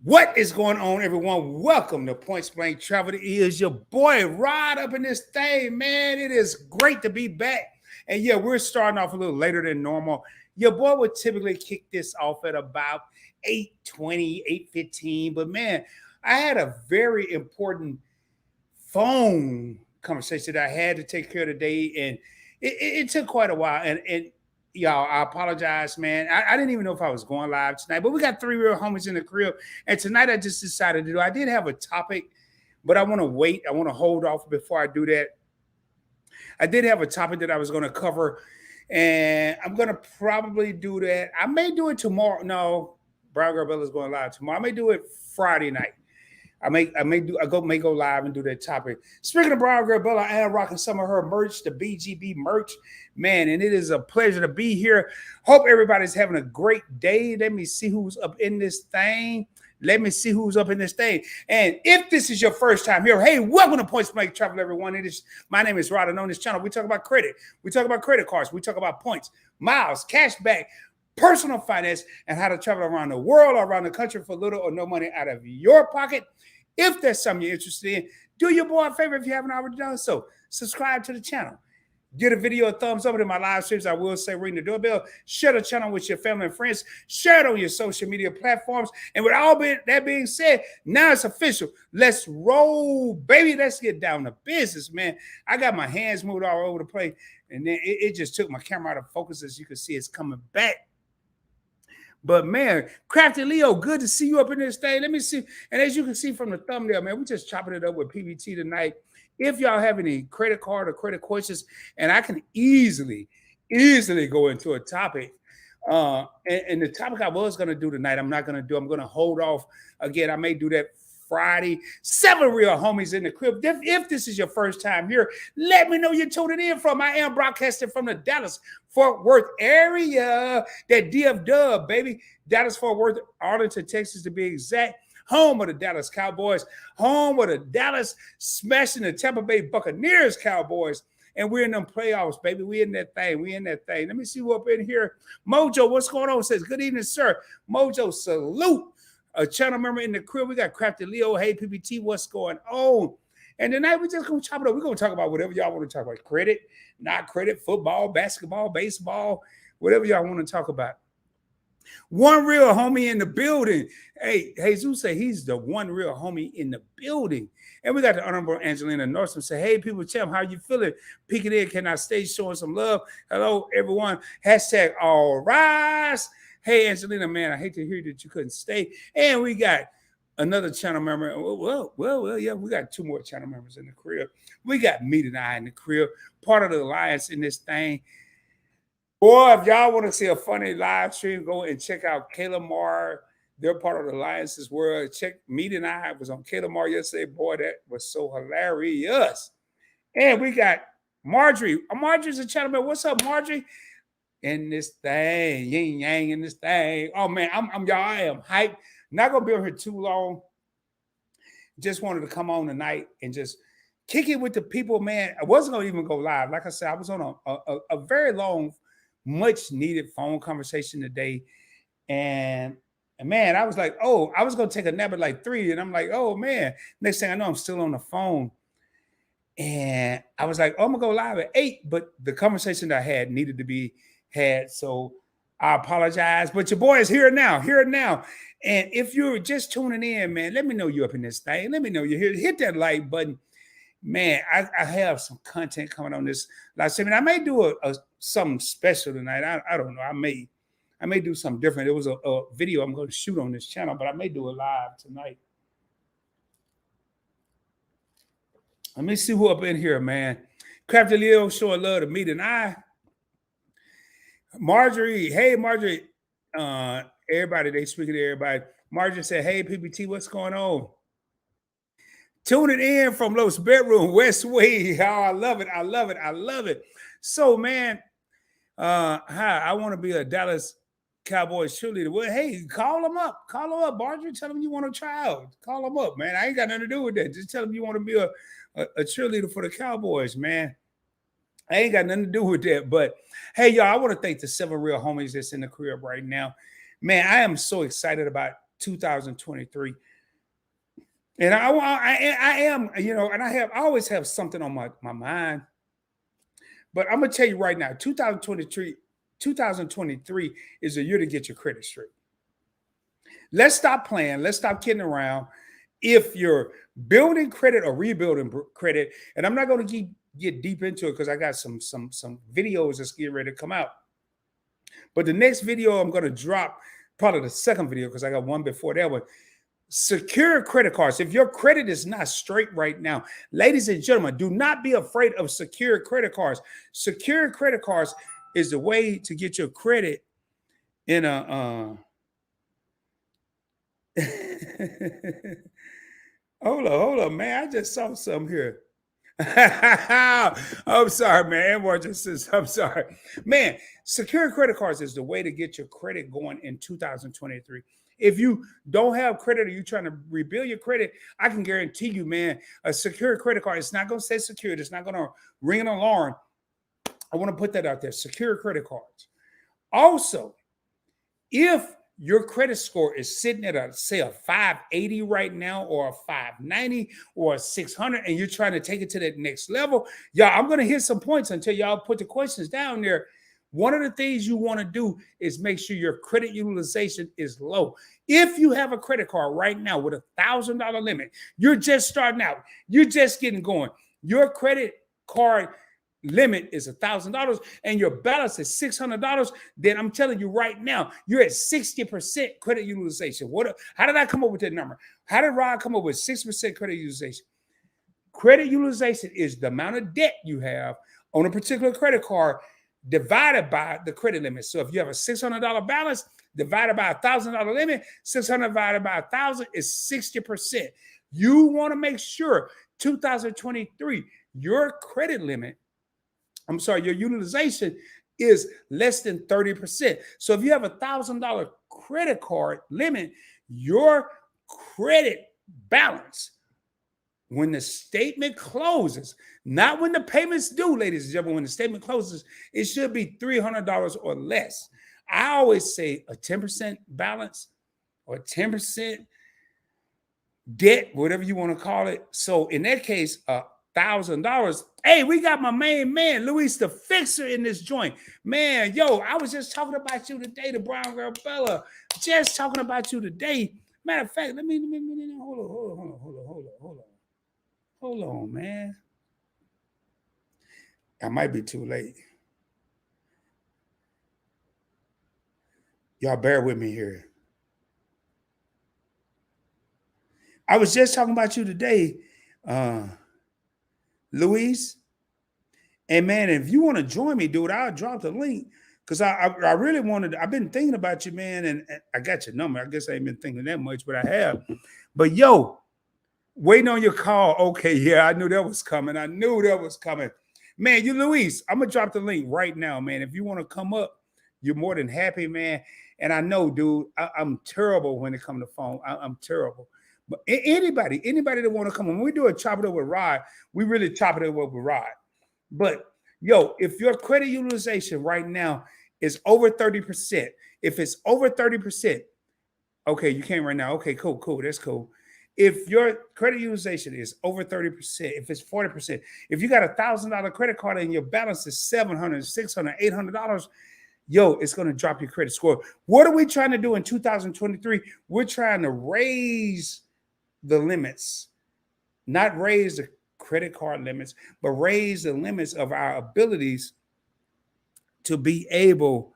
What is going on, everyone? Welcome to Point Blank Travel. It is your boy Rod up in this thing, man. It is great to be back. And yeah, we're starting off a little later than normal. Your boy would typically kick this off at about 8:20, 8:15. But man, I had a very important phone conversation that I had to take care of today, and it took quite a while. And y'all, I apologize, man. I didn't even know if I was going live tonight, but we got three real homies in the crib, and tonight I just decided to do. I did have a topic, but I want to wait. I want to hold off before I do that. I did have a topic that I was going to cover, and I'm going to probably do that. I may do it tomorrow. No, Brown Girl Bella's going live tomorrow. I may do it Friday night. I may go live and do that topic. Speaking of Brown Girl Bella, I am rocking some of her merch, the BGB merch, man, and it is a pleasure to be here. Hope everybody's having a great day. Let me see who's up in this thing. And if this is your first time here, hey, welcome to Points Blank Travel, everyone. My name is Rod, and on this channel, we talk about credit. We talk about credit cards. We talk about points, miles, cash back, personal finance, and how to travel around the world or around the country for little or no money out of your pocket. If that's something you're interested in, do your boy a favor if you haven't already done so. Subscribe to the channel. Give a video a thumbs up in my live streams. I will say ring the doorbell. Share the channel with your family and friends. Share it on your social media platforms. And with all that being said, now it's official. Let's roll, baby. Let's get down to business, man. I got my hands moved all over the place, and then it just took my camera out of focus. As you can see, it's coming back. But man, Crafty Leo, good to see you up in this thing. Let me see. And as you can see from the thumbnail, man, we just chopping it up with PBT tonight. If y'all have any credit card or credit questions, and I can easily go into a topic. And the topic I was going to do tonight, I'm not going to do. I'm going to hold off. Again, I may do that Friday. 7 real homies in the crib. If this is your first time here, let me know you're tuning in from. I am broadcasting from the Dallas-Fort Worth area. That DF Dub, baby. Dallas-Fort Worth, Arlington, Texas to be exact. Home of the Dallas Cowboys. Home of the Dallas smashing the Tampa Bay Buccaneers Cowboys. And we're in them playoffs, baby. We in that thing. Let me see who up in here. Mojo, what's going on? Says, good evening, sir. Mojo, salute. A channel member in the crib. We got Crafty Leo. Hey, PBT, what's going on? And tonight we just going to chop it up. We're going to talk about whatever y'all want to talk about. Credit, not credit, football, basketball, baseball, whatever y'all want to talk about. One real homie in the building. Hey, Jesus say he's the one real homie in the building. And we got the Honorable Angelina Northam say, hey, people, champ, how you feeling? Peeking in, can I stay showing some love? Hello, everyone. Hashtag all rise. Hey, Angelina, man, I hate to hear that you couldn't stay. And we got another channel member. Well, yeah, we got 2 more channel members in the crib. We got Meet and I in the crib, part of the alliance in this thing. Boy, if y'all want to see a funny live stream, go and check out Kayla Marr. They're part of the alliance as well. Check Meet and I was on Kayla Marr yesterday. Boy, that was so hilarious. And we got Marjorie. Marjorie's a channel member. What's up, Marjorie? In this thing, yin yang in this thing. Oh man, I am hyped. Not gonna be on here too long. Just wanted to come on tonight and just kick it with the people, man. I wasn't gonna even go live. Like I said, I was on a very long, much needed phone conversation today, and man, I was like, oh, I was gonna take a nap at like 3, and I'm like, oh man. Next thing I know, I'm still on the phone. And I was like, oh, I'm gonna go live at 8, but the conversation that I had needed to be had, so I apologize, but your boy is here now. And if you're just tuning in, man, let me know you're up in this thing. Let me know you're here. Hit that like button, man. I have some content coming on this live stream. I may do something special tonight. I don't know. I may do something different. It was a video I'm going to shoot on this channel, but I may do it live tonight. Let me see who up in here, man. Crafty Leo showing love to Meet and I. Marjorie, hey Marjorie, everybody, they speaking to everybody. Marjorie said, hey PBT, what's going on? Tuning in from Los Bedroom, West Way. Oh, I love it. So man, hi, I want to be a Dallas Cowboys cheerleader. Well, hey, call them up, Marjorie. Tell them you want to try out. Call them up, man. I ain't got nothing to do with that. Just tell them you want to be a cheerleader for the Cowboys, man. I ain't got nothing to do with that. But hey, y'all, I want to thank the 7 real homies that's in the crib right now. Man, I am so excited about 2023. And I am, and I always have something on my mind. But I'm gonna tell you right now, 2023 is a year to get your credit straight. Let's stop playing. Let's stop kidding around. If you're building credit or rebuilding credit, and I'm not going to get deep into it because I got some videos that's getting ready to come out. But the next video I'm going to drop, probably the second video because I got one before that one. Secure credit cards. If your credit is not straight right now, ladies and gentlemen, do not be afraid of secure credit cards. Secure credit cards is the way to get your credit in a hold on, man. I just saw something here. I'm sorry, man. I'm sorry. Man, secure credit cards is the way to get your credit going in 2023. If you don't have credit or you're trying to rebuild your credit, I can guarantee you, man, a secure credit card, it's not going to stay secured. It's not going to ring an alarm. I want to put that out there. Secure credit cards. Also, if your credit score is sitting at say a 580 right now, or a 590 or a 600, and you're trying to take it to that next level, y'all, I'm going to hit some points until y'all put the questions down there. One of the things you want to do is make sure your credit utilization is low. If you have a credit card right now with $1,000 limit, you're just starting out, you're just getting going, your credit card limit is $1,000 and your balance is $600, then I'm telling you right now, you're at 60% credit utilization. How did I come up with that number? How did Rod come up with 6% credit utilization? Credit utilization is the amount of debt you have on a particular credit card divided by the credit limit. So if you have a $600 balance divided by $1,000 limit, 600 divided by 1,000 is 60%. You want to make sure 2023, your credit limit, your utilization is less than 30%. So if you have $1,000 credit card limit, your credit balance, when the statement closes, not when the payments due, ladies and gentlemen, when the statement closes, it should be $300 or less. I always say a 10% balance or 10% debt, whatever you want to call it. So in that case, $1,000. Hey, we got my main man, Luis the Fixer, in this joint. Man, yo, I was just talking about you today, the brown girl Bella. Just talking about you today. Matter of fact, let me hold on, man. I might be too late. Y'all bear with me here. I was just talking about you today, Luis. And man, if you want to join me, dude, I'll drop the link because I really wanted. I've been thinking about you, man, and I got your number. I guess I ain't been thinking that much, but I have. But yo, waiting on your call. Okay, yeah, I knew that was coming. Man, you Luis, I'm gonna drop the link right now, man. If you want to come up, you're more than happy, man. And I know, dude, I'm terrible when it comes to phone. I'm terrible. But anybody that want to come on, when we do a chop it up with Rod, we really chop it up with Rod. But yo, if your credit utilization right now is over 30%, if it's over 30%, okay, you can't right now. Okay, cool, that's cool. If your credit utilization is over 30%, if it's 40%, if you got $1,000 credit card and your balance is $700, $600, $800, yo, it's going to drop your credit score. What are we trying to do in 2023? We're trying to raise the limits, not raise the credit card limits, but raise the limits of our abilities to be able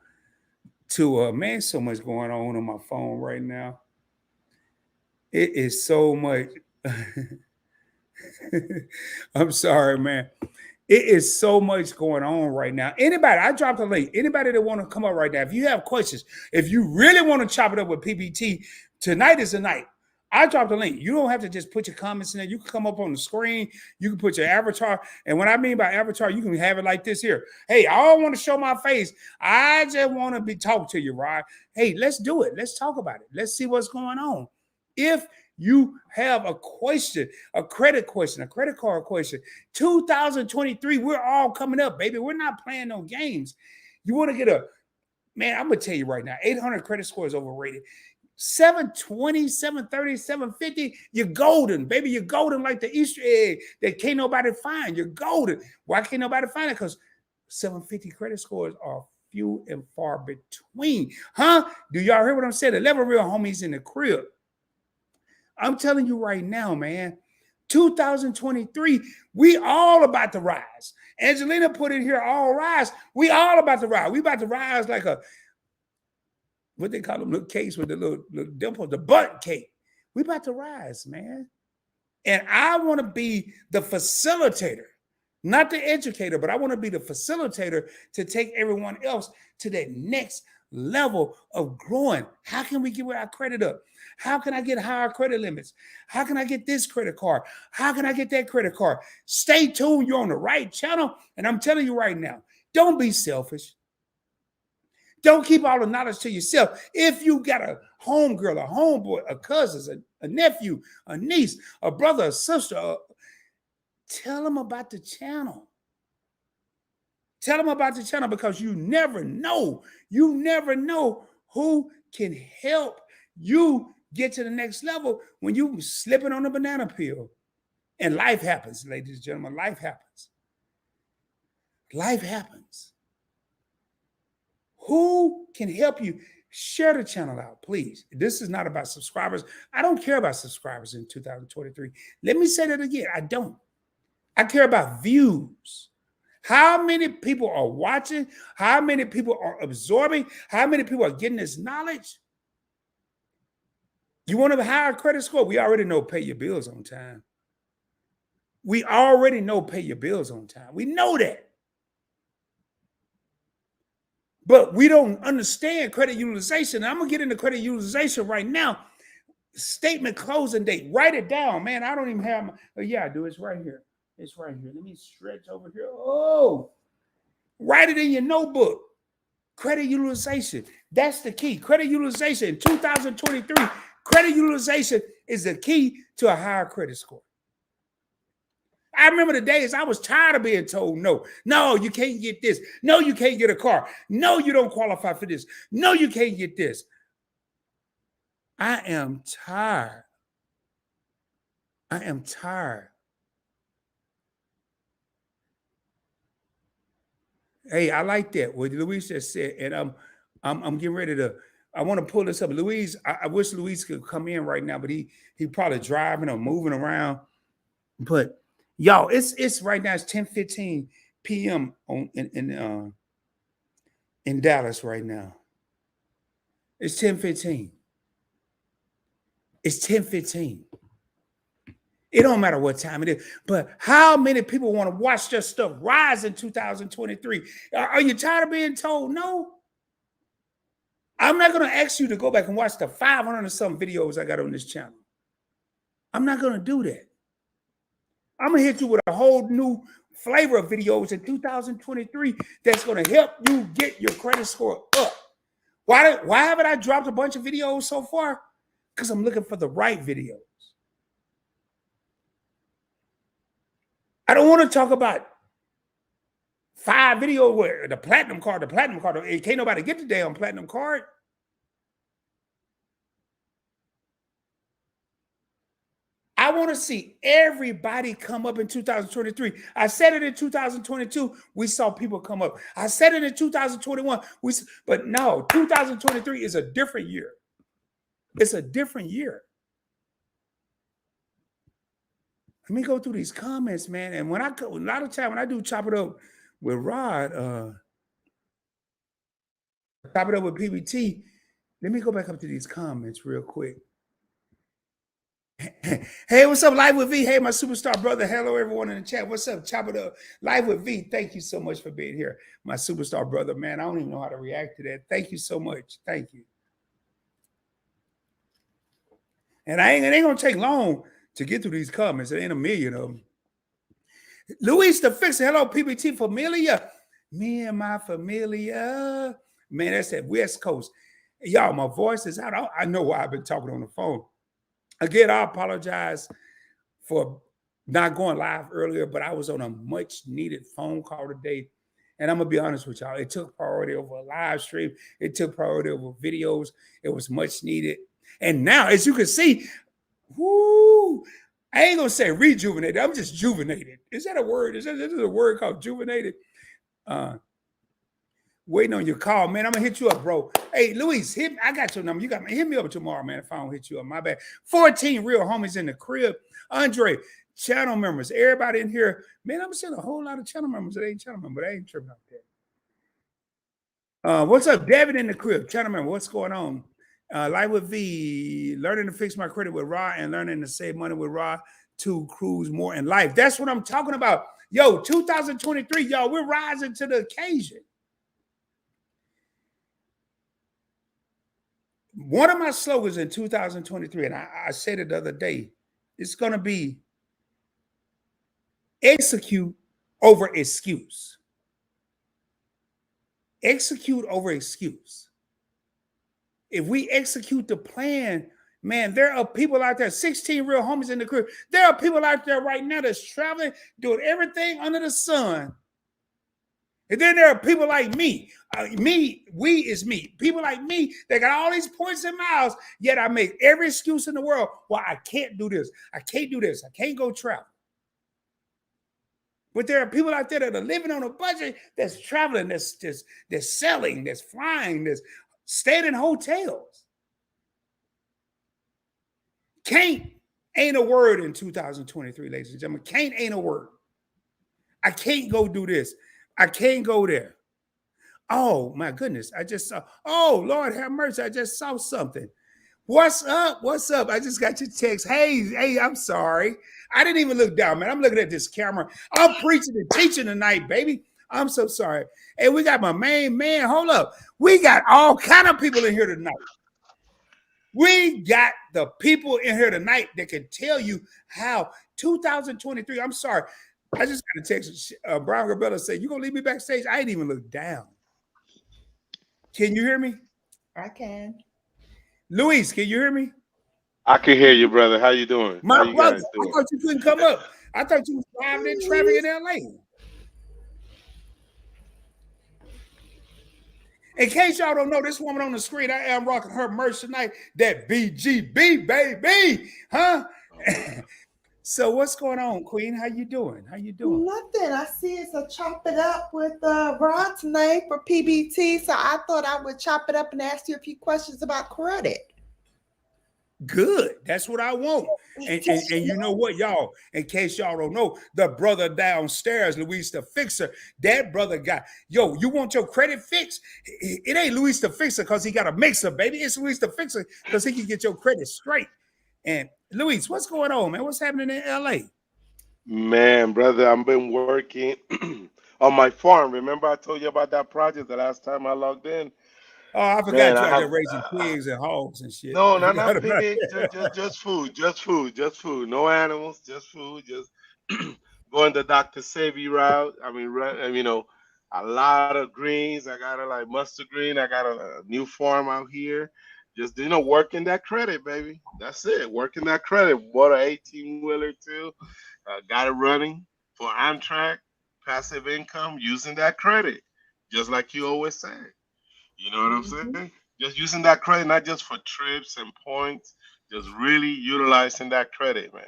to, man, so much going on my phone right now. It is so much. I'm sorry, man. It is so much going on right now. Anybody, I dropped a link. Anybody that want to come up right now, if you have questions, if you really want to chop it up with PBT, tonight is the night. I dropped a link. You don't have to just put your comments in there. You can come up on the screen. You can put your avatar. And what I mean by avatar, you can have it like this here. Hey, I don't want to show my face. I just want to be talking to you, Rod. Hey, let's do it. Let's talk about it. Let's see what's going on. If you have a question, a credit question, a credit card question, 2023, we're all coming up, baby. We're not playing no games. You want to get man, I'm going to tell you right now, 800 credit score is overrated. $720, $730, $750, you're golden, baby. You're golden like the Easter egg that can't nobody find. You're golden. Why can't nobody find it? Because 750 credit scores are few and far between. Huh? Do y'all hear what I'm saying? 11 real homies in the crib. I'm telling you right now, man, 2023, we all about to rise. Angelina put it here, all rise. We all about to rise. We about to rise like a, what they call them, little cakes with the little dimples, the butt cake. We about to rise, man. And I want to be the facilitator, not the educator, but I want to be the facilitator to take everyone else to that next level of growing. How can we get our credit up? How can I get higher credit limits? How can I get this credit card? How can I get that credit card? Stay tuned. You're on the right channel. And I'm telling you right now, don't be selfish. Don't keep all the knowledge to yourself. If you got a homegirl, a homeboy, a cousin, a nephew, a niece, a brother, a sister, tell them about the channel. Tell them about the channel, because you never know. You never know who can help you get to the next level when you slipping on a banana peel. And life happens, ladies and gentlemen. Life happens. Life happens. Who can help you? Share the channel out, please. This is not about subscribers. I don't care about subscribers in 2023. Let me say that again. I don't. I care about views. How many people are watching? How many people are absorbing? How many people are getting this knowledge? You want a higher credit score? We already know pay your bills on time. We already know pay your bills on time. We know that. But we don't understand credit utilization. I'm going to get into credit utilization right now. Statement closing date. Write it down, man. I don't even have my, oh, yeah, I do. It's right here. It's right here. Let me stretch over here. Oh, write it in your notebook. Credit utilization. That's the key. Credit utilization in 2023. Credit utilization is the key to a higher credit score. I remember the days I was tired of being told no. No, you can't get this. No, you can't get a car. No, you don't qualify for this. No, you can't get this. I am tired. I am tired. Hey, I like that. What Louise just said, and I'm getting ready to. I want to pull this up. Louise, I wish Louise could come in right now, but he probably driving or moving around. But y'all, it's right now. It's 10:15 p.m. on in Dallas right now. It's 10:15. It's 10:15. It don't matter what time it is, but how many people want to watch their stuff rise in 2023? Are you tired of being told no? I'm not going to ask you to go back and watch the 500 and some videos I got on this channel. I'm not going to do that. I'm going to hit you with a whole new flavor of videos in 2023 that's going to help you get your credit score up. Why haven't I dropped a bunch of videos so far? Because I'm looking for the right videos. I don't want to talk about 5 videos where the platinum card, it can't nobody get the damn platinum card. I want to see everybody come up in 2023. I said it in 2022. We saw people come up. I said it in 2021. But no, 2023 is a different year. It's a different year. Let me go through these comments, man. And when a lot of time when I do chop it up with Rod, chop it up with PBT, let me go back up to these comments real quick. Hey, what's up, Live with V? Hey, my superstar brother. Hello, everyone in the chat. What's up? Chop it up. Live with V. Thank you so much for being here. My superstar brother, man. I don't even know how to react to that. Thank you so much. Thank you. And it ain't going to take long to get through these comments. There ain't a million of them. Luis the Fixer. Hello, PBT Familia. Me and my familia. Man, that's that West Coast. Y'all, my voice is out. I know why I've been talking on the phone. Again, I apologize for not going live earlier, but I was on a much needed phone call today. And I'm going to be honest with y'all. It took priority over a live stream. It took priority over videos. It was much needed. And now, as you can see, whoo, I ain't gonna say rejuvenated. I'm just juvenated. Is that a word? Is a word called juvenated? Uh, Waiting on your call, man. I'm gonna hit you up, bro. Hey, Luis, I got your number. You got me. Hit me up tomorrow, man. If I don't hit you up, my bad. 14 real homies in the crib. Andre, channel members, everybody in here, man. I'm seeing a whole lot of channel members that ain't channel members. They ain't tripping out there. What's up, David in the crib? Channel member, what's going on? Life with V, learning to fix my credit with Ra and learning to save money with Ra to cruise more in life. That's what I'm talking about. Yo, 2023, y'all, we're rising to the occasion. One of my slogans in 2023, and I said it the other day, it's going to be execute over excuse. Execute over excuse. If we execute the plan, man, there are people out there, 16 real homies in the crib. There are people out there right now that's traveling, doing everything under the sun. And then there are people like me. We is me. People like me that got all these points and miles, yet I make every excuse in the world why I can't do this. I can't do this. I can't go travel. But there are people out there that are living on a budget that's traveling, that's selling, that's flying, that's staying in hotels. Can't ain't a word in 2023, ladies and gentlemen. Can't ain't a word. I can't go do this. I can't go there. Oh, my goodness. I just saw, oh, Lord have mercy. I just saw something. What's up? What's up? I just got your text. Hey, I'm sorry. I didn't even look down, man. I'm looking at this camera. I'm preaching and teaching tonight, baby. I'm so sorry. Hey, we got my main man. Hold up. We got all kind of people in here tonight. We got the people in here tonight that can tell you how 2023, I'm sorry. I just got a text. Brian Gabella said, "You gonna leave me backstage?" I ain't even look down. Can you hear me? I can. Luis, can you hear me? I can hear you, brother. How you doing? My How you brother, guys I doing? thought you couldn't come up. I thought you was driving in traffic in LA. In case y'all don't know, this woman on the screen, I am rocking her merch tonight. That BGB, baby, huh? So what's going on, Queen? How you doing? How you doing? Nothing. I see it's a chop it up with Rod tonight for PBT. So I thought I would chop it up and ask you a few questions about credit. Good. That's what I want. And you know what, y'all? In case y'all don't know, the brother downstairs, Luis the Fixer, that brother got, yo, you want your credit fixed? It ain't Luis the Fixer because he got a mixer, baby. It's Luis the Fixer because he can get your credit straight. And Luis, what's going on, man? What's happening in LA? Man, brother, I've been working on my farm. Remember I told you about that project the last time I logged in? Oh, I Man, forgot you I out there have raising pigs and hogs and shit. no, I not forgot about pigs, just food, just food. No animals, just food, just going the Dr. Savvy route. I mean, a lot of greens. I got a like mustard green. I got a new farm out here. Just working that credit, baby. That's it. Working that credit. Bought an 18-wheeler too. Got it running for Amtrak, passive income using that credit, just like you always say. You know what I'm saying? Just using that credit, not just for trips and points, just really utilizing that credit, man.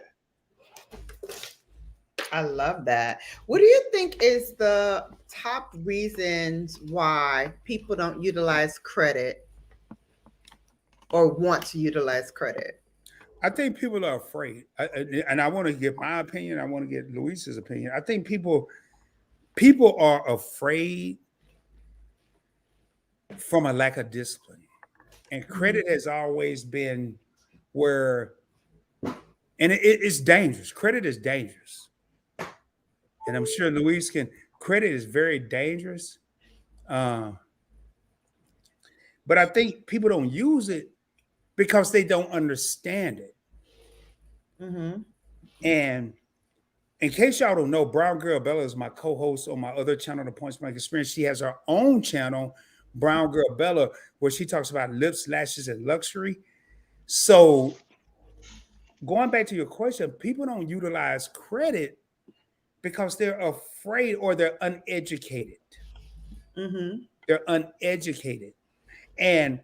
I love that. What do you think is the top reasons why people don't utilize credit or want to utilize credit? I think people are afraid, and I want to get my opinion. I want to get Luis's opinion. I think people are afraid from a lack of discipline, and credit has always been where, and it's dangerous. Credit is dangerous, and I'm sure Luis can. Credit is very dangerous, uh, but I think people don't use it because they don't understand it. Mm-hmm. And in case y'all don't know, Brown Girl Bella is my co-host on my other channel, The Points Blank Experience. She has her own channel, Brown Girl Bella, where she talks about lips, lashes, and luxury. So going back to your question, people don't utilize credit because they're afraid or they're uneducated. Mm-hmm. They're uneducated. And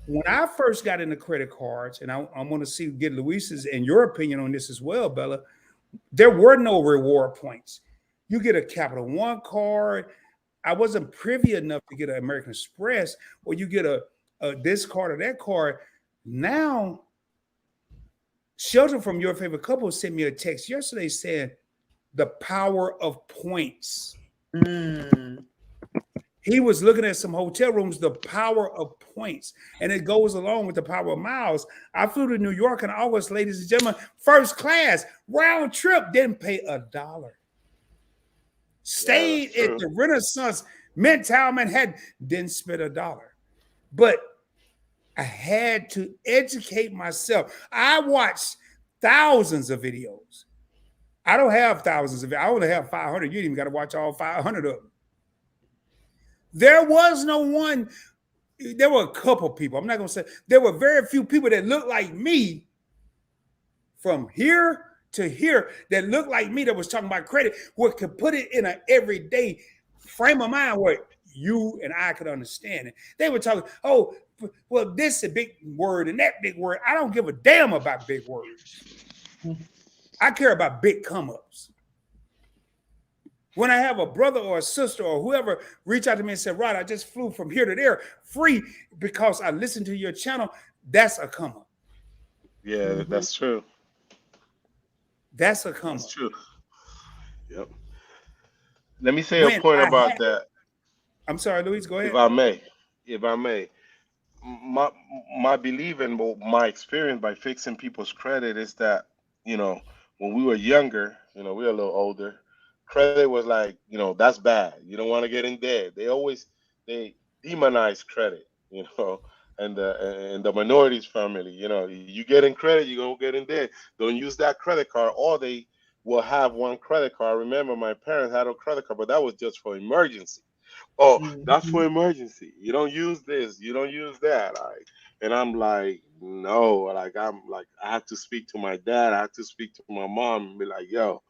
When I first got into credit cards, and I want to get Luis's and your opinion on this as well, Bella. There were no reward points. You get a Capital One card. I wasn't privy enough to get an American Express, or you get a this card or that card. Now, Shelton from Your Favorite Couple sent me a text yesterday saying the power of points. Mm. He was looking at some hotel rooms, the power of points. And it goes along with the power of miles. I flew to New York in August, ladies and gentlemen, first class, round trip, didn't pay $1. Stayed at the Renaissance Midtown Manhattan, didn't spend $1. But I had to educate myself. I watched thousands of videos. I don't have thousands of videos. I only have 500. You ain't even got to watch all 500 of them. There was no one. There were a couple people. I'm not going to say. There were very few people that looked like me from here to here that looked like me that was talking about credit, who could put it in an everyday frame of mind where you and I could understand it. They were talking, oh, well, this is a big word and that big word. I don't give a damn about big words. I care about big come-ups. When I have a brother or a sister or whoever reach out to me and say, Rod, I just flew from here to there free because I listened to your channel, that's a come up. Yeah, that's true. That's a come up. That's true. Yep. Let me say a point about that. I'm sorry, Luis, go ahead. If I may. My belief and my experience by fixing people's credit is that, when we were younger, we were a little older, credit was like, that's bad. You don't want to get in debt. They demonize credit, and the minorities family, you get in credit, you're going to get in debt. Don't use that credit card, or they will have one credit card. Remember, my parents had a credit card, but that was just for emergency. Oh, that's for emergency. You don't use this. You don't use that. And I'm like, no. I have to speak to my dad. I have to speak to my mom and be like, yo,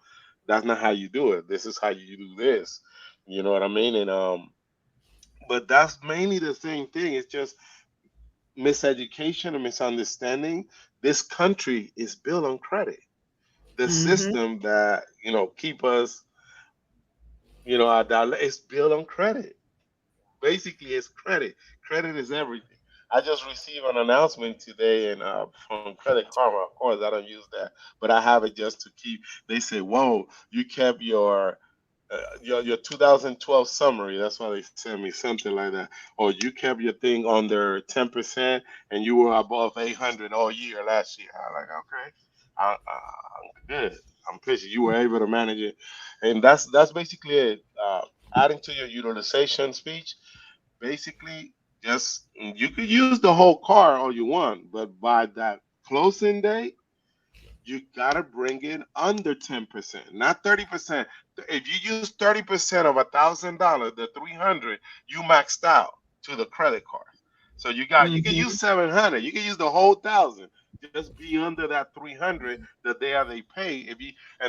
that's not how you do it. This is how you do this. You know what I mean? And but that's mainly the same thing. It's just miseducation and misunderstanding. This country is built on credit. The system that keep us, our dollar is built on credit. Basically, it's credit. Credit is everything. I just received an announcement today and from Credit Karma. Of course, I don't use that, but I have it just to keep. They say, "Whoa, you kept your 2012 summary." That's why they sent me something like that. Or you kept your thing under 10% and you were above 800 all year last year. I'm like, okay, I'm good. I'm pissed. You were able to manage it, and that's basically it. Adding to your utilization speech, basically, just you could use the whole car all you want, but by that closing date, you gotta bring it under 10%, not 30%. If you use 30% of $1,000, the 300, you maxed out to the credit card. So you can use 700. You can use the whole 1,000. Just be under that 300 the day they pay.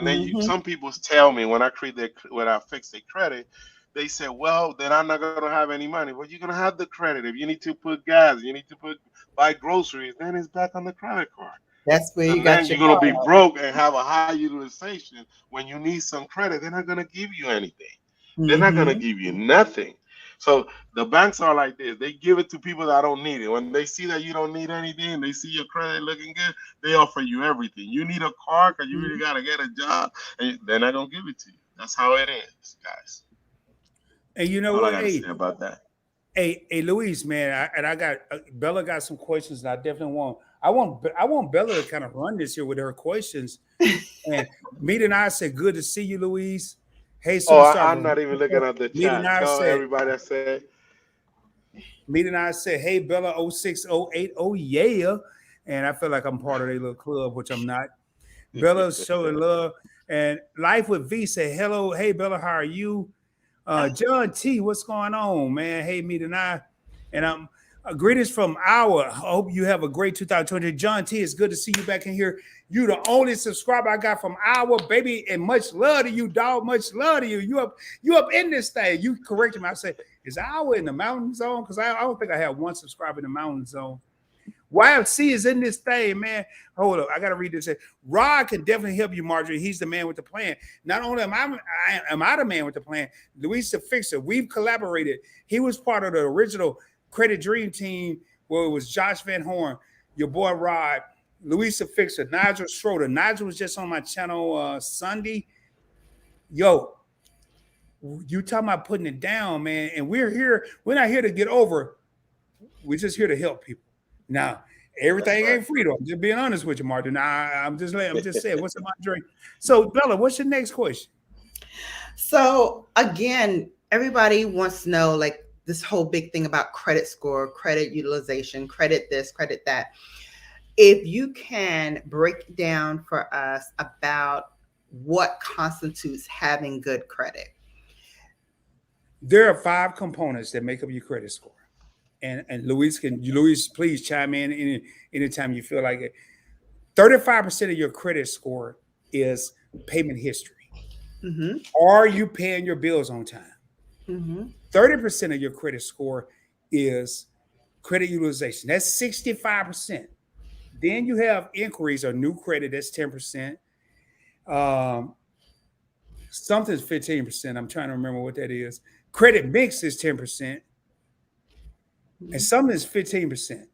Then some people tell me when I fix their credit, they say, well, then I'm not gonna have any money. Well, you're gonna have the credit. If you need to put gas, you need to buy groceries, then it's back on the credit card. That's where you got. You're gonna be broke and have a high utilization. When you need some credit, they're not gonna give you anything. They're not gonna give you nothing. So the banks are like this. They give it to people that don't need it. When they see that you don't need anything, they see your credit looking good, they offer you everything. You need a car because you really gotta get a job, and they're not gonna give it to you. That's how it is, guys. And you know what? what? I gotta say about that. Hey, Luis, man, I got Bella got some questions, and I definitely I want Bella to kind of run this here with her questions. And Meet and I said, "Good to see you, Luis." Hey, I'm not even looking at the chat. Tell everybody I said. Meet and I said, "Hey, Bella 0608, oh yeah," and I feel like I'm part of their little club, which I'm not. Bella's showing love, and Life with V said, "Hello, hey Bella, how are you?" John T, what's going on, man? Hey, Meet and I, and greetings from Iowa. I hope you have a great 2020. John T, it's good to see you back in here. You the only subscriber I got from Iowa, baby, and much love to you, dog. Much love to you. You up in this thing. You corrected me. I said, is Iowa in the mountain zone? Because I don't think I have one subscriber in the mountain zone. YFC is in this thing, man. Hold up, I gotta read this. Rod can definitely help you, Marjorie. He's the man with the plan. Not only am I the man with the plan, Luis the Fixer. We've collaborated. He was part of the original Credit Dream Team, where it was Josh Van Horn, your boy Rod, Luis the Fixer, Nigel Schroeder. Nigel was just on my channel Sunday. Yo, you talking about putting it down, man? And we're here. We're not here to get over. We're just here to help people. Now, everything ain't free though. I'm just being honest with you, Martin. Nah, I'm just saying. What's up, Andre? So, Bella, what's your next question? So again, everybody wants to know like this whole big thing about credit score, credit utilization, credit this, credit that. If you can break down for us about what constitutes having good credit. There are 5 components that make up your credit score. And Luis, please chime in anytime you feel like it. 35% of your credit score is payment history. Mm-hmm. Are you paying your bills on time? Mm-hmm. 30% of your credit score is credit utilization. That's 65%. Then you have inquiries or new credit. That's 10%. Something's 15%. I'm trying to remember what that is. Credit mix is 10%. And something is 15%.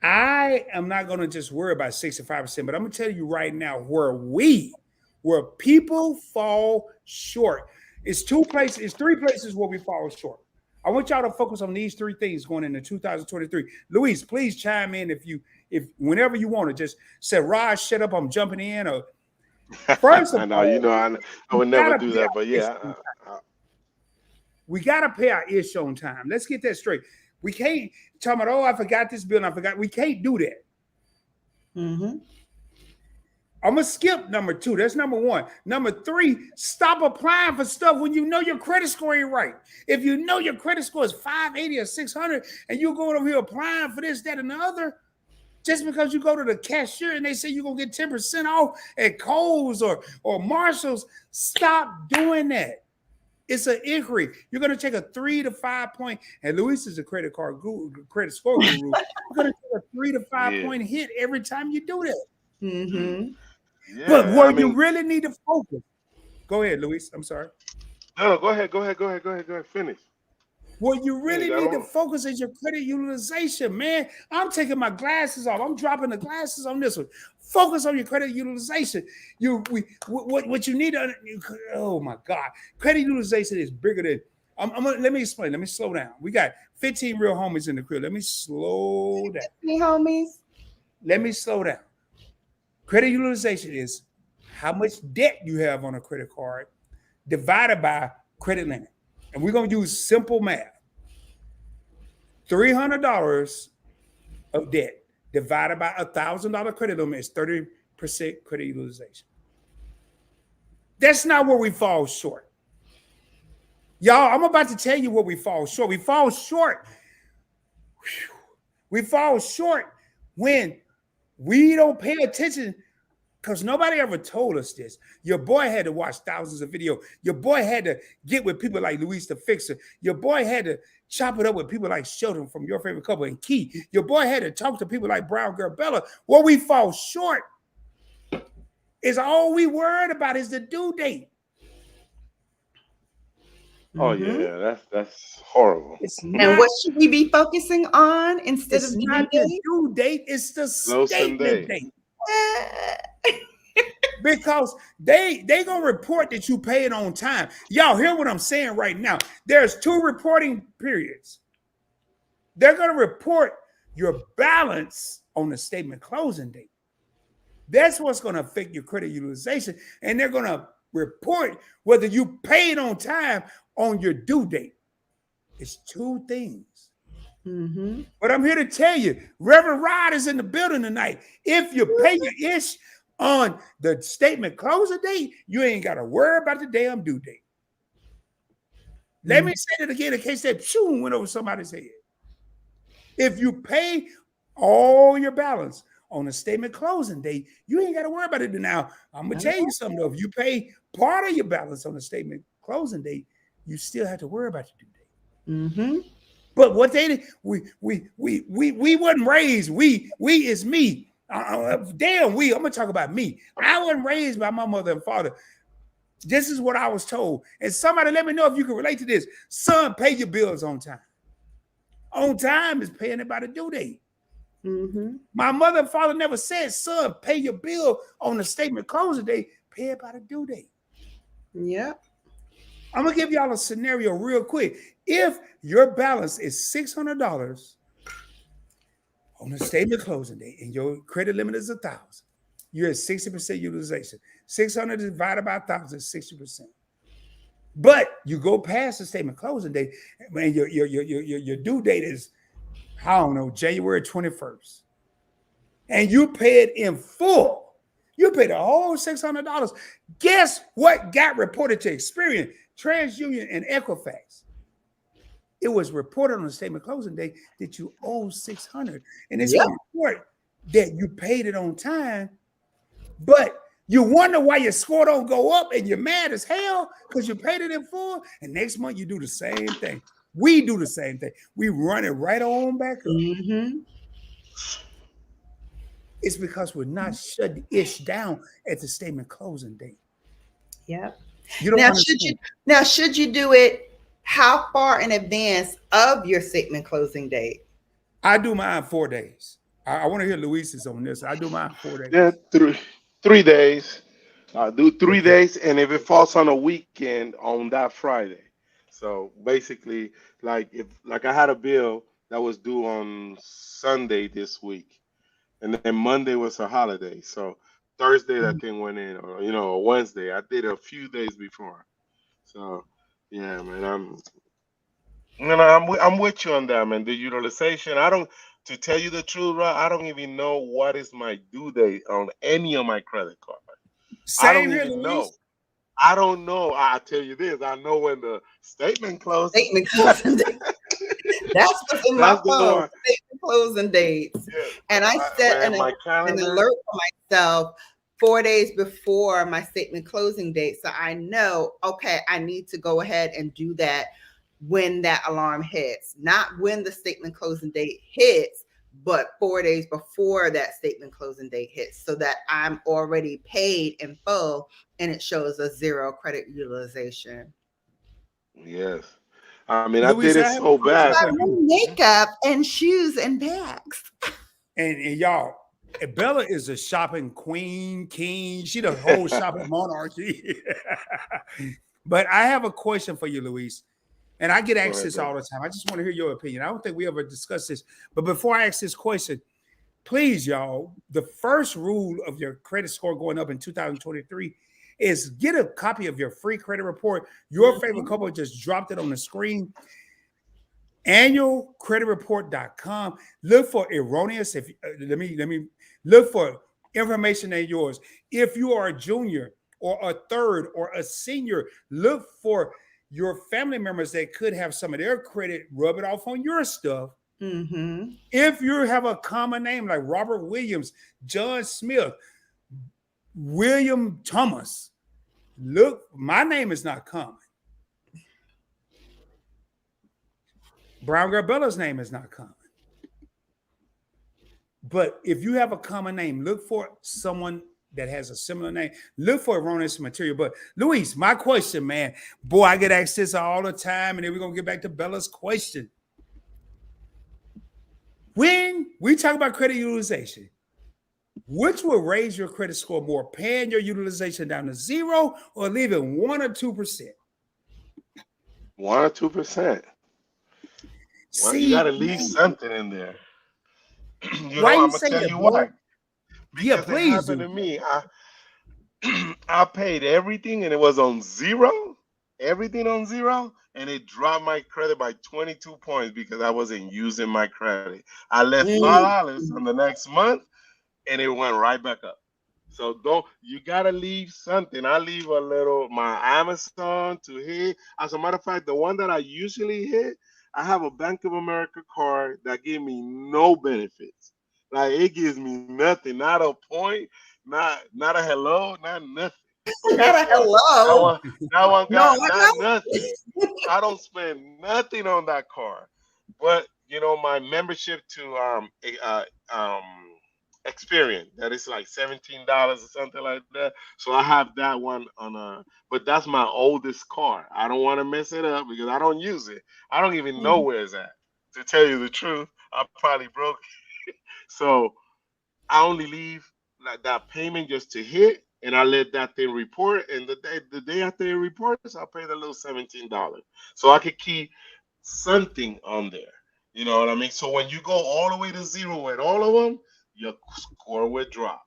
I am not going to just worry about 65%, but I'm going to tell you right now where people fall short. It's 3 places where we fall short. I want y'all to focus on these 3 things going into 2023. Luis, please chime in if whenever you want to. Just say, Raj, shut up, I'm jumping in. Or first of I know, all, I would never do that, but yeah. We got to pay our ish on time. Let's get that straight. We can't talk about, oh, I forgot this bill and I forgot. We can't do that. Mm-hmm. I'm going to skip number 2. That's number 1. Number 3, stop applying for stuff when you know your credit score ain't right. If you know your credit score is 580 or 600 and you're going over here applying for this, that, and the other, just because you go to the cashier and they say you're going to get 10% off at Kohl's or Marshall's, stop doing that. It's an inquiry. You're going to take a 3 to 5 point, and Luis is a credit score guru. You're going to take a 3 to 5 point hit every time you do that. Mm-hmm. Yeah, but where you really need to focus. Go ahead, Luis. I'm sorry. No, go ahead. Finish. What you really need to focus is your credit utilization, man. I'm taking my glasses off. I'm dropping the glasses on this one. Focus on your credit utilization. What you need to, oh my God. Credit utilization is bigger than, let me explain. Let me slow down. We got 15 real homies in the crib. Let me slow down. 15 homies. Let me slow down. Credit utilization is how much debt you have on a credit card divided by credit limit. And we're going to use simple math. $300 of debt divided by $1,000 credit limit is 30% credit utilization. That's not where we fall short. Y'all, I'm about to tell you where we fall short. We fall short. We fall short when we don't pay attention, because nobody ever told us this. Your boy had to watch thousands of videos. Your boy had to get with people like Luis the Fixer. Your boy had to chop it up with people like Sheldon from Your Favorite Couple and Key. Your boy had to talk to people like Brown Girl Bella. Where we fall short is all we worried about is the due date. Oh yeah, that's horrible. And what should we be focusing on instead of not the due date? It's the statement date. Because they gonna report that you pay it on time. Y'all hear what I'm saying right now? There's 2 reporting periods. They're gonna report your balance on the statement closing date. That's what's gonna affect your credit utilization, and they're gonna report whether you paid on time on your due date. It's 2 things. Mm-hmm. But I'm here to tell you, Reverend Rod is in the building tonight. If you pay your ish on the statement closing date, you ain't got to worry about the damn due date. Let me say it again in case that shoe went over somebody's head. If you pay all your balance on the statement closing date, you ain't got to worry about it. Now, I'm going to tell you something, though. If you pay part of your balance on the statement closing date, you still have to worry about your due date. Mm-hmm. But what they did, we wasn't raised. We is me. Damn, I'm gonna talk about me. I wasn't raised by my mother and father. This is what I was told. And somebody let me know if you can relate to this. Son, pay your bills on time. On time is paying it by the due date. Mm-hmm. My mother and father never said, son, pay your bill on the statement closing date, pay it by the due date. Yep. I'm gonna give y'all a scenario real quick. If your balance is $600 on the statement closing date and your credit limit is 1,000, you're at 60% utilization. 600 divided by 1,000 is 60%. But you go past the statement closing date, and your due date is, I don't know, January 21st. And you pay it in full. You pay the whole $600. Guess what got reported to Experian, TransUnion, and Equifax? It was reported on the statement closing day that you owe $600. And it's a report that you paid it on time, but you wonder why your score don't go up and you're mad as hell because you paid it in full. And next month you do the same thing. We do the same thing. We run it right on back up. Mm-hmm. It's because we're not shutting ish down at the statement closing date. Yep. You don't should you do it how far in advance of your statement closing date? I do mine 4 days. I want to hear Luis's on this. I do mine 4 days. Yeah, 3 days. I do 3 days, and if it falls on a weekend, on that Friday. So basically, like I had a bill that was due on Sunday this week, and then Monday was a holiday. So Thursday that thing went in, or Wednesday. I did it a few days before. So yeah, man, I'm with you on that, man. The utilization, to tell you the truth, right, I don't even know what is my due date on any of my credit cards. I don't even know. I don't know. I'll tell you this. I know when the statement closes. Statement closing date. That's what's in my phone. Statement closing dates. Yeah. And I set an alert for myself 4 days before my statement closing date. So I know, okay, I need to go ahead and do that when that alarm hits. Not when the statement closing date hits, but 4 days before that statement closing date hits, so that I'm already paid in full and it shows a 0 credit utilization. Yes. I mean, Luis, I did it so bad. Makeup and shoes and bags. And y'all, Bella is a shopping queen, king. She the whole shopping monarchy. But I have a question for you, Luis. And I get asked this all the time. I just want to hear your opinion. I don't think we ever discussed this. But before I ask this question, please, y'all, the first rule of your credit score going up in 2023 is get a copy of your free credit report. Your favorite couple just dropped it on the screen. Annualcreditreport.com. Look for erroneous. Let me look for information than yours. If you are a junior or a third or a senior, look for your family members that could have some of their credit, rub it off on your stuff. Mm-hmm. If you have a common name like Robert Williams, John Smith, William Thomas, look, my name is not common. Brown Girl Bella's name is not common. But if you have a common name, look for someone that has a similar name. Look for erroneous material. But Luis, my question, man, boy, I get asked this all the time, and then we're gonna get back to Bella's question. When we talk about credit utilization, which will raise your credit score more, paying your utilization down to 0 or leaving 1 or 2%? 1 or 2%. Well, you gotta leave something in there. I'm gonna tell you why. Because please. It happened to me. I paid everything and it was on 0. Everything on 0, and it dropped my credit by 22 points because I wasn't using my credit. I left $5 on the next month and it went right back up. So you gotta leave something. I leave a little my Amazon to hit. As a matter of fact, the one that I usually hit, I have a Bank of America card that gave me no benefits. Like it gives me nothing, not a point, not a hello, not nothing. Not a hello. That one got nothing. I don't spend nothing on that card. but you know, my membership to Experian, that is like $17 or something like that. So I have that one on but that's my oldest car. I don't want to mess it up because I don't use it. I don't even know where it's at. To tell you the truth, I probably broke it. So I only leave like that payment just to hit, and I let that thing report. And the day after it reports, I pay the little $17, so I could keep something on there. You know what I mean? So when you go all the way to zero with all of them, your score would drop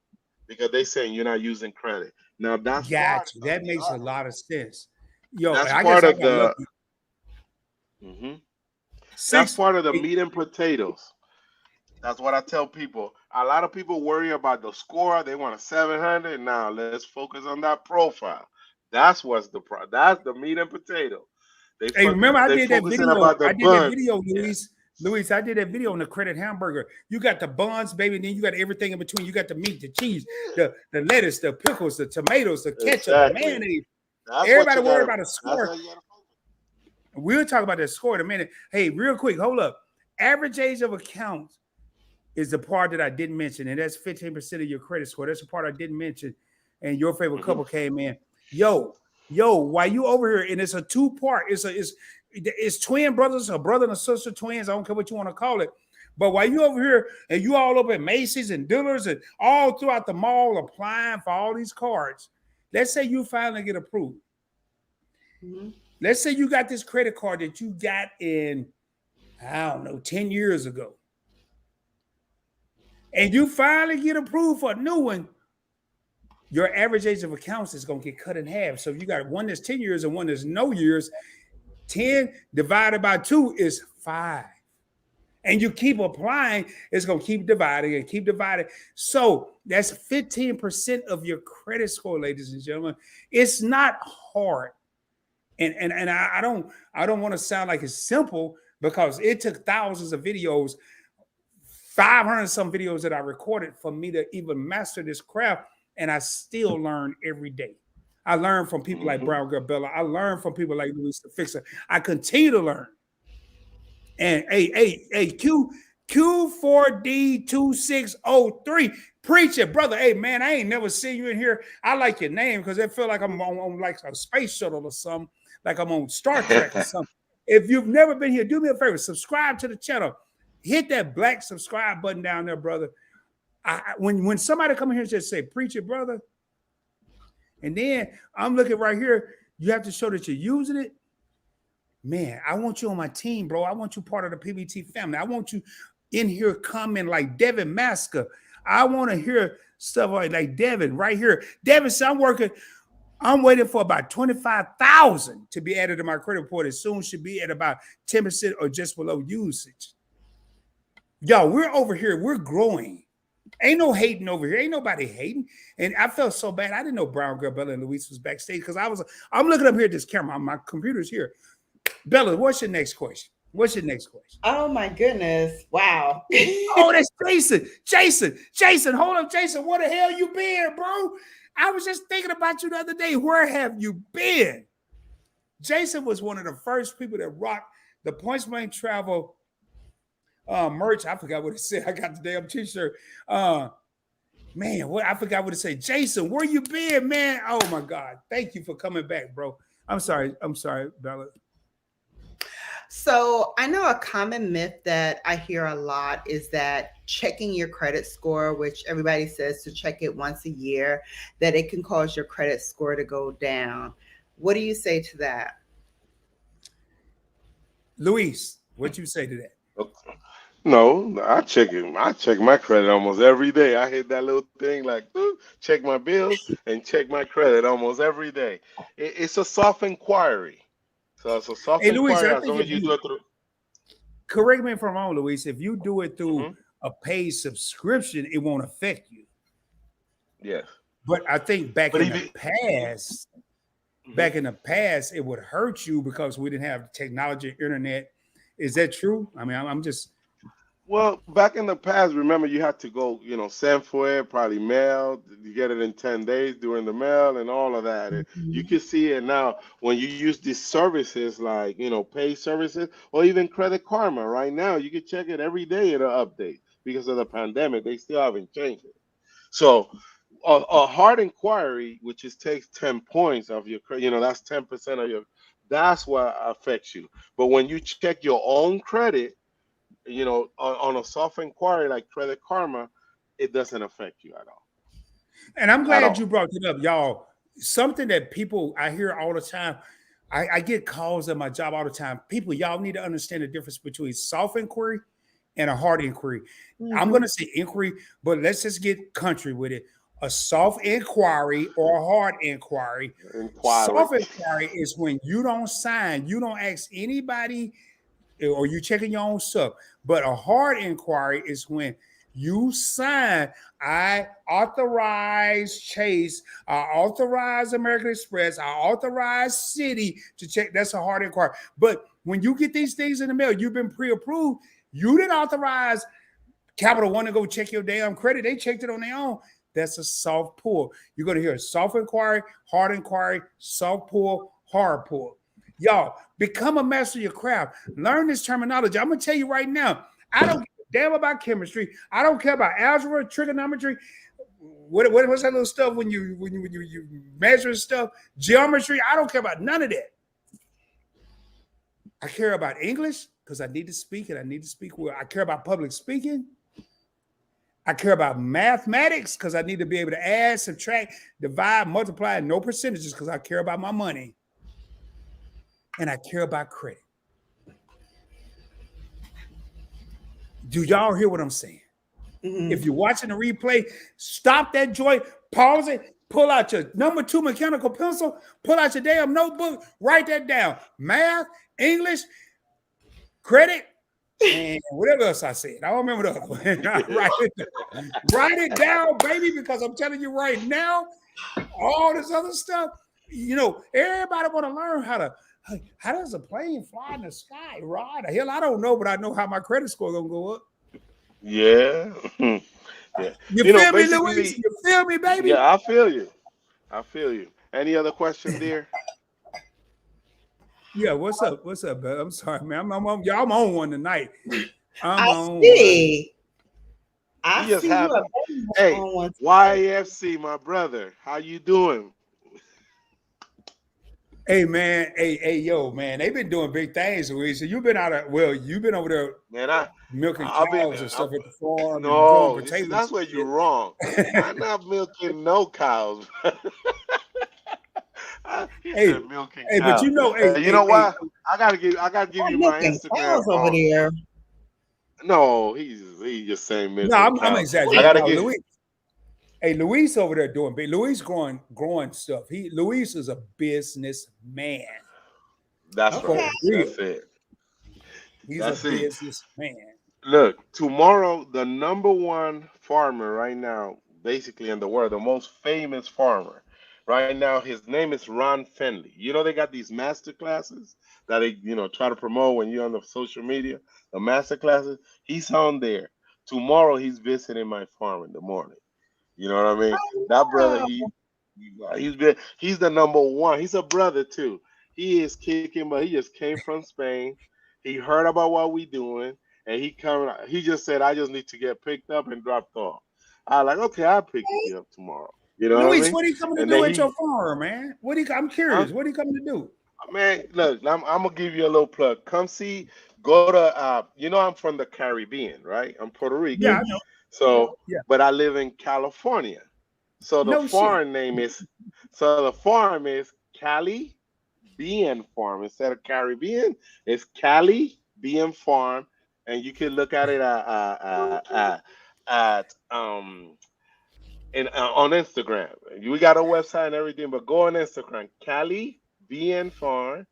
because they saying you're not using credit. Now that's part Got you. of That the makes a lot of sense. Yo, that's I guess part I of got the lucky. mhm. That's Six. part of the meat and potatoes. That's what I tell people. A lot of people worry about the score. They want a 700. Now let's focus on that profile. That's what's that's the meat and potato. Hey, remember I They did that focusing video. about the I did that bun. video, Yeah, Luis. Luis, I did that video on the credit hamburger. You got the buns, baby, and then you got everything in between. You got the meat, the cheese, the lettuce, the pickles, the tomatoes, the ketchup, the exactly. mayonnaise. That's what Everybody you worry gotta. about a That's score. how you gotta focus. We'll talk about that score in a minute. Hey, real quick, hold up. Average age of account is the part that I didn't mention, and that's 15% of your credit score. That's the part I didn't mention. And your favorite Mhm. couple came in. Yo, why you over here? And it's a two-part. It's twin brothers, a brother and a sister, twins. I don't care what you want to call it. But while you over here and you all up at Macy's and Dillard's and all throughout the mall applying for all these cards, let's say you finally get approved. Mhm. Let's say you got this credit card that you got in, I don't know, 10 years ago. And you finally get approved for a new one, your average age of accounts is going to get cut in half. So if you got one that's 10 years and one that's no years, 10 divided by 2 is 5. And you keep applying, it's going to keep dividing and keep dividing. So that's 15% of your credit score, ladies and gentlemen. It's not hard. And I don't want to sound like it's simple because it took thousands of videos, 500 some videos that I recorded for me to even master this craft. And I still learn every day. I learn from people like Mhm. Brown Girl Bella. I learn from people like Luis the Fixer. I continue to learn. And hey, Q4D2603. Preach it, brother. Hey, man, I ain't never seen you in here. I like your name because it feel like I'm on like a space shuttle or something, like I'm on Star Trek or something. If you've never been here, do me a favor, subscribe to the channel. Hit that black subscribe button down there, brother. When somebody come here and just say, preach it, brother, and then I'm looking right here, you have to show that you're using it. Man, I want you on my team, bro. I want you part of the PBT family. I want you in here coming like Devin Masker. I want to hear stuff like Devin right here. Devin said, I'm waiting for about 25,000 to be added to my credit report. It soon should be at about 10% or just below usage. Yo, we're over here. We're growing. Ain't no hating over here. Ain't nobody hating. And I felt so bad. I didn't know Brown Girl Bella and Luis was backstage because I'm looking up here at this camera. My computer's here. Bella, what's your next question? What's your next question? Oh my goodness. Wow. Oh, that's Jason. Jason, hold up, Jason. Where the hell you been, bro? I was just thinking about you the other day. Where have you been? Jason was one of the first people that rocked the Points Blank Travel merch. I forgot what it said. I got the damn t-shirt. Man, what I forgot what it said. Jason, where you been, man? Oh my God. Thank you for coming back, bro. I'm sorry, Bella. So I know a common myth that I hear a lot is that checking your credit score, which everybody says to check it once a year, that it can cause your credit score to go down. What do you say to that? Luis, what you say to that? No, I check it. I check my credit almost every day. I hit that little thing like check my bills and check my credit almost every day. It's a soft inquiry. So it's a soft Hey, Luis, inquiry I as think long if as you do you it through. correct me if I'm wrong, Luis, if you do it through Hmm. a paid subscription, it won't affect you. Yes. But I think But if it, mhm. back in the past, it would hurt you because we didn't have technology, internet. Is that true? I mean, I'm just Well, back in the past, remember you had to go, send for it, probably mail. You get it in 10 days during the mail and all of that. And you Mhm. can see it now when you use these services like, pay services or even Credit Karma. Right now, you can check it every day. It'll update because of the pandemic. They still haven't changed it. So a hard inquiry, which is takes 10 points of your, that's 10% of your, that's what affects you. But when you check your own credit, on a soft inquiry like Credit Karma, it doesn't affect you at all. And I'm At glad you all. brought it up, y'all. Something that people I hear all the time. I get calls at my job all the time. People, y'all need to understand the difference between soft inquiry and a hard inquiry. I'm Mhm. gonna say inquiry, but let's just get country with it. A soft inquiry or a hard inquiry. Inquiry. Soft inquiry is when you don't sign, you don't ask anybody, or you checking your own stuff. But a hard inquiry is when you sign, I authorize Chase, I authorize American Express, I authorize City to check. That's a hard inquiry. But when you get these things in the mail, you've been pre-approved. You didn't authorize Capital One to go check your damn credit. They checked it on their own. That's a soft pull. You're going to hear soft inquiry, hard inquiry, soft pull, hard pull. Y'all, become a master of your craft. Learn this terminology. I'm going to tell you right now, I don't give a damn about chemistry. I don't care about algebra, trigonometry. What's that little stuff when you measure stuff? Geometry. I don't care about none of that. I care about English because I need to speak and I need to speak well. I care about public speaking. I care about mathematics because I need to be able to add, subtract, divide, multiply, no percentages because I care about my money. And I care about credit. Do y'all hear what I'm saying? Mhm. If you're watching the replay, stop that joint, pause it, pull out your number 2 mechanical pencil, pull out your damn notebook, write that down. Math, English, credit, and whatever else I said. I don't remember the other one. write it down. Write it down, baby, because I'm telling you right now, all this other stuff, everybody want to learn how does a plane fly in the sky, Rod? Hell, I don't know, but I know how my credit score gonna go up. Yeah. Yeah. You feel me, Luis? Basically, You feel me, baby? yeah, I feel you. I feel you. Any other question, dear? Yeah, what's up? What's up, bud? I'm sorry, man. I'm on one tonight. I'm I on one. see. I You just see you have are hey, on one tonight. YAFC, my brother. How you doing? Hey, man. Hey, yo, man. They've been doing big things, Luis. So you've been over there Man, I milking I've been cows and stuff at the farm and growing no, you see, potatoes that's where you're and wrong. shit. I'm not milking no cows. He hey, said milking hey, but cows. hey, You know hey, hey, what? I gotta give I'm you my milking Instagram. cows over there. No, he's just saying no, milking I'm cows. I exaggerating. gotta Now, give. Luis. Hey, Luis over there doing big. Luis growing stuff. Luis is a businessman That's for Okay. right. real. That's it. He's a That's it. businessman. Look, tomorrow, the number one farmer right now, basically in the world, the most famous farmer right now, his name is Ron Fenley. They got these master classes that they, try to promote when you're on the social media, the master classes. He's on there. Tomorrow, he's visiting my farm in the morning. You know what I mean? That brother, Oh, he's the number one. He's a brother too. He is kicking, but he just came from Spain. He heard about what we doing, and he coming. He just said, "I just need to get picked up and dropped off." I like, okay, I'll pick you up tomorrow. You know what I Luis, mean? what are you coming to And do then at your farm, man? I'm I'm, curious. What are you coming to do? man, look, I'm gonna give you a little plug. Come see, go to, I'm from the Caribbean, right? I'm Puerto Yeah, Rican, I know. so, Yeah. but I live in California. So the No shit. farm name is, so the farm is Cali Bean Farm. Instead of Caribbean, it's Cali Bean Farm, and you can look at it at on Instagram. We got a website and everything, but go on Instagram, Cali Bean Farm,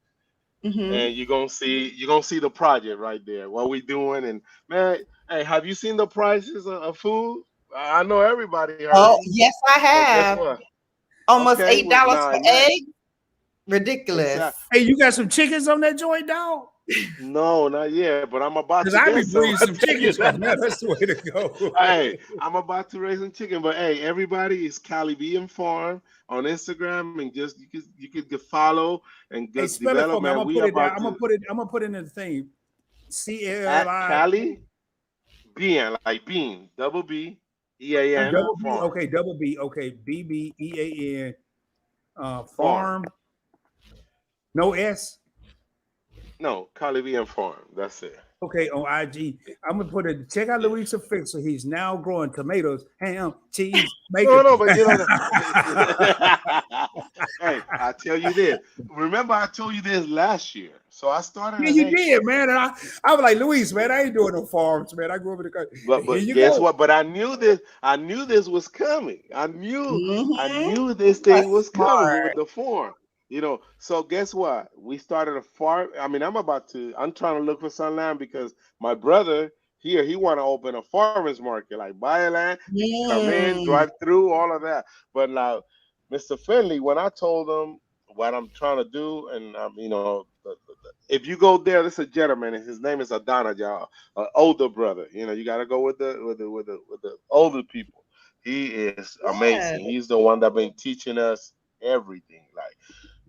hmm. and you're gonna see the project right there. What we doing, and man, hey, have you seen the prices of food? I know everybody heard Oh, them, yes, I but guess have. what? Almost Okay, $8 nah, for not eggs. Ridiculous. exactly. Hey, you got some chickens on that joint, dog? No, not yet, but I'm about Because to I be get some. breeding I some tell you chickens right that. now. That's the way to go. Hey, I'm about to raise some chicken, but hey, everybody is Caribbean Farm on Instagram, and just you could follow and Hey, just spell it develop, for me. I'm man. gonna We put it down. about I'm gonna to put it. I'm gonna put it in the thing. at CLI Cali Bean, like bean, double B, EAN double B. farm Okay, double B. Okay, BBEAN. farm. Farm. No S. No, Caribbean farm. That's it. Okay, on IG. I'm gonna put it. Check out Yeah. Luisa Fixer. He's now growing tomatoes, ham, cheese, No, bacon. no, but you know hey, I tell you this. Remember, I told you this last year. So I started Yeah, in you did, April. man. And I was like, Luis, man, I ain't doing no farms, man. I grew up in the country. And here But you guess go. what? But I knew this. I knew this was coming. I Mm-hmm. knew this That's thing was coming with smart. the farm. So guess what? We started a farm. I mean, I'm trying to look for some land because my brother here, he want to open a farmer's market, like buy a land, come in, Mm. drive through, all of that. But now, Mr. Finley, when I told him what I'm trying to do, and if you go there, this is a gentleman, and his name is Adana, y'all, an older brother. You got to go with the older people. He is Yeah. amazing. He's the one that been teaching us everything. Like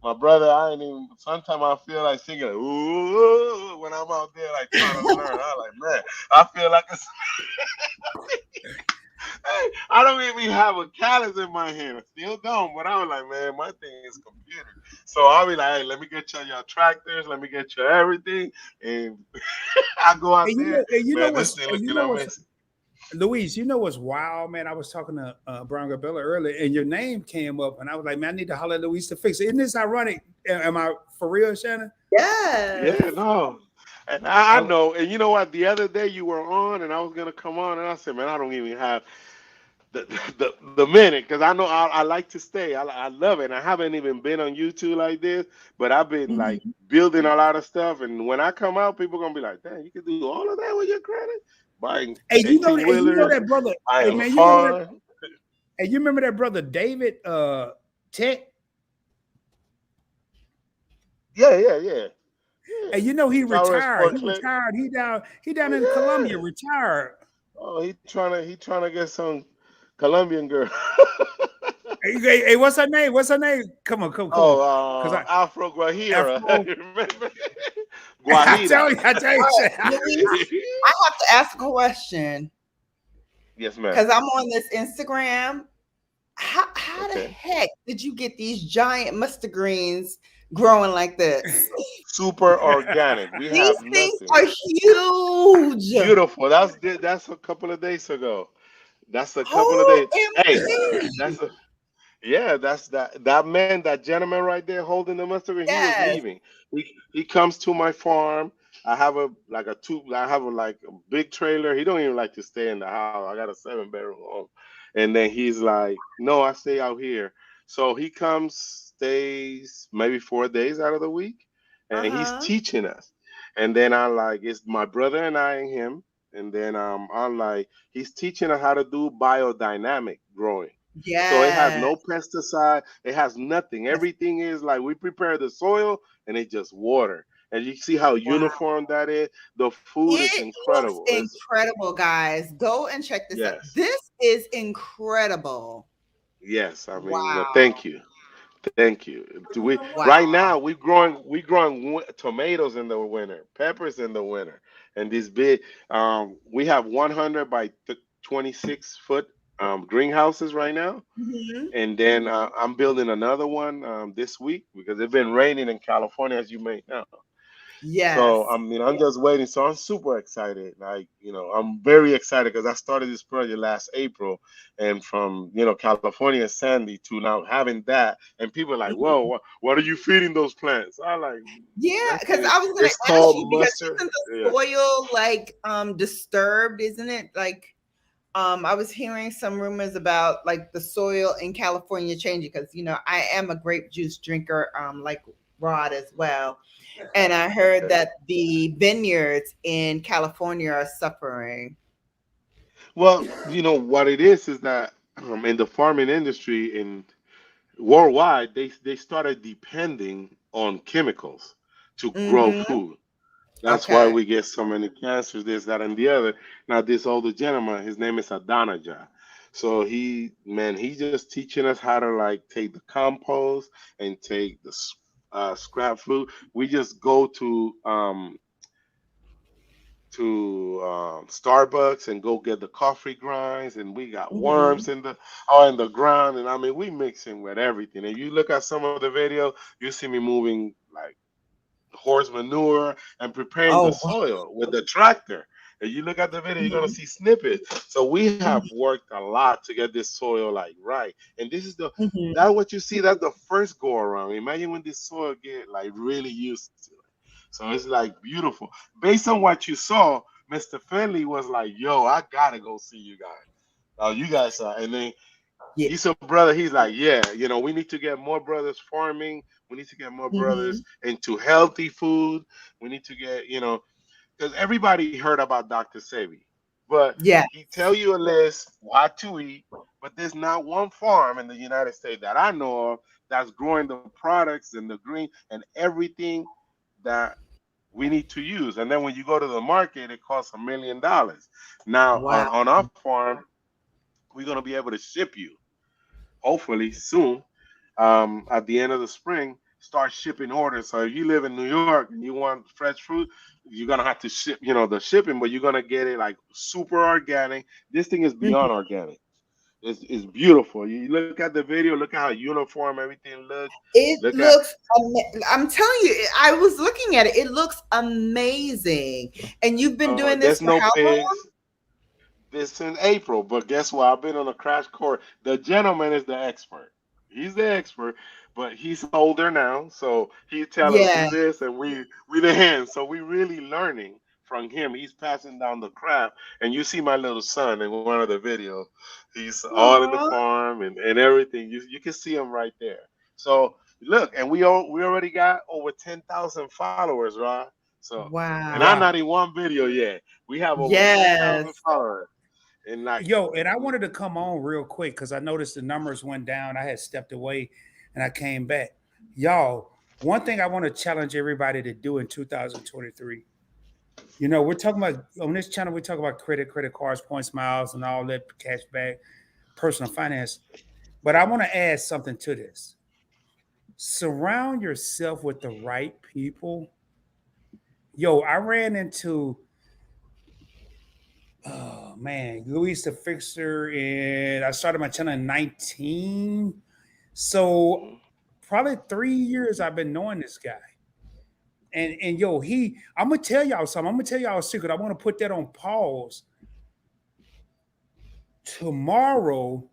my brother, I ain't even. Sometimes I feel like singing like, ooh when I'm out there like trying to learn. I'm like, man, I feel like it's. Hey, I don't even have a callus in my hand. I still don't, but I was like, man, my thing is computer. So I'll be like, hey, let me get your tractors, let me get your everything, and I go out there, man. This thing And you looking know what's, amazing. Luis, you know what's wild, man? I was talking to Brian Gabella earlier, and your name came up, and I was like, man, I need to holler at Luis to fix it. Isn't this ironic? Am I for real, Shannon? Yes. Yeah, no. And I I, know, and you know what? The other day you were on, and I was gonna come on, and I said, man, I don't even have the the minute because I know I like to stay. I love it. And I haven't even been on YouTube like this, but I've been like Mhm. building a lot of stuff. And when I come out, people gonna be like, "Damn, you can do all of that with your credit, buying hey, eighteen you know wheelers, that brother. Hey, buying a man, you remember that? farm." Hey, you remember that brother David Tech? Yeah, yeah, yeah, Hey, yeah. you know he Tower retired. Sport He Click. retired. He down in Oh Colombia, yeah. retired. Oh, he trying to get some Colombian girl. Hey, what's her name? What's her name? Come on. Cause I Afro Guajira. Afro. Remember? I Guajira. tell you, All right, Luis, I have to ask a question Yes, ma'am. because I'm on this Instagram. How the Okay. heck did you get these giant mustard greens growing like this? Super organic. We These have things nothing. are huge. Beautiful. That's a couple of days ago. That's a couple of days. Hey, OMG. that's a yeah. That's that man, that gentleman right there holding the mustard. He was Yes. leaving. He comes to my farm. I have a like a two. I have a like a big trailer. He don't even like to stay in the house. I got a 7 bedroom home, and then he's like, "No, I stay out here." So he comes, stays maybe 4 days out of the week, and he's Uh-huh. teaching us. And then I like it's my brother and I and him. And then I'm like he's teaching us how to do biodynamic growing. So it has Yes. no pesticide. It has nothing. Everything is like we prepare the soil and it just water. And you see how Wow. uniform that is. The food is It looks incredible. It's incredible, guys. Go and check this out. yes, This is incredible. yes. I mean, Wow. thank you, thank you. Do we Wow. right now we growing tomatoes in the winter, peppers in the winter, and this big. We have 100 by 26 foot greenhouses right now. Mhm. And then I'm building another one this week because it's been raining in California, as you may know. So Yes. I'm just waiting. So I'm super excited. Like I'm very excited because I started this project last April, and from California sandy to now having that, and people are like, "Whoa, Mhm. what are you feeding those plants?" I like Yeah, that's because it. I was gonna It's ask called you because mustard. isn't the Yeah. soil like disturbed, isn't it? Like I was hearing some rumors about like the soil in California changing because I am a grape juice drinker, like Rod as well. And I heard Okay. that the vineyards in California are suffering. Well, what it is that in the farming industry in worldwide, they started depending on chemicals to grow Mm-hmm. food. That's why Okay. we get so many cancers, this, that, and the other. Now, this older gentleman, his name is Adonijah. So he just teaching us how to like take the compost and take the scrap food. We just go to Starbucks and go get the coffee grinds, and we got worms Hmm. in the ground, and I mean we mixing with everything. And you look at some of the video, you see me moving like horse manure and preparing the Oh, wow. soil with the tractor. And you look at the video, you're gonna Hmm. see snippets. So we have Hmm. worked a lot to get this soil like right. And this is the Hmm. that what you see. That's the first go around. Imagine when this soil get like really used to it. So it's like beautiful. Based on what you saw, Mr. Finley was like, "Yo, I gotta go see you guys. Oh, you guys are." And then Yeah. he's a brother. He's like, "Yeah, we need to get more brothers farming. We need to get more brothers Hmm. into healthy food. We need to get, because everybody heard about Dr. Sebi, but Yeah. he tell you a list what to eat, but there's not one farm in the United States that I know of that's growing the products and the green and everything that we need to use. And then when you go to the market, it costs $1 million. Now Wow. on our farm, we're gonna be able to ship you, hopefully soon, at the end of the spring, start shipping orders. So if you live in New York and you want fresh fruit, you're gonna have to ship, the shipping, but you're gonna get it like super organic. This thing is Mhm. beyond organic. It's beautiful. You look at the video, look at how uniform everything looks. It Look at looks, I'm telling you, I was looking at it. It looks amazing. And you've been doing there's this for no how long? pigs. This in April, but guess what? I've been on a crash course. The gentleman is the expert. He's the expert, but he's older now, so he tell us Yeah. do this, and we the hands. So we really learning from him. He's passing down the craft, and you see my little son in one of the videos. He's all in the Aw. farm and everything. You can see him right there. So look, and we already got over 10,000 followers, right? So, and I'm Wow. not Wow. in one video yet. We have over 10,000 Yes. followers. And like, Yo, and I wanted to come on real quick because I noticed the numbers went down. I had stepped away and I came back. Y'all, one thing I want to challenge everybody to do in 2023. We're talking about on this channel, we talk about credit cards, points, miles, and all that cash back, personal finance. But I want to add something to this. Surround yourself with the right people. Yo, I ran into oh man, Luis the Fixer, and I started my channel in 19. So mhm. probably 3 years I've been knowing this guy. And yo, I'm gonna tell y'all something. I'm gonna tell y'all a secret. I want to put that on pause. Tomorrow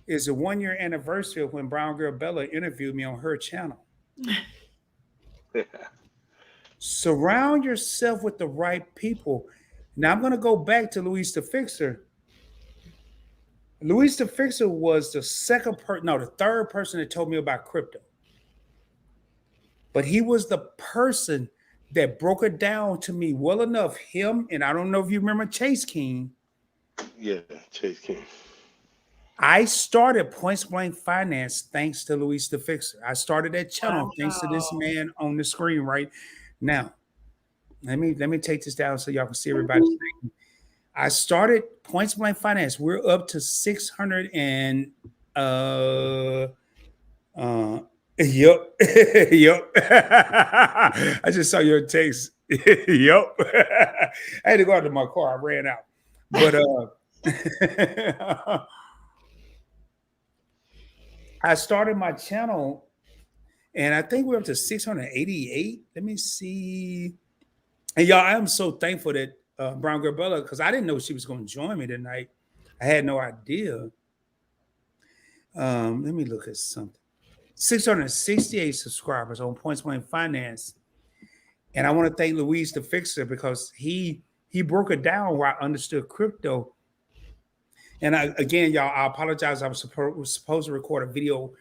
is the 1 year anniversary of when Brown Girl Bella interviewed me on her channel. Surround yourself with the right people. Now I'm gonna go back to Luis the Fixer. Luis the Fixer was the the third person that told me about crypto. But he was the person that broke it down to me well enough. Him, and I don't know if you remember Chase King. Yeah, Chase King. I started Points Blank Finance thanks to Luis the Fixer. I started that channel thanks to this Wow. man on the screen right now. Let me take this down so y'all can see everybody's name. I started Points Blank Finance. We're up to 600 and uh yep. Yep. I just saw your text. Yep. I had to go out to my car. I ran out. But I started my channel and I think we're up to 688. Let me see. And y'all, I am so thankful that Brown Girl Bella, because I didn't know she was going to join me tonight. I had no idea. Let me look at something. 668 subscribers on Points Blank Finance. And I want to thank Luis the Fixer because he broke it down where I understood crypto. And again, y'all, I apologize. I was supposed to record a video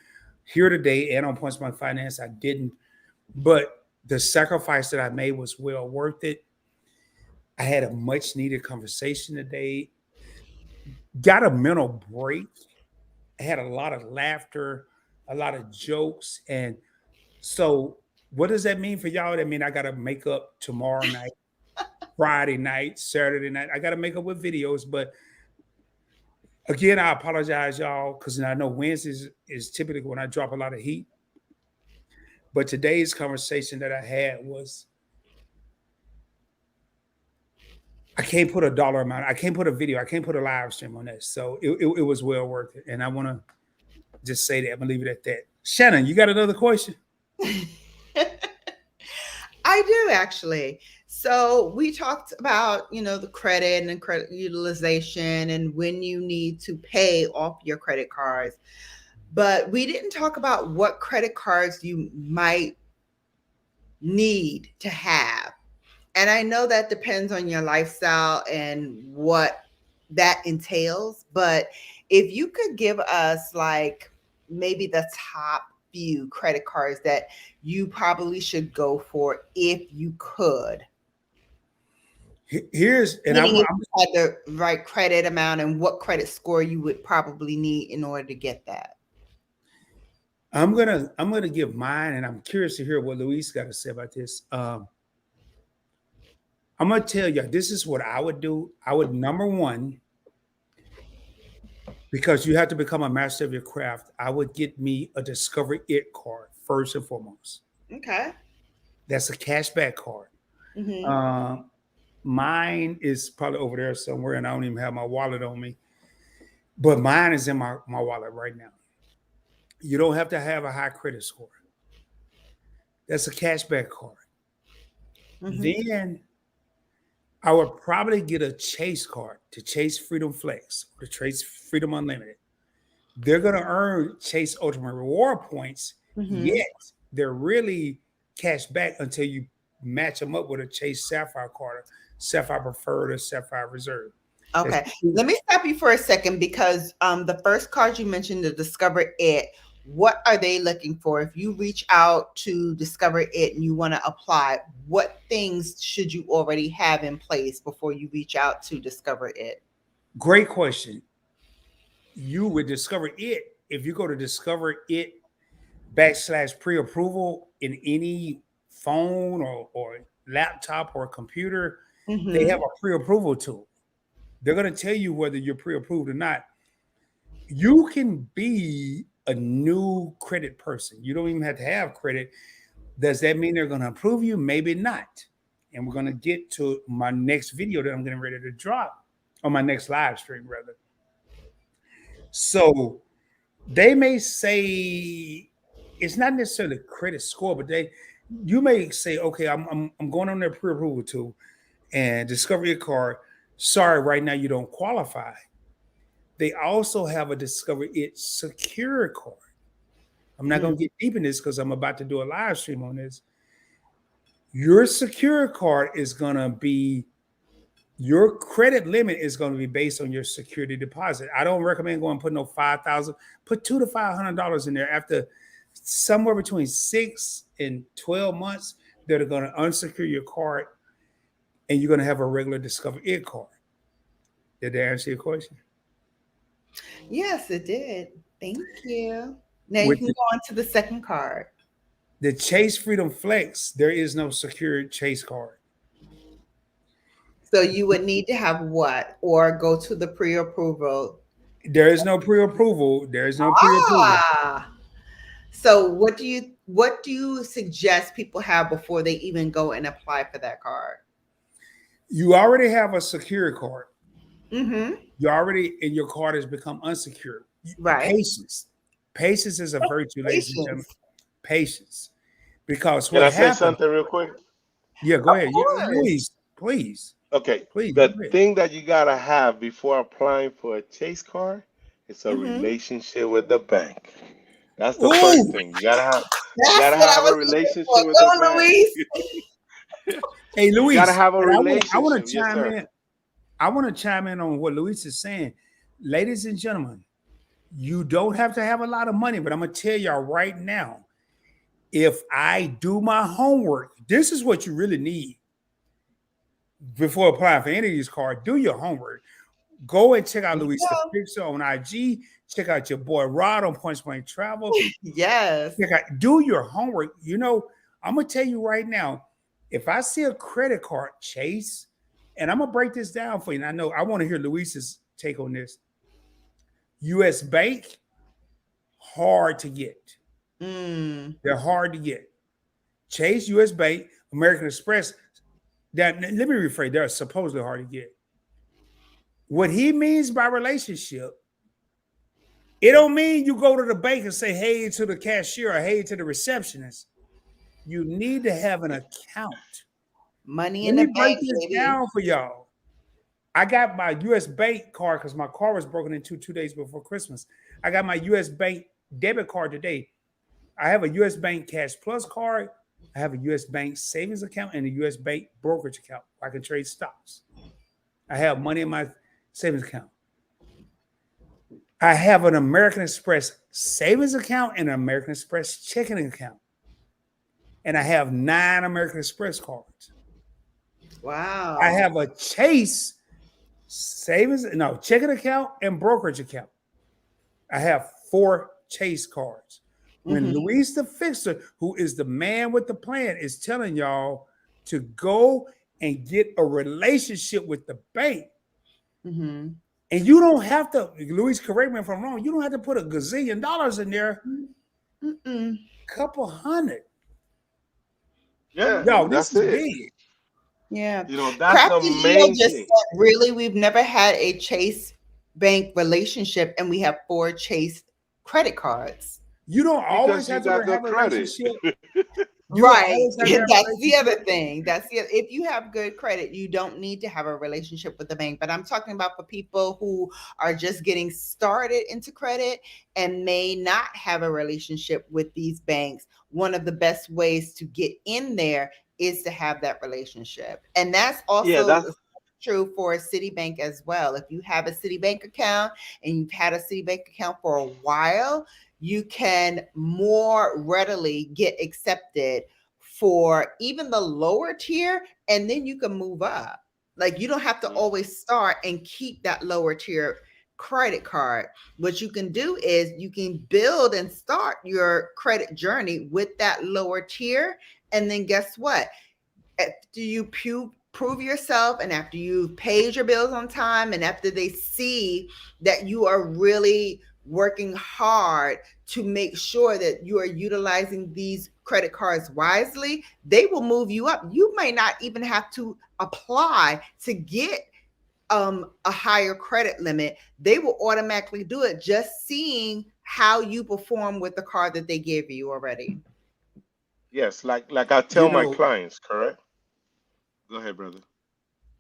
here today and on Points Blank Finance. I didn't, but the sacrifice that I made was well worth it. I had a much needed conversation today. Got a mental break. I had a lot of laughter, a lot of jokes, and so What does that mean for y'all? That mean I gotta make up tomorrow night, Friday night, Saturday night. I gotta make up with videos. But again, I apologize, y'all, because I know Wednesdays is typically when I drop a lot of heat. But today's conversation that I had was I can't put a dollar amount, I can't put a video, I can't put a live stream on this. So it was well worth it. And I want to just say that. I'm gonna leave it at that. Shannon, you got another question? I do actually. So we talked about, the credit and credit utilization and when you need to pay off your credit cards. But we didn't talk about what credit cards you might need to have. And I know that depends on your lifestyle and what that entails. But if you could give us like maybe the top few credit cards that you probably should go for if you could. Here's, and Meaning if you had the right credit amount and what credit score you would probably need in order to get that. I'm gonna give mine, and I'm curious to hear what Luis got to say about this. I'm gonna tell you, this is what I would do. I would, number one, because you have to become a master of your craft, I would get me a Discover It card first and foremost. Okay. That's a cashback card. Mm-hmm. Mine is probably over there somewhere, and I don't even have my wallet on me. But mine is in my wallet right now. You don't have to have a high credit score. That's a cashback card. Mm-hmm. Then I would probably get a Chase card, to Chase Freedom Flex or to Chase Freedom Unlimited. They're going to earn Chase Ultimate Reward points, yet they're really cash back until you match them up with a Chase Sapphire card, Sapphire Preferred or Sapphire Reserve. Okay. Let me stop you for a second because the first card you mentioned, the Discover It, what are they looking for? If you reach out to Discover It and you want to apply, what things should you already have in place before you reach out to Discover It? Great question. You would Discover It, if you go to Discover It /pre-approval in any phone or laptop or computer, they have a pre-approval tool. They're going to tell you whether you're pre-approved or not. You can be a new credit person. You don't even have to have credit. Does that mean they're going to approve you? Maybe not. And we're going to get to my next video that I'm getting ready to drop, on my next live stream, rather. So they may say it's not necessarily credit score, but you may say, okay, I'm going on their pre-approval tool and discover your card. Sorry, right now you don't qualify. They also have a Discover It secure card. I'm not going to get deep in this because I'm about to do a live stream on this. Your secure card is going to be, your credit limit is going to be based on your security deposit. I don't recommend going and put no $5,000. Put $200 to $500 in there. After somewhere between 6 and 12 months, they're going to unsecure your card, and you're going to have a regular Discover It card. Did that answer your question? Yes, it did. Thank you. Now you can go on to the second card. The Chase Freedom Flex, there is no secured Chase card. So you would need to have what? Or go to the pre-approval? There is no pre-approval. There is no pre-approval. So what do you suggest people have before they even go and apply for that card? You already have a secure card. Mm-hmm. You already, and your card has become unsecured. Right. Patience is a virtue, ladies and gentlemen. Patience. Because what happened, can I say something real quick? Yeah, go ahead. Yeah, please. Okay. Please. The thing that you gotta have before applying for a Chase card is a relationship with the bank. That's the first thing. You gotta have a relationship with the bank. Hey, Luis, you gotta have a relationship. I want to chime in. I want to chime in on what Luis is saying. Ladies and gentlemen, you don't have to have a lot of money, but I'm going to tell y'all right now, if I do my homework, this is what you really need before applying for any of these cards. Do your homework. Go and check out Luis the Picture on IG. Check out your boy Rod on Point Blank Travel. Yes. Do your homework. I'm gonna tell you right now, if I see a credit card, Chase, and I'm gonna break this down for you. And I know I want to hear Luis's take on this. US Bank, hard to get. Mm. They're hard to get. Chase, US Bank, American Express. That let me rephrase. They're supposedly hard to get. What he means by relationship, it don't mean you go to the bank and say hey to the cashier or hey to the receptionist. You need to have an account. Money Let in the me break bank, this baby. down for y'all. I got my US Bank card because my car was broken into 2 days before Christmas. I got my US Bank debit card today. I have a US Bank Cash Plus card. I have a US Bank savings account and a US Bank brokerage account. I can trade stocks. I have money in my savings account. I have an American Express savings account and an American Express checking account. And I have 9 American Express cards. Wow. I have a Chase checking account and brokerage account. I have 4 Chase cards. When Luis the Fixer, who is the man with the plan, is telling y'all to go and get a relationship with the bank, Mm-hmm. and you don't have to, Luis, correct me if I'm wrong, you don't have to put a gazillion dollars in there, Mm-mm. couple hundred. Yeah, Yo, this that's is it. big. Yeah. That's the Crafty Leo main just thing. said, really, we've never had a Chase Bank relationship and we have 4 Chase credit cards. You don't always Because you have to got the have a credit. relationship. You don't Right. always have to have a That's the other relationship. thing. If you have good credit, you don't need to have a relationship with the bank. But I'm talking about for people who are just getting started into credit and may not have a relationship with these banks. One of the best ways to get in there is to have that relationship. And that's Yeah, also that's true for a Citibank as well. If you have a Citibank account and you've had a Citibank account for a while, you can more readily get accepted for even the lower tier, and then you can move up. Like you don't have to always start and keep that lower tier credit card. What you can do is you can build and start your credit journey with that lower tier. And then guess what? After you prove yourself and after you've paid your bills on time and after they see that you are really working hard to make sure that you are utilizing these credit cards wisely, they will move you up. You may not even have to apply to get a higher credit limit. They will automatically do it just seeing how you perform with the card that they give you already. yes, like I You tell my know, clients, correct? Go ahead, brother.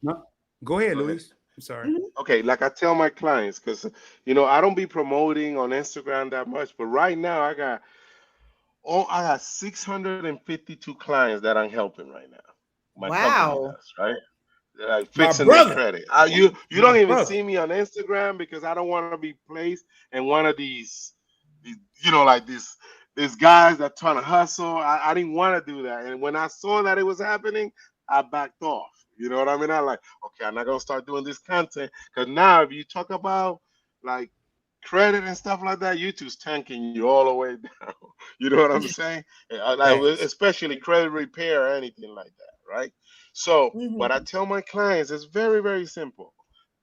no, go ahead, Go ahead. Luis. I'm sorry. Mhm. Okay, like I tell my clients, because I don't be promoting on Instagram that much, but right now I got 652 clients that I'm helping right now. My company Wow. does, right? They're like My fixing their brother, credit. You my don't even brother. see me on Instagram because I don't want to be placed in one of these like these guys that trying to hustle. I didn't want to do that, and when I saw that it was happening, I backed off. You know what I mean? I like, okay, I'm not gonna start doing this content because now if you talk about like credit and stuff like that, YouTube's tanking you all the way down. You know what I'm saying? Facts. Especially credit repair or anything like that, right? So what I Mhm. tell my clients is very, very simple.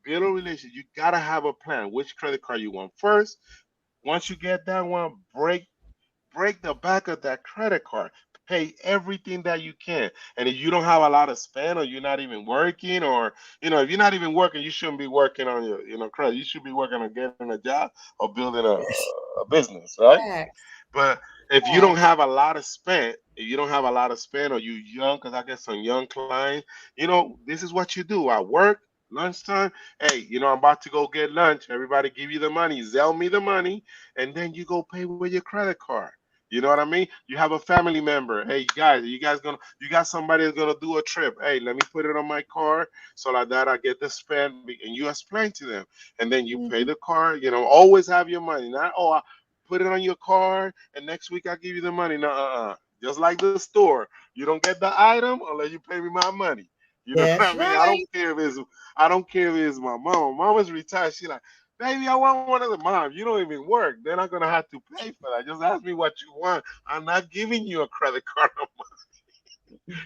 Build a relationship. You gotta have a plan. Which credit card you want first. Once you get that one, break the back of that credit card. Pay everything that you can. And if you don't have a lot of spend or you're not even working or if you're not even working, you shouldn't be working on your credit. You should be working on getting a job or building a business, right? Facts. But if you don't have a lot of spend, if you don't have a lot of spend or you young, because I get some young clients, this is what you do. I work, lunchtime. Hey, I'm about to go get lunch. Everybody give you the money, Zell me the money, and then you go pay with your credit card. You know what I mean? You have a family member. Hey guys, you got somebody that's gonna do a trip. Hey, let me put it on my card so like that I get the spend and you explain to them. And then you pay Mhm. the card, always have your money. Not put it on your card and next week I'll give you the money. No, just like the store, you don't get the item unless you pay me my money. You know what That's I mean? I don't right. care if it's my mom. Mama's retired. She like, baby, I want one of the mom. You don't even work. They're not gonna have to pay for that. Just ask me what you want. I'm not giving you a credit card.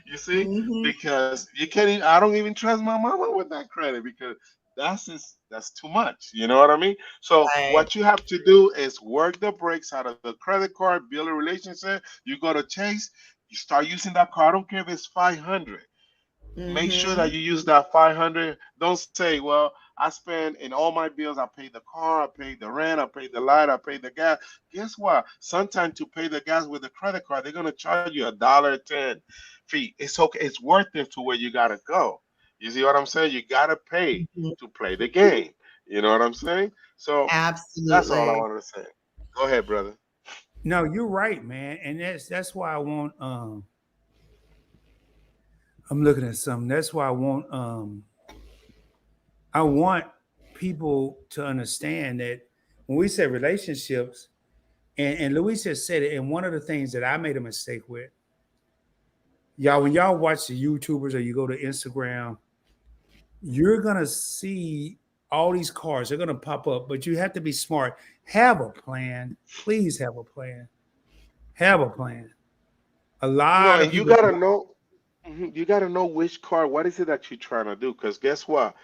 You see, Mhm. because you can't. Even, I don't even trust my mama with that credit because that's too much. You know what I mean? So Right. what you have to do is work the breaks out of the credit card, build a relationship. You go to Chase, you start using that card. I don't care if it's 500. Make sure that Mhm. you use that 500. Don't say, well, I spend in all my bills, I pay the car, I pay the rent, I pay the light, I pay the gas. Guess what? Sometimes to pay the gas with a credit card, they're gonna charge you $1.10 fee. It's okay, it's worth it to where you gotta go. You see what I'm saying? You gotta pay Mhm. to play the game. You know what I'm saying? So that's all I Absolutely. wanted to say. Go ahead, brother. No, you're right, man, and that's why I want. I'm looking at something. That's why I want. I want people to understand that when we say relationships, and Luis has said it, and one of the things that I made a mistake with, y'all, when y'all watch the YouTubers or you go to Instagram, you're gonna see all these cars. They're gonna pop up, but you have to be smart. Have a plan. Please have a plan. Have a plan. A lot of And you people. gotta know. You gotta know which car. What is it that you're trying to do? Because guess what?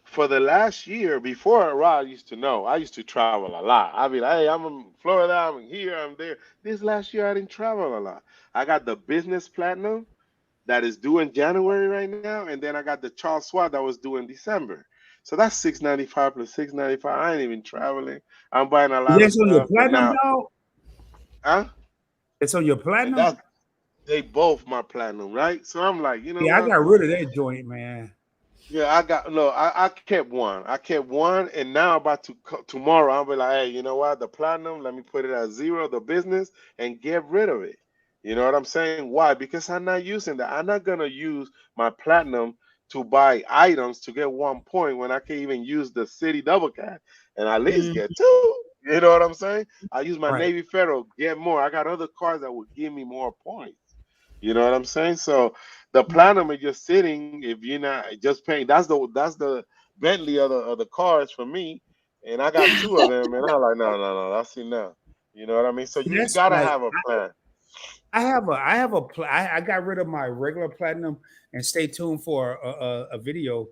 For the last year before Rod used to know, I used to travel a lot. I'd be like, hey, I'm in Florida, I'm here, I'm there. This last year I didn't travel a lot. I got the business platinum that is due in January right now, and then I got the Charles Schwab that was due in December. So that's 695 plus 695. I ain't even traveling. I'm buying a lot of That's on your stuff, but platinum, now, dog. huh? It's on your And platinum. that they both my platinum, right? So I'm like, you know Yeah, I what? got rid of that joint, man. Yeah, I got no. I kept one. I kept one, and now about to tomorrow. I'll be like, hey, you know what? The platinum. Let me put it at zero. The business and get rid of it. You know what I'm saying? Why? Because I'm not using that. I'm not gonna use my platinum to buy items to get 1 point when I can even use the city double cash and at least Mhm. get two. You know what I'm saying? I use my Right. Navy Federal, get more. I got other cards that would give me more points. You know what I'm saying? So the platinum is just sitting. If you're not just paying, that's the Bentley of the cars for me, and I got two of them, and I'm like, no, no, no, that's enough. You know what I mean? So See, you that's gotta like have a plan. I got rid of my regular platinum and stay tuned for a video.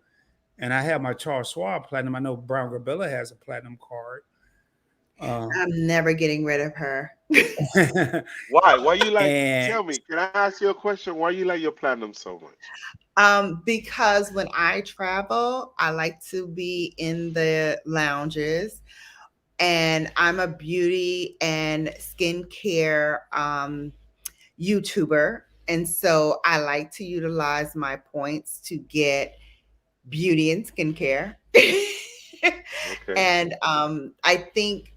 And I have my Charles Schwab platinum. I know Brown Gabella has a platinum card. Um, I'm never getting rid of her. Why? Why you like? and Tell me. Can I ask you a question? Why you like your platinum so much? Because when I travel, I like to be in the lounges, and I'm a beauty and skincare YouTuber. And so I like to utilize my points to get beauty and skincare. Okay. And I think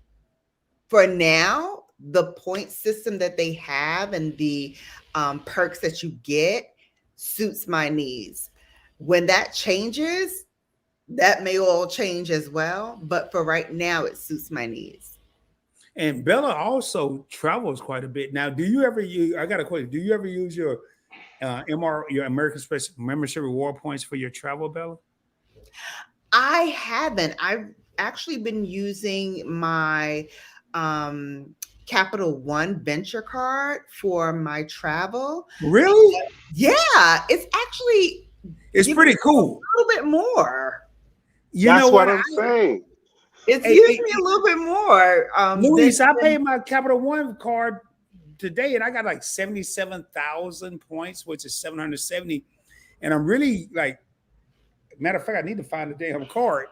for now, the point system that they have and the perks that you get suits my needs. When that changes, that may all change as well. But for right now, it suits my needs. and Bella also travels quite a bit. Now, do you ever use? I got a question. Do you ever use your your American Express membership reward points for your travel, Bella? I haven't. I've actually been using my um, Capital One Venture card for my travel. Really? Yeah, it's actually It's giving pretty me cool. a little bit more. You know That's what what? I'm saying. It's Hey, using hey, me a little bit more Luis, I than paid my Capital One card today, and I got like 77,000 points, which is 770. And I'm really like, matter of fact, I need to find the damn card.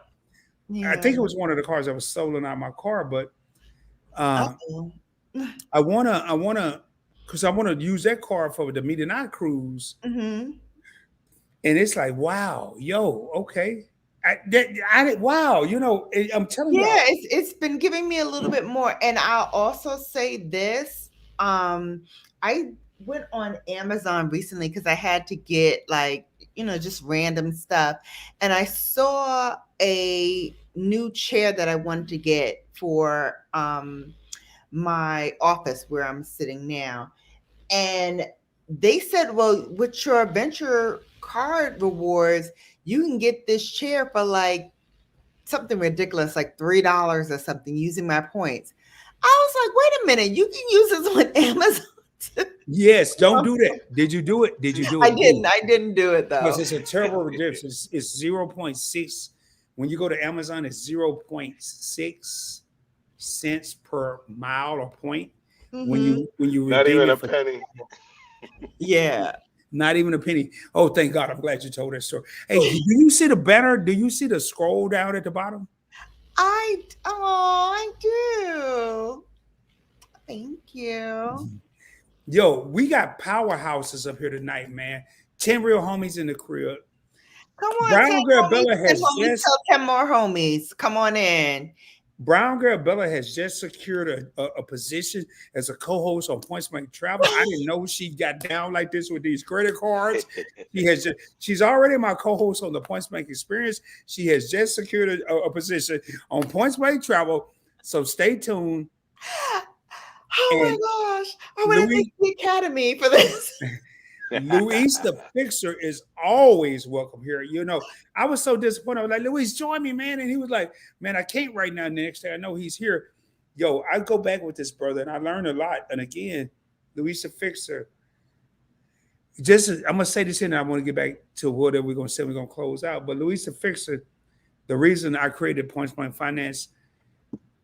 I yeah. think it was one of the cars that was stolen out of my car, but uh, Uh-oh. because I wanna use that card for the meet and I cruise, Hmm. and it's like, wow, yo, okay, wow, I'm telling Yeah, y'all, it's been giving me a little bit more. And I'll also say this. I went on Amazon recently because I had to get like, just random stuff. And I saw a new chair that I wanted to get for my office where I'm sitting now. And they said, well, with your venture card rewards, you can get this chair for like something ridiculous, like $3 or something, using my points. I was like, wait a minute, you can use this on Amazon Yes, don't do that. Did you do it? Did you do I it? didn't. I didn't do it Because though. it's a terrible difference. It's 0.6. When you go to Amazon, it's 0.6 cents per mile or point. When Hmm. you Not redeem even it a for penny. Yeah. not even a penny. Oh, thank God! I'm glad you told that story. Hey, do you see the banner? Do you see the scroll down at the bottom? I do. Thank you. Yo, we got powerhouses up here tonight, man. 10 real homies in the crib. Come on, 10 Brown girl homies. Bella 10 has homies. just Tell 10 more homies. Come on in. Brown girl Bella has just secured a position as a co-host on Points Blank Travel. I didn't know she got down like this with these credit cards. She's already my co-host on the Points Blank Experience. She has just secured a position on Points Blank Travel. So stay tuned. Oh my And gosh. I want to thank Louis, the Academy for this. Luis the Fixer is always welcome here. You know, I was so disappointed. I was like, Luis, join me, man. And he was like, man, I can't right now. And the next day I know he's here. Yo, I go back with this brother and I learned a lot. And again, Luis the Fixer, I'm gonna say this here and I want to get back to whatever we're gonna say, we're gonna close out. But Luis the Fixer, the reason I created Points Blank Finance,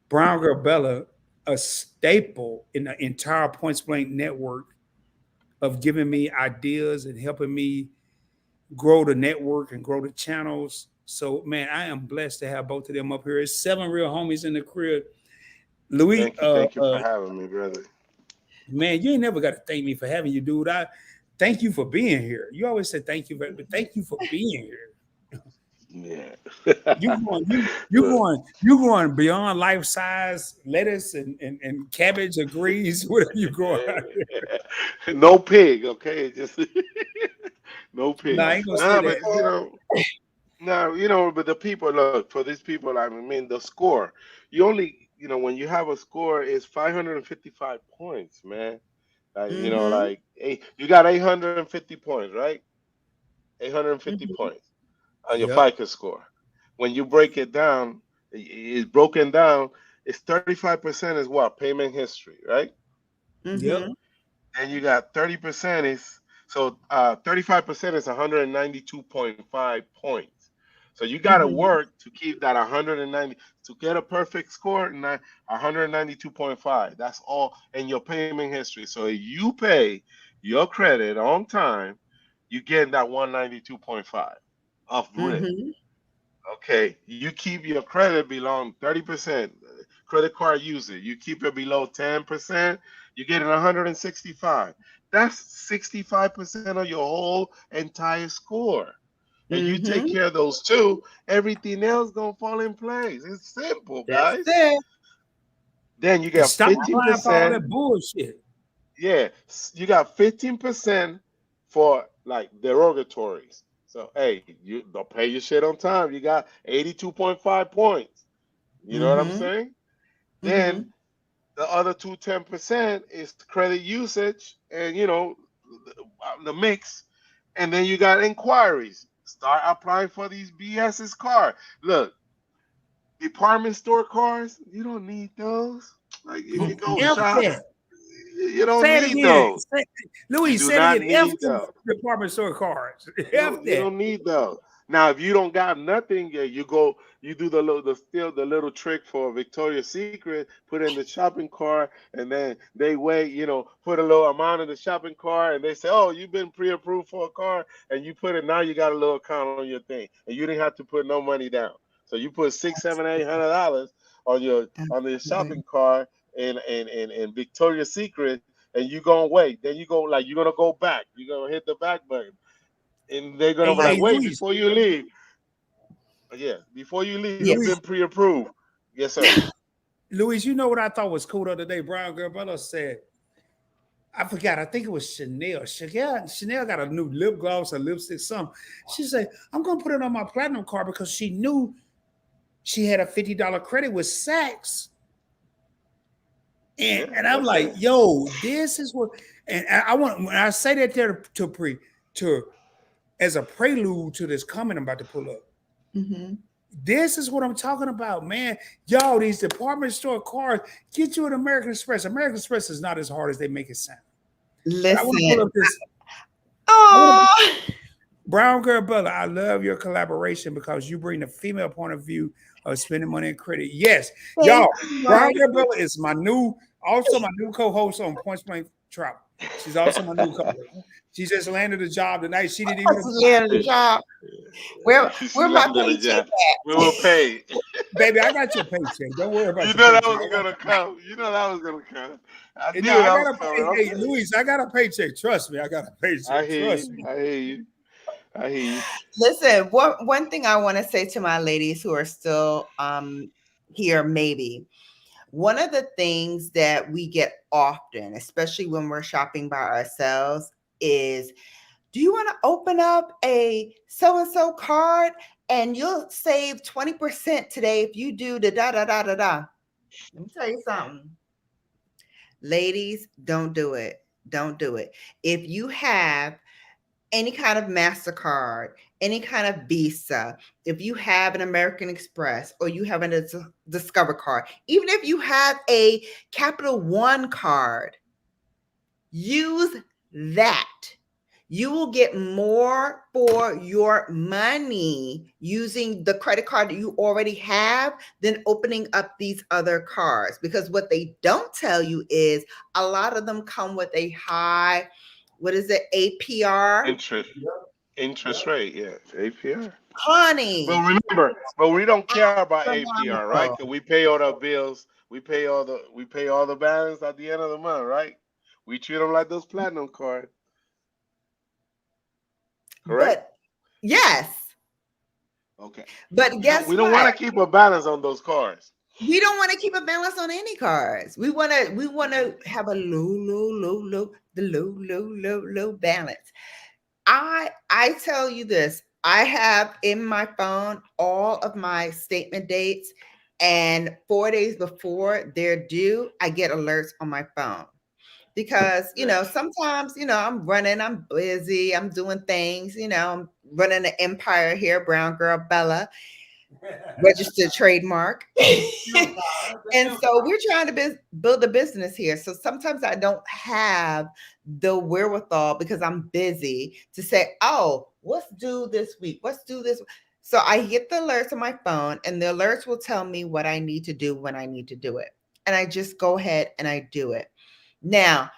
Brown Girl Bella, a staple in the entire Points Blank network of giving me ideas and helping me grow the network and grow the channels. So, man, I am blessed to have both of them up here. It's 7 real homies in the crib. Louis, Thank you for having me, brother. man, you ain't never got to thank me for having you, dude. I thank you for being here. You always say thank you, but thank you for being here. Yeah. You going beyond life size lettuce and cabbage or greens, whatever you growing. No pig, okay? Just no No, pig. I ain't gonna say Nah, but that. but the people look for these people. I mean, the score. You only, when you have a score, is 555 points, man. Like, Mm-hmm. you got 850 points, right? 850 Mm-hmm. points on your Yep. FICO score. When you break it down, it's broken down. It's 35% is what? Payment history, right? Yep. Mm-hmm. And you got 30% is 35% is 192.5 points. So you got to Mm-hmm. work to keep that 190 to get a perfect score. 192.5. That's all in your payment history. So if you pay your credit on time, you get that 192.5 off rip. Mm-hmm. Okay, you keep your credit below 30% credit card user. You keep it below 10%, you're getting 165. That's 65% of your whole entire score. And you take Mm-hmm. care of those two, everything else gonna fall in place. It's simple, That's guys. it. Then you And got stop applying for all 15%. that bullshit. Yeah, you got 15% for like derogatories. So hey, you don't pay your shit on time. You got 82.5 points. You know what I'm Mm-hmm. saying? Mm-hmm. Then the other 10% is credit usage and the mix. And then you got inquiries. Start applying for these BS's car. Look, department store cars, you don't need those. Like if you go F shop, that. you don't Say it need again. those. You Louis, do say it not again. F need them those. department store cards. F You that. don't need those. Now, if you don't got nothing, yeah, you do the little trick for Victoria's Secret, put in the shopping cart, and then they wait, put a little amount in the shopping cart, and they say, oh, you've been pre-approved for a car, and you put it now, you got a little account on your thing, and you didn't have to put no money down. So you put six, seven, $800 on your shopping Absolutely. cart in Victoria's Secret, and you gonna wait. Then you go like you're gonna go back. You're gonna hit the back button and they're gonna be like, Hey, wait, Louis, before you leave, yeah, before you leave, you've Louis, been Yes. pre-approved. Yes, sir. Louis, you know what I thought was cool the other day? Brown Girl Bella said, I forgot, I think it was Chanel. Chanel got a new lip gloss, a lipstick, something. She said, I'm gonna put it on my platinum card because she knew she had a $50 credit with Saks. And, Yeah, and I'm that's like, it. yo, this is what, and I want, when I say that there to as a prelude to this comment I'm about to pull up. Mm-hmm. This is what I'm talking about, man. Y'all, these department store cars, get you an American Express. American Express is not as hard as they make it sound. But I want to pull Listen. up this. Oh, Brown Girl Bella, I love your collaboration because you bring the female point of view of spending money and credit. Yes, thank y'all, you, Brown Mark. Girl Bella is also my new co-host on Point Blank Travel. She's also my new co-host. She just landed a job tonight. She didn't even That's apply. the job. She Where my landed a paycheck job. at? We will pay. Baby, I got your paycheck. Don't worry about You your know that paycheck. was gonna come. You know that was gonna come. I No, knew I that got was a coming. hey, Okay. Luis, I got a paycheck. Trust me, I got a I paycheck. hear Trust you. me. I hear you. I hear you. Listen, one thing I want to say to my ladies who are still here, maybe one of the things that we get often, especially when we're shopping by ourselves, is do you want to open up a so and so card and you'll save 20% today if you do the da da da da da. Let me tell you something. Ladies, don't do it. Don't do it. If you have any kind of MasterCard, any kind of Visa, if you have an American Express or you have a Discover card, even if you have a Capital One card, use that. You will get more for your money using the credit card that you already have than opening up these other cards. Because what they don't tell you is a lot of them come with a high, what is it, APR? Interest. Interest rate. Yeah. APR. Honey, But we don't care about APR, right? Cause astronomical. we pay all the bills. We pay all the balance at the end of the month, right? We treat them like those platinum cards, correct? But yes, Okay. but guess We don't what? want to keep a balance on those cards. We don't want to keep a balance on any cards. We want to have a low balance. I tell you this, I have in my phone all of my statement dates, and 4 days before they're due, I get alerts on my phone. Because Yeah. sometimes I'm running, I'm busy, I'm doing things, I'm running an empire here, Brown Girl Bella, registered trademark. And so we're trying to build a business here. So sometimes I don't have the wherewithal because I'm busy to say, oh, what's due this week? What's due this? So I get the alerts on my phone, and the alerts will tell me what I need to do when I need to do it. And I just go ahead and I do it. Now,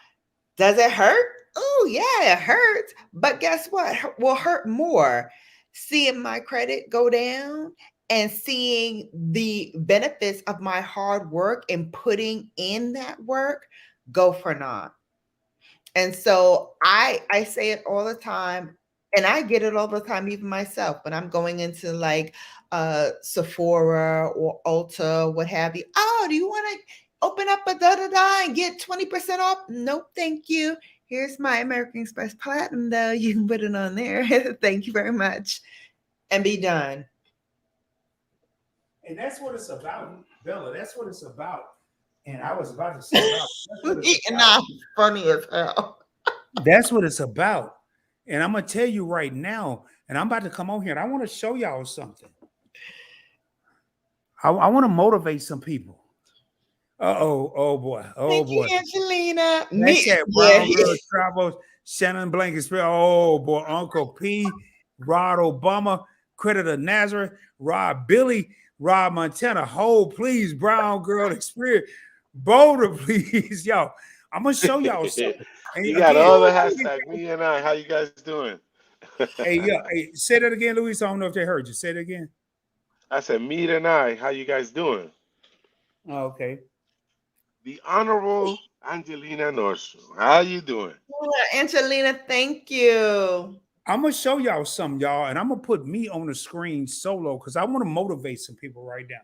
does it hurt? Oh, yeah, it hurts. But guess what? Will hurt more? Seeing my credit go down and seeing the benefits of my hard work and putting in that work go for naught. And so I say it all the time, and I get it all the time, even myself, when I'm going into like Sephora or Ulta, what have you. Oh, do you want to open up a da da da and get 20% off? Nope, thank you. Here's my American Express Platinum, though. You can put it on there. Thank you very much. And be done. And that's what it's about, Bella. That's what it's about. And I was about to say, Rob, that's what it's about. Not funny as hell. That's what it's about. And I'm gonna tell you right now, and I'm about to come on here and I want to show y'all something. I want to motivate some people. Oh boy. Oh Thank you, boy. Angelina. That's Me, that yeah. Brown Girl Travels, Shannon Blanket Spread. Oh boy, Uncle P, Rod Obama, Credit of Nazareth, Rob Billy, Rob Montana. Hold, please, Brown Girl Experience. Boulder, please. Yo, I'm gonna show y'all something. And You got again, all the hashtag. Me and I. How you guys doing? hey, yeah, hey, say that again, Luis. I don't know if they heard you. Say it again. I said, me and I. How you guys doing? Oh, okay. The Honorable Angelina Norso. How you doing? Angelina, thank you. I'm gonna show y'all some, y'all, and I'm gonna put me on the screen solo because I want to motivate some people right now.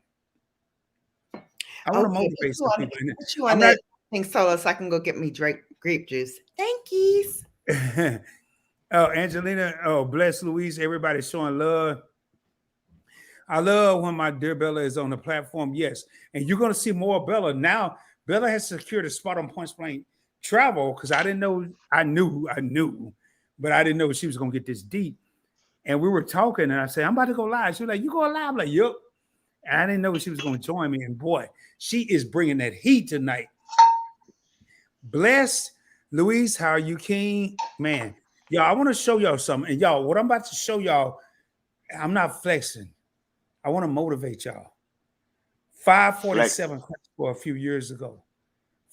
I want to Okay, motivate some people. And put you on I'm not. that thing solo so I can go get me grape juice. Thank you. Oh, Angelina. Oh, bless Louise. Everybody showing love. I love when my dear Bella is on the platform. Yes, and you're gonna see more Bella now. Bella has secured a spot on Point Blank Travel because I didn't know. I knew, but I didn't know she was gonna get this deep. And we were talking, and I said, "I'm about to go live." She was like, "You going live?" I'm like, "Yup." And I didn't know she was going to join me. And boy, she is bringing that heat tonight. Bless Luis, how are you, King? Man, y'all, I want to show y'all something. And y'all, what I'm about to show y'all, I'm not flexing. I want to motivate y'all. Flex. 547 for a few years ago.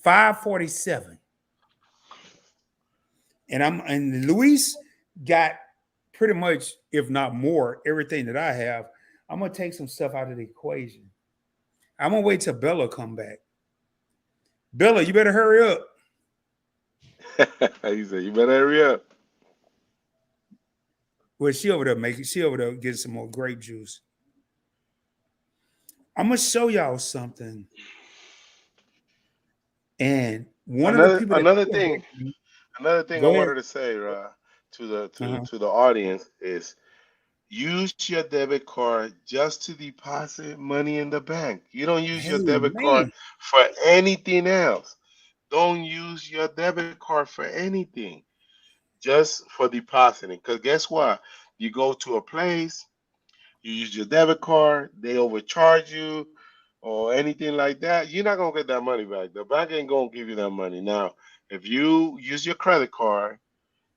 547. And Luis got pretty much, if not more, everything that I have. I'm gonna take some stuff out of the equation. I'm gonna wait till Bella come back. Bella, you better hurry up. He said, "You better hurry up." Well, she over there making, she over there getting some more grape juice. I'm gonna show y'all something. And one of the Another people that another thing, another thing I go ahead. wanted to say, to the Uh-huh. to the audience is use your debit card just to deposit money in the bank. You don't use Hey your debit card man, for anything else. Don't use your debit card for anything, just for depositing. Because guess what? You go to a place, you use your debit card, they overcharge you or anything like that, you're not gonna get that money back. The bank ain't gonna give you that money. Now, if you use your credit card,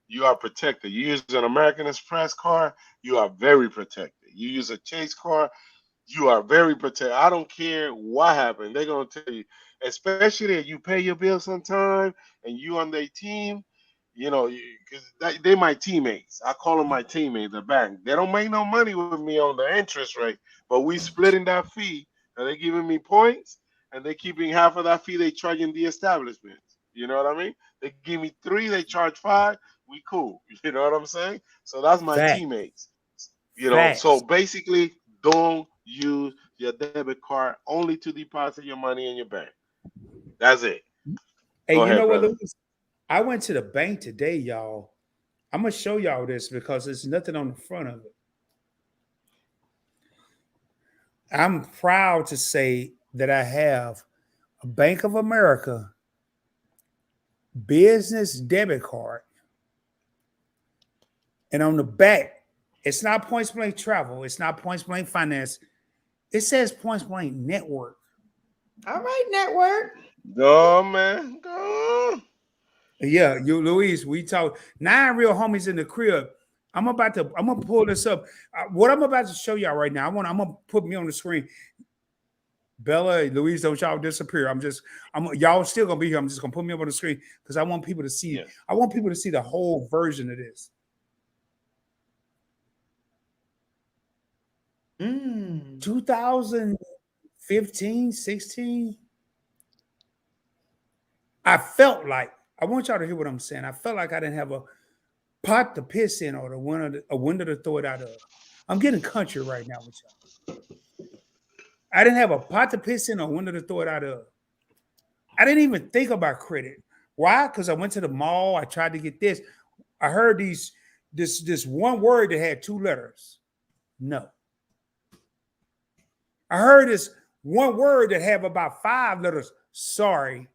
you are protected. You use an American Express card, you are very protected. You use a Chase card, you are very protected. I don't care what happened. They're gonna tell you, especially if you pay your bills on time and you on their team. You know, because they my teammates. I call them my teammates. The bank. They don't make no money with me on the interest rate, but we splitting that fee. And they giving me points, and they keeping half of that fee they charging the establishments. You know what I mean? They give me three, they charge five. We cool. You know what I'm saying? So that's my Fact, teammates. So facts. basically, don't use your debit card only to deposit your money in your bank. That's it. Hey, Go you ahead, know what, brother. Luis? I went to the bank today, y'all. I'm gonna show y'all this because there's nothing on the front of it. I'm proud to say that I have a Bank of America business debit card. And on the back, it's not points blank travel, it's not points blank finance. It says points blank network. All right, network. Go, man. Go. Yeah, you Luis, we talk nine real homies in the crib. I'm gonna pull this up. What I'm about to show y'all right now, I'm gonna put me on the screen. Bella, Louise, don't y'all disappear. Y'all still gonna be here. I'm just gonna put me up on the screen because I want people to see. Yeah. I want people to see the whole version of this. Mm. 2015, 16. I felt like I want y'all to hear what I'm saying. I felt like I didn't have a pot to piss in or a window to throw it out of. I'm getting country right now with y'all. I didn't have a pot to piss in or a window to throw it out of. I didn't even think about credit. Why? Because I went to the mall. I tried to get this. I heard this one word that had two letters. No. I heard this one word that had about five letters. Sorry.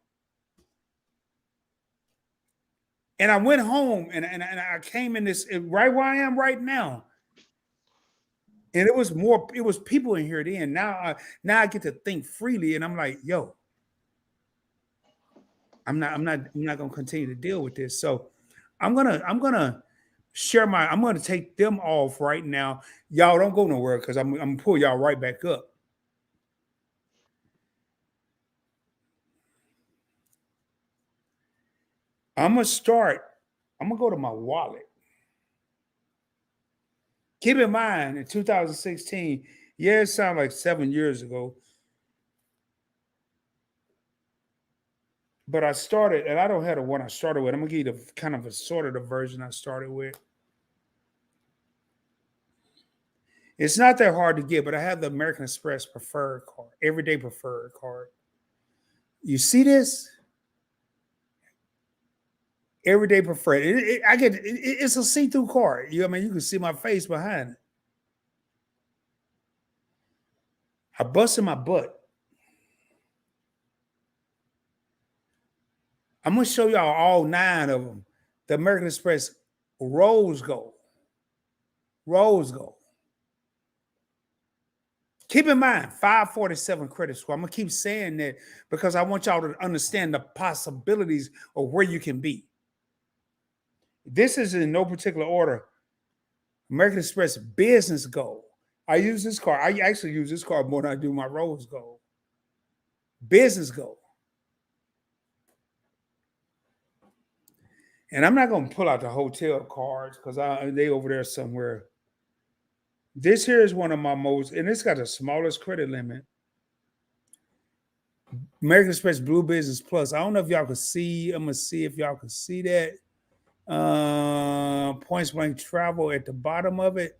And I went home and I came in this right where I am right now. And it was people in here then. Now I get to think freely and I'm like, yo, I'm not gonna continue to deal with this. So I'm gonna I'm gonna take them off right now. Y'all don't go nowhere because I'm gonna pull y'all right back up. I'm gonna start. I'm gonna go to my wallet. Keep in mind, in 2016, yeah, it sounds like 7 years ago, but I started, and I don't have the one I started with. I'm gonna give you the kind of a sort of the version I started with. It's not that hard to get, but I have the American Express preferred card, everyday preferred card. You see this? Everyday preferred. It's a see-through card. You know what I mean? You can see my face behind it. I busted my butt. I'm gonna show y'all all nine of them. The American Express rose gold. Rose gold. Keep in mind, 547 credit score. I'm gonna keep saying that because I want y'all to understand the possibilities of where you can be. This is in no particular order. American Express Business Gold. I use this card. I actually use this card more than I do my Rose Gold. Business Gold. And I'm not going to pull out the hotel cards because they over there somewhere. This here is one of my most, and it's got the smallest credit limit. American Express Blue Business Plus. I don't know if y'all can see. I'm gonna see if y'all can see that. Points blank travel at the bottom of it.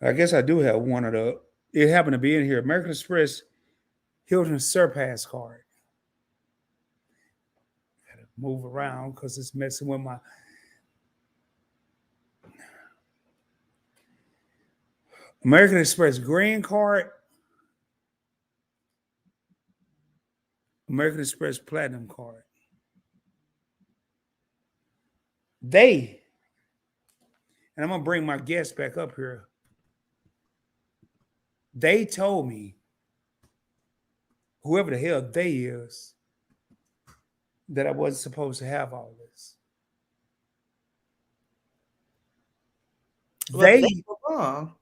I guess I do have one of the. It happened to be in here. American Express Hilton Surpass card. Gotta move around because it's messing with my. American Express Green card. American Express Platinum card. And I'm gonna bring my guests back up here. They told me, whoever the hell they is, that I wasn't supposed to have all this. Well, They they were wrong.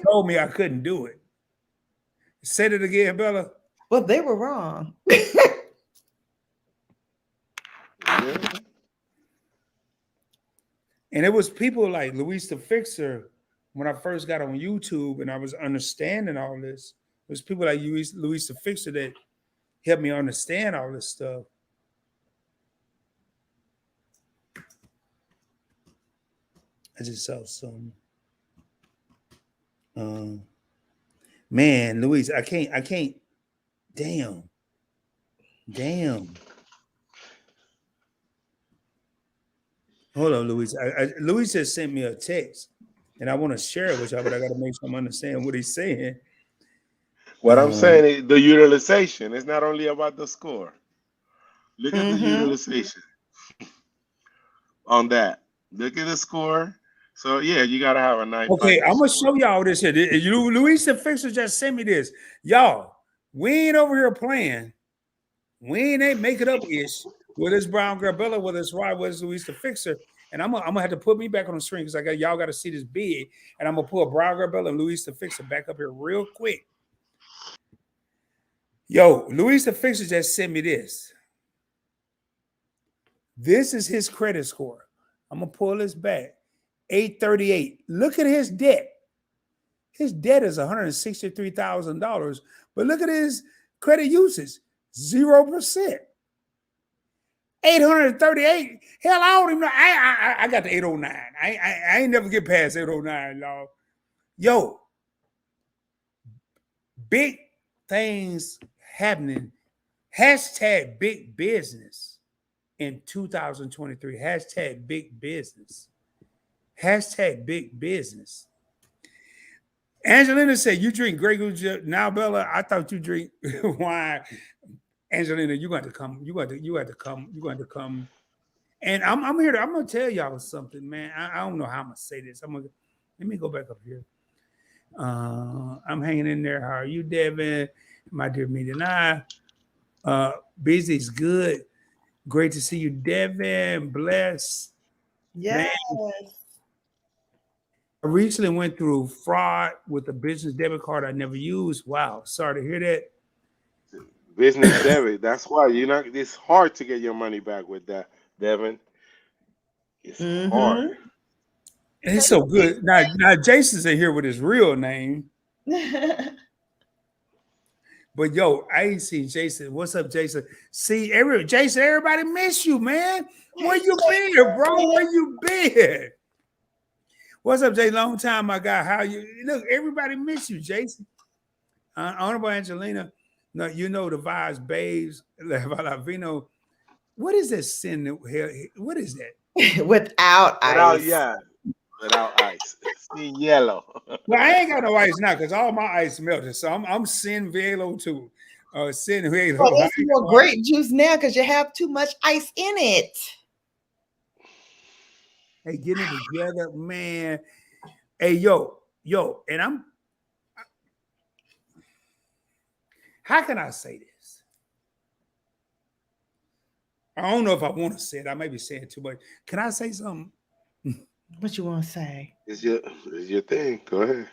told me I couldn't do it. Say it again, Bella. Well, they were wrong. Yeah. And it was people like Luis the Fixer when I first got on YouTube and I was understanding all this. It was people like Luis the Fixer that helped me understand all this stuff. I just saw some. Man, Luis, I can't. Damn. Hold on, Luis. Luis just sent me a text, and I want to share it with y'all, but I got to make sure I'm understanding what he's saying. What I'm saying is the utilization. It's not only about the score. Look at the utilization on that. Look at the score. So yeah, you gotta have a nice. Okay, I'm gonna show y'all this here. Luis the Fixer just sent me this. Y'all, we ain't over here playing. We ain't make it up ish. Whether it's Brown Girl Bella, whether it's Rod, whether it's Luis the Fixer. And I'm gonna have to put me back on the screen because y'all got to see this big. And I'm gonna pull Brown Girl Bella and Luis the Fixer back up here real quick. Yo, Luis the Fixer just sent me this. This is his credit score. I'm gonna pull this back. 838. Look at his debt. His debt is $163,000, but look at his credit usage, 0%. 838. Hell, I don't even know. I got the 809. I ain't never get past 809, y'all. Yo, big things happening. Hashtag big business in 2023. Hashtag big business. Hashtag big business. Angelina said, "You drink Grey Goose now, Bella. I thought you drink wine." Angelina, you got to come. You got to come. And I'm here. I'm gonna tell y'all something, man. I don't know how I'm gonna say this. Let me go back up here. I'm hanging in there. How are you, Devin? My dear meeting and I. Busy's good. Great to see you, Devin. Bless. Yes. Man, I recently went through fraud with a business debit card I never used. Wow, sorry to hear that. Business debit. That's why it's hard to get your money back with that, Devin. It's hard. And it's so good. Now Jason's in here with his real name. But yo, I ain't seen Jason. What's up, Jason? See, Jason, everybody miss you, man. Where you been, bro? Where you been? What's up, Jay? Long time, my guy. How you? Look, everybody miss you, Jason. Honorable Angelina, no, you know the vibes, babes. Valavino. What is that sin? What is that? Without ice. Without ice. Sin yellow. Well, I ain't got no ice now because all my ice melted. So I'm sin velo too. Sin velo. Well, it's more grape juice now because you have too much ice in it. Hey, get it together, man. Hey, yo, and how can I say this? I don't know if I want to say it. I may be saying too much. Can I say something? What you want to say? It's your thing. Go ahead.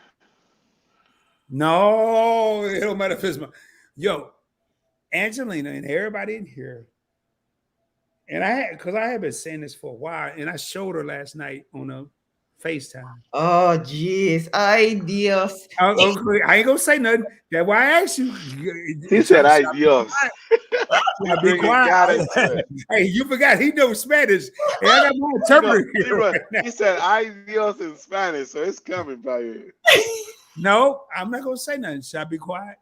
No, it don't matter if it's my. Yo, Angelina and everybody in here, and I had because I have been saying this for a while, and I showed her last night on a FaceTime. Oh, jeez. Ay, Dios. I ain't gonna say nothing. That's why I asked you. He Should said, I "Ay be Dios." quiet? Should He I be bringing quiet? God into it. Hey, you forgot he knows Spanish, and I got my You know, interpreter here right now. he said, "Ay Dios" in Spanish, so it's coming by you. No, I'm not gonna say nothing. Should I be quiet?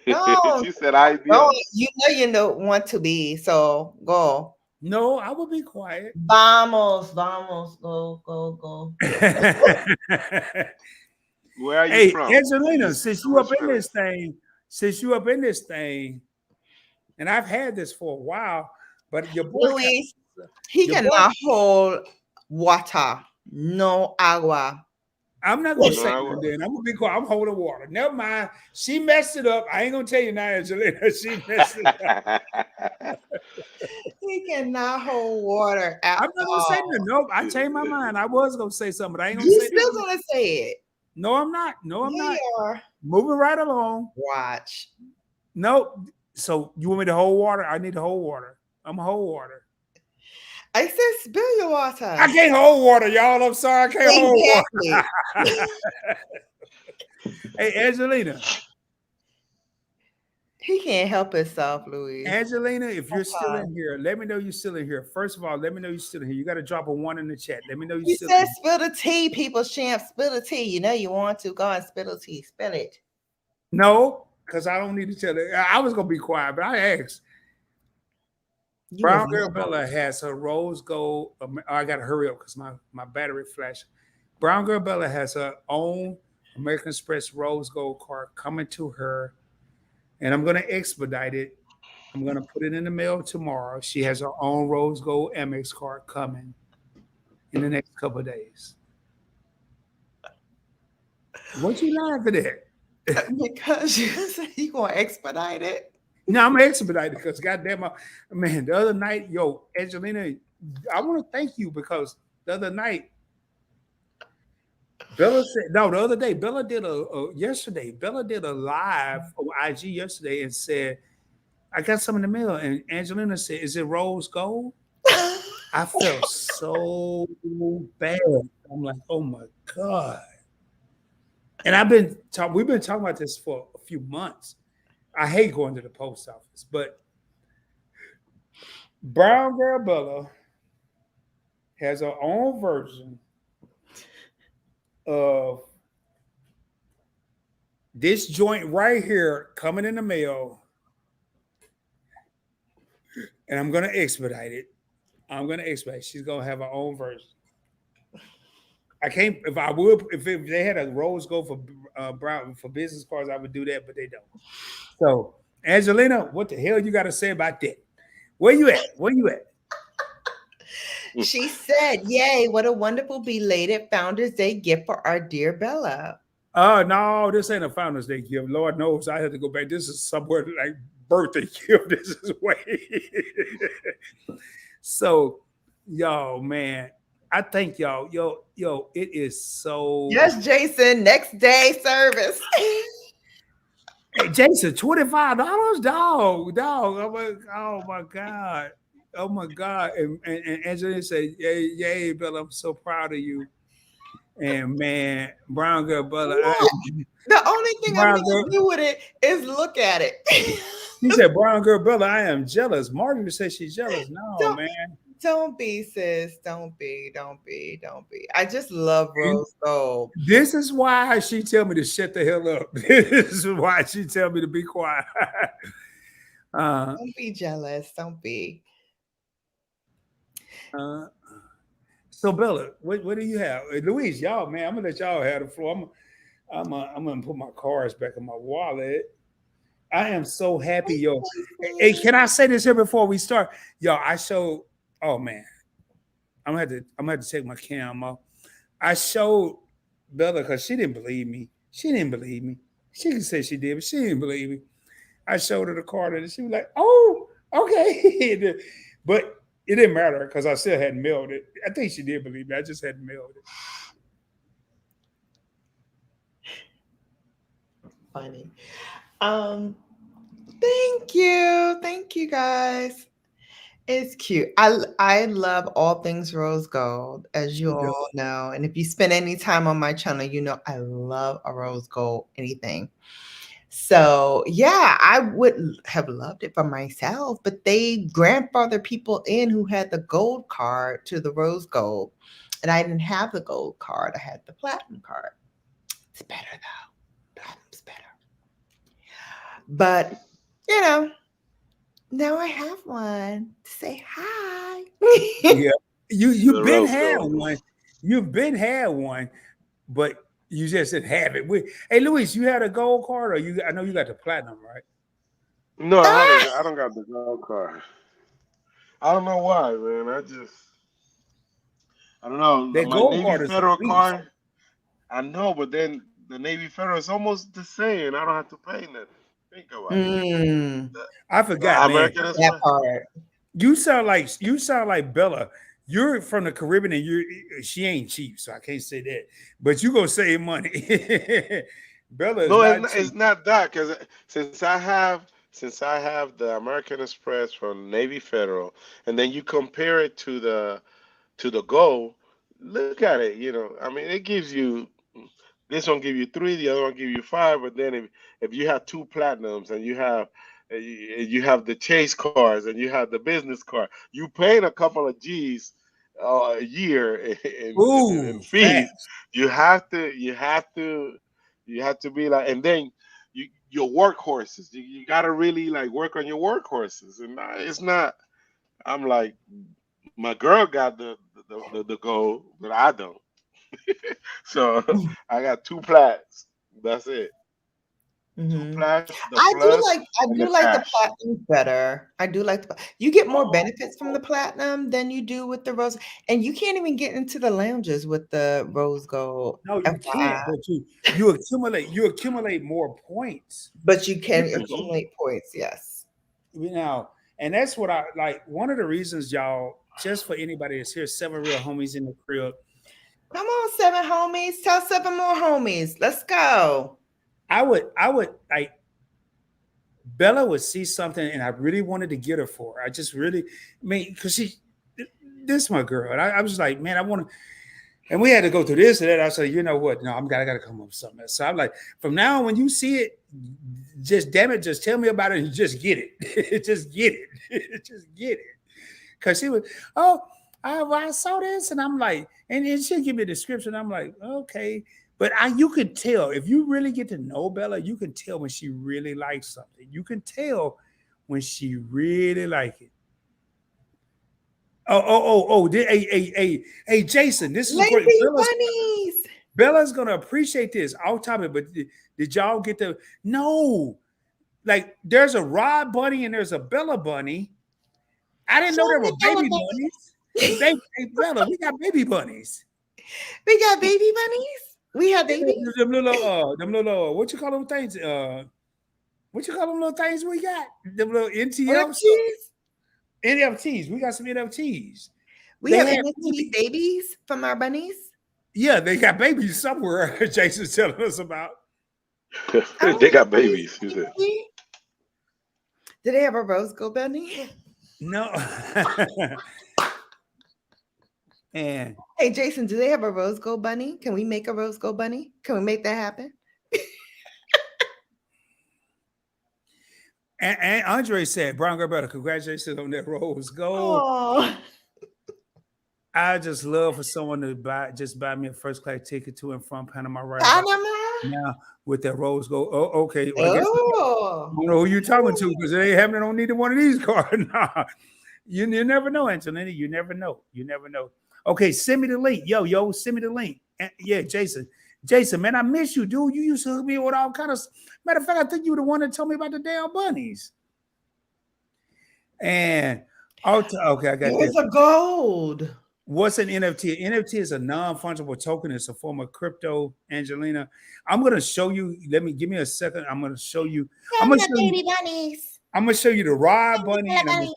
No, She said, "Ay no, Dios." you don't want to be. So go. No, I will be quiet. Vamos, vamos, go, go, go. Where are you Hey, from? Angelina, Use since so you up much in this feelings. thing, since you up in this thing, and I've had this for a while, but your boy got Luis, he your boy. cannot hold water. No agua. I'm not gonna No, say I nothing. Then I'm gonna be quiet. I'm holding water. Never mind. She messed it up. I ain't gonna tell you now, Angelina. She messed it up. He cannot hold water at I'm not gonna say nothing. all. Nope. I changed my mind. I was gonna say something, but I ain't gonna You say still nothing. gonna say it? No, I'm not. No, I'm Yeah, not. you are. Moving right along. Watch. Nope. So you want me to hold water? I need to hold water. I'm gonna hold water. I said spill your water. I can't hold water, y'all. I'm sorry. I can't hold Exactly. water. Hey, Angelina. He can't help himself, Luis. Angelina, if you're still Okay. in here, let me know you're still in here. First of all, let me know you're still in here. You got to drop a one in the chat. Let me know you're You still in said here. spill the tea, people champ. Spill the tea. You know you want to. Go and spill the tea. Spill it. No, because I don't need to tell it. I was going to be quiet, but I asked. You was Brown Girl not Bella going. has her rose gold. I got to hurry up because my battery flashing. Brown Girl Bella has her own American Express rose gold card coming to her, and I'm going to expedite it. I'm going to put it in the mail tomorrow. She has her own rose gold Amex card coming in the next couple of days. What you laughing at? Because you said you gonna expedite it. No, I'm expedited because goddamn, man, the other night, yo, Angelina, I want to thank you because the other night, Bella said, no, the other day, Bella did yesterday, Bella did a live on IG yesterday and said, I got some in the mail. And Angelina said, is it rose gold? I felt so bad. I'm like, oh my God. And we've been talking about this for a few months. I hate going to the post office, but Brown Girl Bella has her own version of this joint right here coming in the mail, and I'm gonna expedite it. I'm gonna expedite. She's gonna have her own version. I can't. If I would, if they had a rose gold for brown for business cards, I would do that, but they don't. So, Angelina, what the hell you got to say about that? Where you at? Where you at? She said, "Yay! What a wonderful belated Founders Day gift for our dear Bella." Oh no, this ain't a Founders Day gift. Lord knows I had to go back. This is somewhere like birthday gift. This is way. So, y'all, man, I thank y'all. Yo, it is so. Yes, Jason. Next day service. Hey, Jason, $25, dog. Oh my God. Oh my God. And Angelina said, yay, Bella, I'm so proud of you. And man, Brown Girl Bella, What? The only thing I'm Brown gonna Girl, do with it is look at it. he said, Brown Girl Bella, I am jealous. Marjorie said she's jealous. No, don't, man. don't be, sis. Don't be. Don't be. Don't be. I just love rose gold. This is why she tell me to shut the hell up. This is why she tell me to be quiet. Don't be jealous. Don't be. So Bella, what do you have? Louise, y'all, man, I'm gonna let y'all have the floor. I'm gonna put my cards back in my wallet. I am so happy, yo. Hey, can I say this here before we start? Yo, I showed. Oh man, I'm gonna have to take my cam off. I showed Bella because she didn't believe me. She didn't believe me. She can say she did, but she didn't believe me. I showed her the card and she was like, "Oh, Okay. But it didn't matter because I still hadn't mailed it. I think she did believe me. I just hadn't mailed it. Funny. Um, thank you guys. It's cute. I love all things rose gold, as you She does. all know. And if you spend any time on my channel, you know I love a rose gold anything. So yeah, I would have loved it for myself, but they grandfather people in who had the gold card to the rose gold. And I didn't have the gold card, I had the platinum card. It's better though. Platinum's better. But you know, now I have one to say hi. Yeah. You've The been rose had gold. one. You've been had one, but you just didn't have it. Hey Luis, you had a gold card or I know you got the platinum, right? No, Ah! I don't got the gold card. I don't know why, man. I don't know. That My gold Navy card is a Federal beast. card, I know, but then the Navy Federal is almost the same. I don't have to pay nothing. Think about it. Mm, The, I the forgot, man. American that Express. part. You sound like Bella. You're from the Caribbean and she ain't cheap, so I can't say that. But you gonna save money. Bella is No, not it's cheap. not that because since I have the American Express from Navy Federal, and then you compare it to the Go, look at it. You know, I mean, it gives you this one give you three, the other one give you five. But then if you have two platinums and you have the chase cars and you have the business car, you paying a couple of G's a year in Ooh, fees. facts. You have to you have to be like, and then your workhorses. You got to really like work on your workhorses, and it's not. I'm like, my girl got the gold, but I don't. So I got two plats. That's it. Two Mhm. plats, the plus, I and do the like the cash. platinum better. I do like you get more Oh, benefits from the platinum than you do with the rose, and you can't even get into the lounges with the rose gold, No, you FYI, can't. But you accumulate more points. but you can hmm accumulate points, yes. You know, and that's what I like. One of the reasons, y'all, just for anybody that's here, seven real homies in the crib. Come on, 7 homies. Tell 7 more homies. Let's go. I would like Bella would see something and I really wanted to get her for her. I just really, I mean, because this is my girl. And I was like, man, I want to, and we had to go through this and that. I said, you know what? No, I gotta come up with something else. So I'm like, from now on, when you see it, just damn it, just tell me about it and just get it. Just get it. Just get it. Cause she was, oh, I saw this, and I'm like, and she'll give me a description. I'm like, okay. But you could tell if you really get to know Bella, you can tell when she really likes something. You can tell when she really like it. Hey, Jason, this is great. Lazy bunnies. Bella's gonna appreciate this. I'll top it, but did y'all get the no? Like, there's a Rod bunny and there's a Bella bunny. I didn't know Show there me were Bella baby bunnies. Hey, Bella, we got baby bunnies. We got baby bunnies. We have babies. Them little, what you call them things? What you call them little things we got? Them little NTFs, NFTs. NFTs. We got some NFTs. We They have had NFT babies. babies from our bunnies. Yeah, they got babies somewhere. Jason's telling us about. They Oh, got bunnies. babies. He said. Do they have a rose gold bunny? No. And Hey, Jason, do they have a rose gold bunny? Can we make a rose gold bunny? Can we make that happen? and Andre said, Brown Girl Better, congratulations on that rose gold. Oh, I just love for someone to buy me a first class ticket to and from Panama right about Panama. now with that rose gold. Oh, okay. Well, I guess Oh, you know who you're talking to because it ain't happening on neither one of these cards. Nah. You never know, Angelina. You never know. You never know. Okay, send me the link. Yo, send me the link. Yeah, Jason. Jason, man, I miss you, dude. You used to hook me with all kind of matter of fact, I think you were the one that told me about the damn bunnies. And okay, I got it this. was a gold. What's an NFT? An NFT is a non-fungible token. It's a form of crypto, Angelina. I'm gonna show you. Give me a second. I'm gonna show you. I'm Come gonna the show you. baby bunnies. I'm gonna show you the Rod Bunny, bunny, and I'm bunny.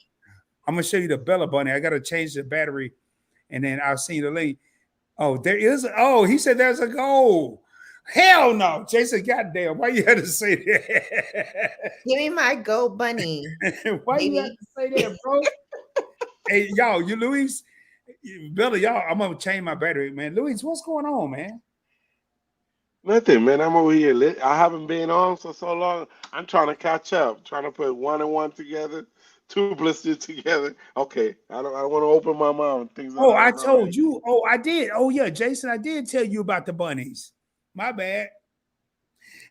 gonna show you the Bella bunny. I gotta change the battery, and then I'll send you the link. Oh, there is. Oh, he said there's a goal. Hell no, Jason. Goddamn, why you had to say that? Give me my go bunny, Why you had baby. to say that, bro? Hey, y'all, you Luis, Billy, y'all. I'm gonna change my battery, man. Luis, what's going on, man? Nothing, man. I'm over here. I haven't been on for so long. I'm trying to catch up, trying to put one and one together, two plus two together. Okay, I don't want to open my mouth and things that Oh, I I don't told already. you. Oh, I did. Oh, yeah, Jason, I did tell you about the bunnies. My bad.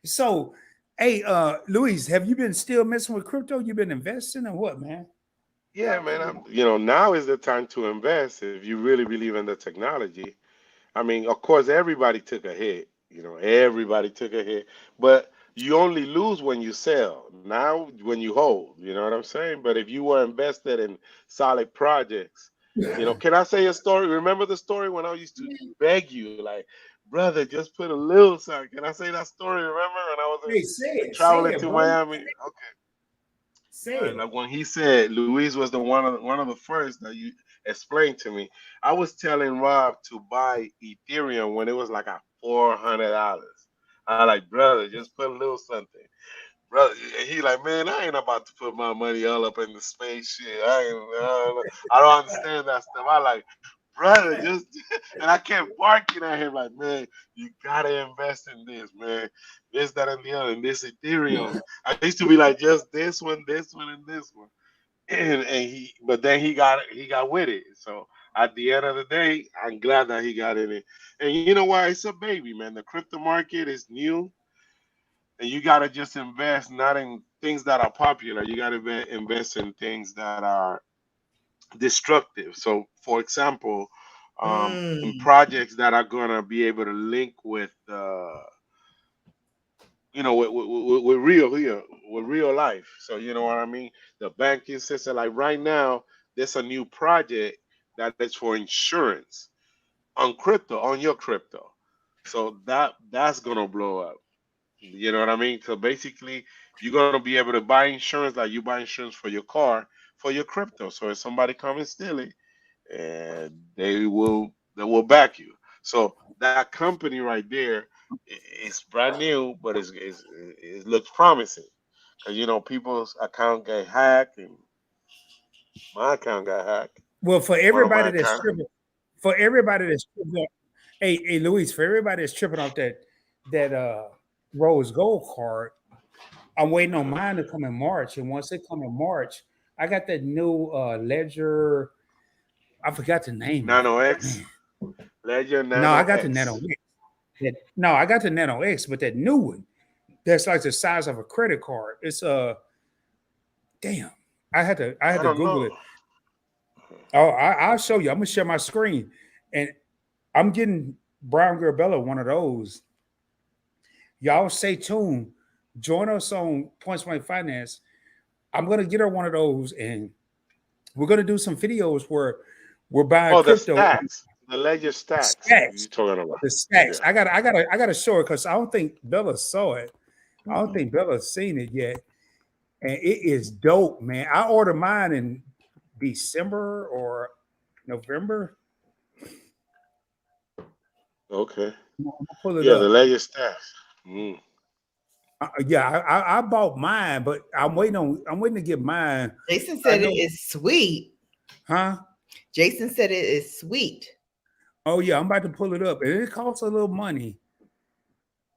So, hey, Luis, have you been still messing with crypto? You been investing or what, man? Yeah, man. Now is the time to invest if you really believe in the technology. I mean, of course, everybody took a hit. Everybody took a hit, but you only lose when you sell. Now, when you hold, you know what I'm saying? But if you were invested in solid projects, can I say a story? Remember the story when I used to beg you, like, brother, just put a little something. Can I say that story? Remember when I was Hey, say traveling it, to bro. Miami? Okay. Say it. Like when he said Luis was the one of the first that you explained to me. I was telling Rob to buy Ethereum when it was like at $400. I like, brother, just put a little something, brother. And he like, man, I ain't about to put my money all up in the space shit. I don't understand that stuff. I like, brother, just and I kept barking at him like, man, you gotta invest in this, man. This, that, and the other, and this Ethereum. I used to be like, just this one, and this one. But then he got with it. So at the end of the day, I'm glad that he got in it. And you know why? It's a baby, man. The crypto market is new, and you gotta just invest not in things that are popular. You gotta invest in things that are destructive. So, for example, in Mm. projects that are gonna be able to link with, with real here, with real life. So you know what I mean. The banking system, like right now, there's a new project that is for insurance on crypto, on your crypto. So that's gonna blow up. You know what I mean? So basically, you're gonna be able to buy insurance like you buy insurance for your car for your crypto. So if somebody come and steal it, and they will back you. So that company right there is brand new, but it looks promising because people's account get hacked, and my account got hacked. Well, for One of my everybody that's accounts. tripping, for everybody that's tripping off, hey, Luis, for everybody that's tripping off that rose gold card, I'm waiting on mine to come in March. And once it come in March, I got that new ledger. I forgot the name of Nano it. X, Man. Ledger No, I Nano got the Nano X. X. No, I got the Nano X, but that new one, that's like the size of a credit card. It's damn. I had I to don't Google know. it. Oh, I'll show you. I'm gonna share my screen, and I'm getting Brown Girl Bella one of those. Y'all stay tuned. Join us on Points Blank Finance. I'm gonna get her one of those, and we're gonna do some videos where we're buying Oh, the crypto stacks, the Ledger stacks. You stacks. talking about? The stacks. Yeah. I gotta show her because I don't think Bella saw it. I don't think Bella's seen it yet, and it is dope, man. I ordered mine in December or November. Okay. I'm gonna pull it Yeah, the up. Ledger stacks. Mm. Yeah, I bought mine, but I'm waiting to get mine. Jason I said it know, is sweet. huh? Jason said it is sweet. Oh yeah, I'm about to pull it up, and it costs a little money.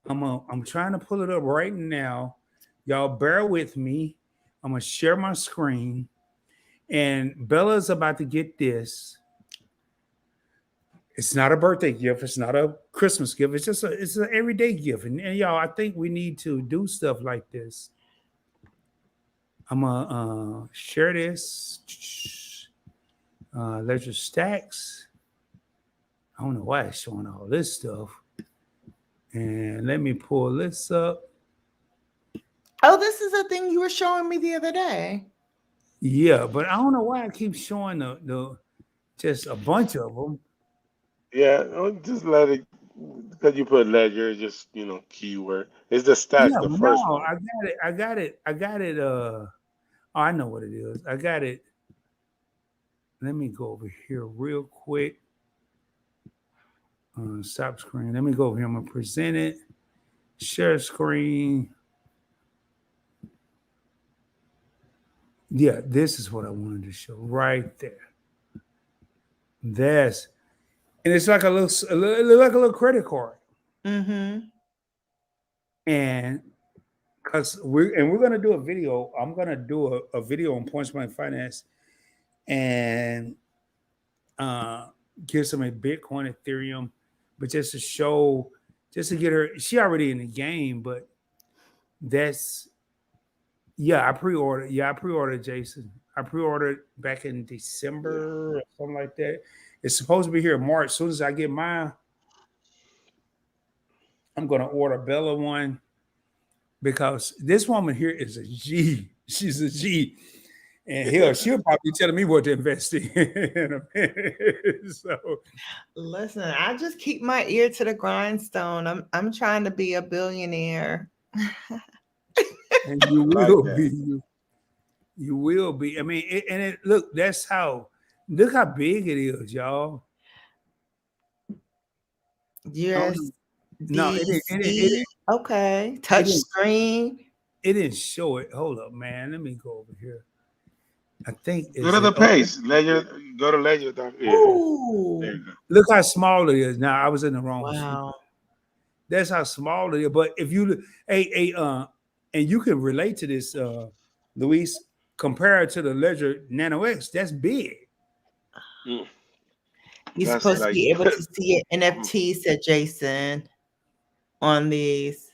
I'm trying to pull it up right now. Y'all bear with me. I'm gonna share my screen, and Bella's about to get this. It's not a birthday gift. It's not a Christmas gift. It's an everyday gift, and y'all, I think we need to do stuff like this. I'm gonna share this. Ledger stacks. I don't know why it's showing all this stuff. And let me pull this up. Oh, this is a thing you were showing me the other day. Yeah, but I don't know why I keep showing the just a bunch of them. Yeah, just let it because you put ledger, just keyword. It's the stacks, Yeah, the but first no, one. I got it. I got it. Oh, I know what it is. I got it. Let me go over here real quick. Stop screen. Let me go over here. I'm gonna present it. Share screen. Yeah, this is what I wanted to show right there. That's and it's like like a little credit card. Mm-hmm. And because we're gonna do a video. I'm gonna do a video on points blank finance and uh give some a Bitcoin, Ethereum, but just to show, just to get her. She already in the game, but that's yeah. I pre-ordered. Yeah, I pre-ordered Jason. I pre-ordered back in Yeah. December or something like that. It's supposed to be here in March. As soon as I get mine, I'm gonna order Bella one because this woman here is a G. She's a G. And hell, she'll probably be telling me what to invest in, in a minute. So Listen, I just keep my ear to the grindstone. I'm trying to be a billionaire. and you I like will that. be. You will be. I mean, look, that's how look how big it is, y'all. Oh, no, USDC. Okay. it Touch didn't screen. it didn't show it. Hold up, man. Let me go over here. I think Go is to the it oh page. Ledger. Go to ledger. Yeah. There Ooh. you go. look how small it is. Now I was in the wrong sheet. Wow. That's how small it is. But if you and you can relate to this, Luis, compare it to the Ledger Nano X, that's big. Mm. You're That's supposed to like be able to see it NFT, said Jason, on these.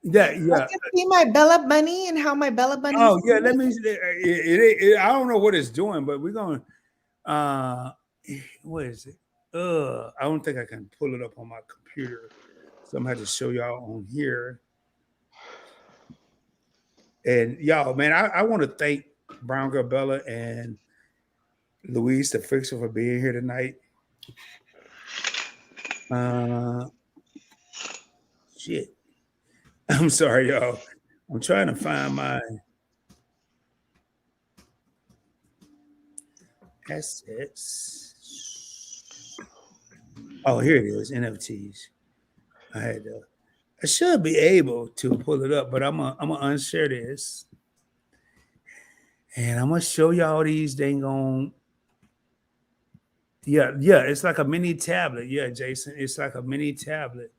Yeah, I yeah. can see my Bella Bunny and how my Bella Bunny's Oh yeah, doing. let me. I don't know what it's doing, but we're going. Uh, what is it? I don't think I can pull it up on my computer, so I'm gonna have to show y'all on here. And y'all, man, I want to thank Brown Girl Bella and Luis, the fixer, for being here tonight. Uh, shit. I'm sorry, y'all. I'm trying to find my assets. Oh, here it is. NFTs. I had to. I should be able to pull it up, but I'm gonna unshare this, and I'm gonna show y'all these dang on. Yeah, yeah, it's like a mini tablet. Yeah, Jason, it's like a mini tablet,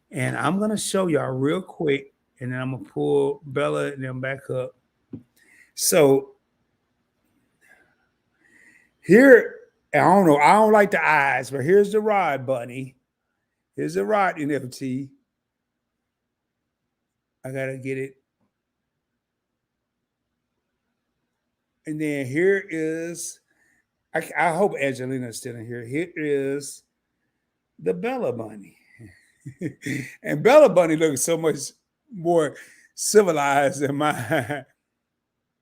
and I'm gonna show y'all real quick, and then I'm gonna pull Bella and them back up. So here, I don't know, I don't like the eyes, but here's the rod bunny. Here's the rod NFT. I gotta get it. And then here is, I hope Angelina's still in here. Here is the Bella Bunny. And Bella Bunny looks so much more civilized than mine.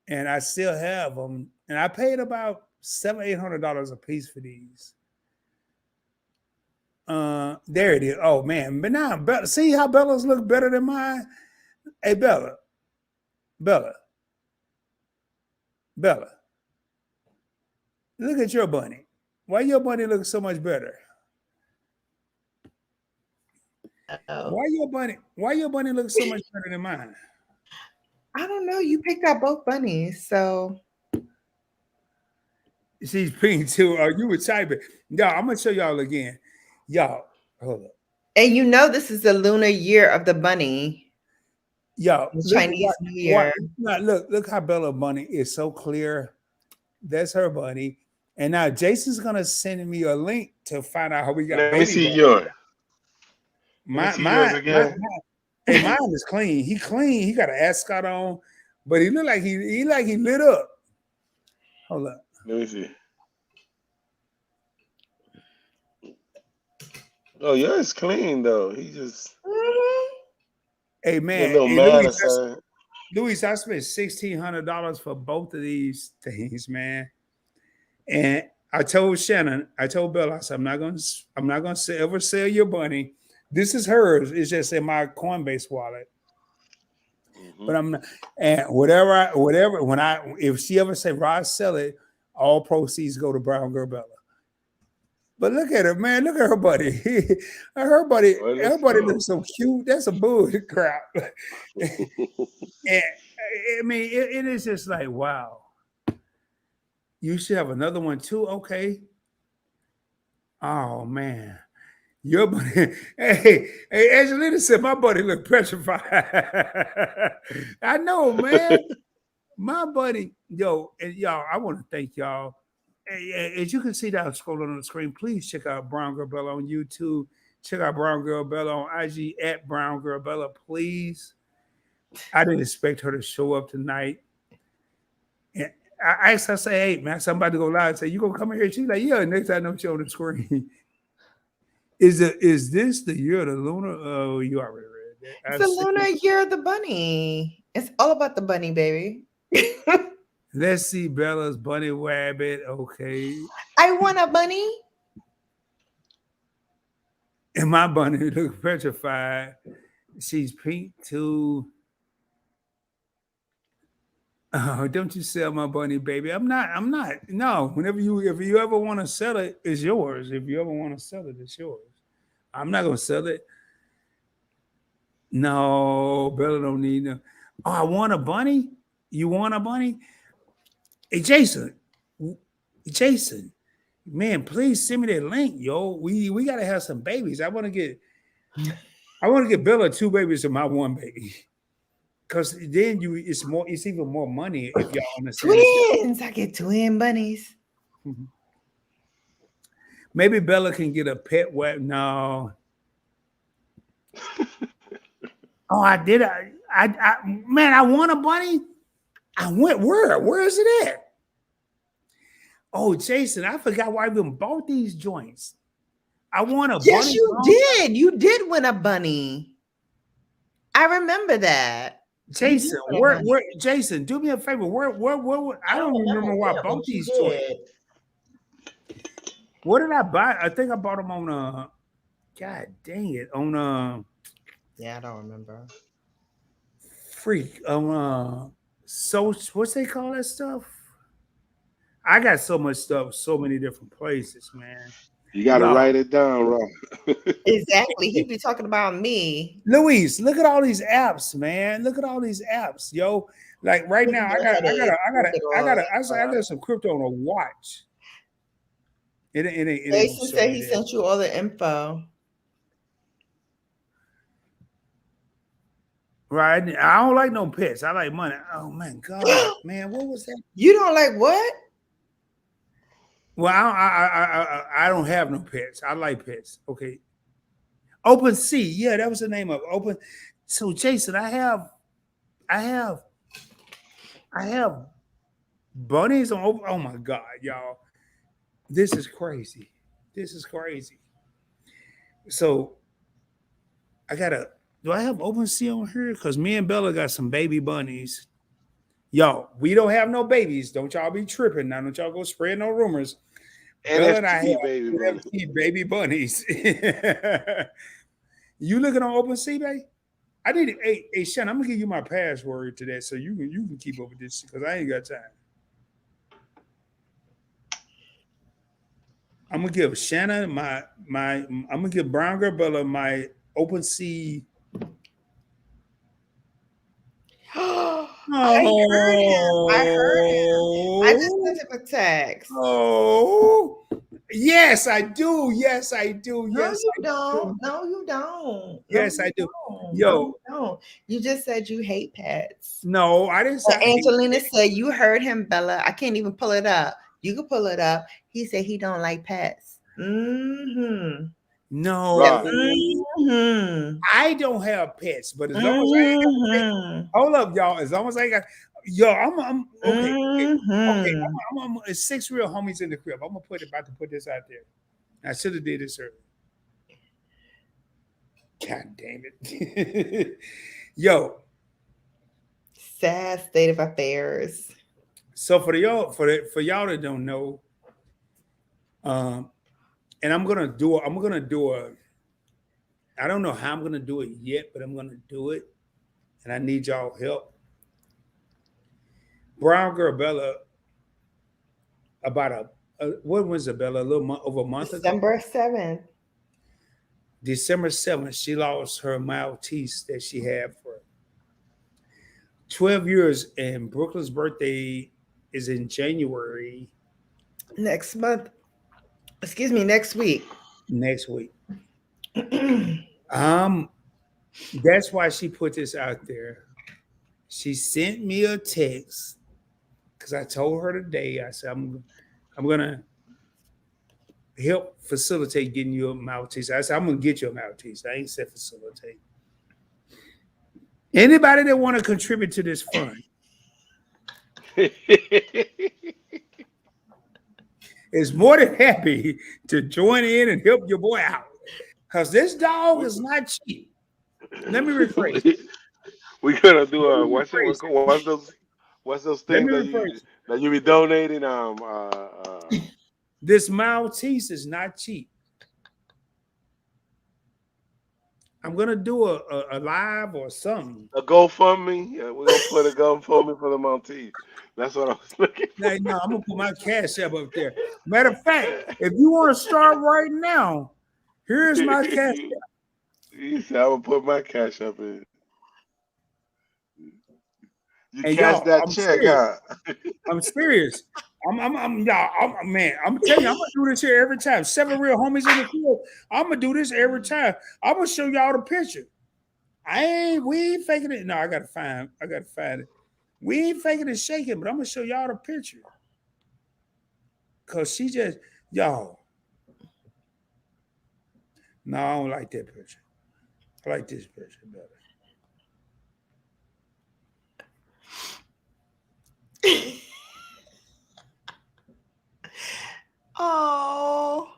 And I still have them. And I paid about $700-800 a piece for these. There it is. Oh man, but now Bella, see how Bella's look better than mine? Hey Bella, Bella, Bella, look at your bunny. Why your bunny looks so much better? Oh, Why your bunny looks so much better than mine? I don't know. You picked out both bunnies, so She's pink too. You were typing. Y'all, I'm gonna show y'all again. Y'all, hold up. and you know this is the lunar year of the bunny, Y'all, the look, Chinese New Year. look how Bella Bunny is so clear. That's her bunny. And now Jason's gonna send me a link to find out how we got Let me baby see bunny. yours. Let me My, see yours again. hey, mine is clean. He clean. He got an ascot on, but he look like he lit up. Hold up. Let me see. Oh, yours clean though. He just Hey he a man, little hey mad or something. Luis, I spent $1,600 for both of these things, man. And I told Shannon, I told Bella, I said, I'm not gonna ever sell your bunny. This is hers. It's just in my Coinbase wallet. but I'm not. And whatever, when if she ever say Rod sell it, all proceeds go to Brown Girl Bella. But look at her, man. Look at her buddy. Well, it Her looks buddy good. looks so cute. That's a bull crap. And I mean, it is just like, wow. You should have another one too. Okay. Oh man. Your buddy, hey, Angelina said my buddy look petrified. I know, man. My buddy, yo, and y'all, I want to thank y'all. As you can see that scrolling on the screen, please check out Brown Girl Bella on YouTube. Check out Brown Girl Bella on IG at Brown Girl Bella, please. I didn't expect her to show up tonight. And I asked her, I say, hey, man, somebody to go live and say, you gonna come in here? She's like, yeah, next time I know she on the screen. Is this the year of the lunar? Oh, you already read that. It's the lunar year of the bunny. It's all about the bunny, baby. Let's see Bella's bunny rabbit. Okay. I want a bunny. And my bunny looks petrified. She's pink too. Oh, don't you sell my bunny, baby. I'm not. No, if you ever want to sell it, it's yours. If you ever want to sell it, it's yours. I'm not gonna sell it. No, Bella don't need no. Oh, I want a bunny. You want a bunny? Hey, Jason, man, please send me that link, yo. We gotta have some babies. I want to get Bella 2 babies and my 1 baby. Cause then it's even more money if y'all understand. Twins. I get twin bunnies. Maybe Bella can get a pet web. No. Oh, I did. Man, I want a bunny. I went where? Where is it at? Oh, Jason, I forgot why I even bought these joints. I want a bunny. Yes, you did. You did win a bunny. I remember that. Jason, Jason, do me a favor. Where I don't remember why I bought these joints. What did I buy? I think I bought them on God dang it. On yeah, I don't remember. Freak. So what's they call that stuff? I got so much stuff, so many different places, man. You got to write it down, Ron. Exactly. He be talking about me. Luis, look at all these apps, man. Look at all these apps, yo. Like right now, I got some crypto on a watch. Jason said he sent you all the info. Right. I don't like no pets. I like money. Oh man, God, man, what was that? You don't like what? Well, I don't have no pets. I like pets. Okay. Open Sea. Yeah, that was the name of it. Open. So Jason, I have bunnies on open. Oh my God, y'all. This is crazy. So do I have Open Sea on here? Because me and Bella got some baby bunnies. Y'all, we don't have no babies. Don't y'all be tripping. Now, don't y'all go spread no rumors. Bella and I have baby bunnies. You looking on Open Sea, babe? I need it. Hey, Shannon, I'm gonna give you my password to that so you can keep up with this because I ain't got time. I'm gonna give Shannon I'm gonna give Brown Girl Bella my Open Sea. I heard him. I just sent him a text. Oh, yes, I do. No, you don't. No, you don't. Yes, I do. Yo, no, you just said you hate pets. No, I didn't say. Angelina said you heard him, Bella. I can't even pull it up. You can pull it up. He said he don't like pets. No, I don't have pets, but as long as I ain't got pets, hold up, y'all. As long as I got, I'm okay. I'm it's 6 real homies in the crib. I'm about to put this out there. I should have did this earlier. God damn it, yo. Sad state of affairs. So for y'all that don't know, and I'm gonna do a. I don't know how I'm gonna do it yet, but I'm gonna do it. and I need y'all help. Brown girl Bella, about what was it, Bella? A little month over a month ago, December 7th. December 7th, she lost her Maltese that she had for 12 years, and Brooklyn's birthday is in January Next month. Excuse me, next week. next week. Um, that's why she put this out there. She sent me a text because I told her today. I said I'm gonna help facilitate getting you a Maltese. I said I'm gonna get you a Maltese. I ain't said facilitate. Anybody that want to contribute to this fund is more than happy to join in and help your boy out. Because this dog is not cheap. Let me rephrase. We're gonna do Let a me rephrase. what's those Let things me rephrase. that you be donating This Maltese is not cheap. I'm gonna do a live or something. a GoFundMe? Yeah, we're gonna put a GoFundMe for the Maltese. That's what I was looking Now, no, I'm gonna put my cash app up there. Matter of fact, if you want to start right now, here's my cash app. You said I would put my cash up in. You And cash y'all, that I'm check, serious. huh? I'm serious. Y'all, man, I'm telling you, I'm gonna do this here every time. 7 real homies in the field. I'm gonna do this every time. I'm gonna show y'all the picture. We ain't faking it. No, I gotta find it. We ain't faking it shaking, but I'm gonna show y'all the picture. Cause she just, y'all. No, I don't like that picture. I like this picture better. Oh.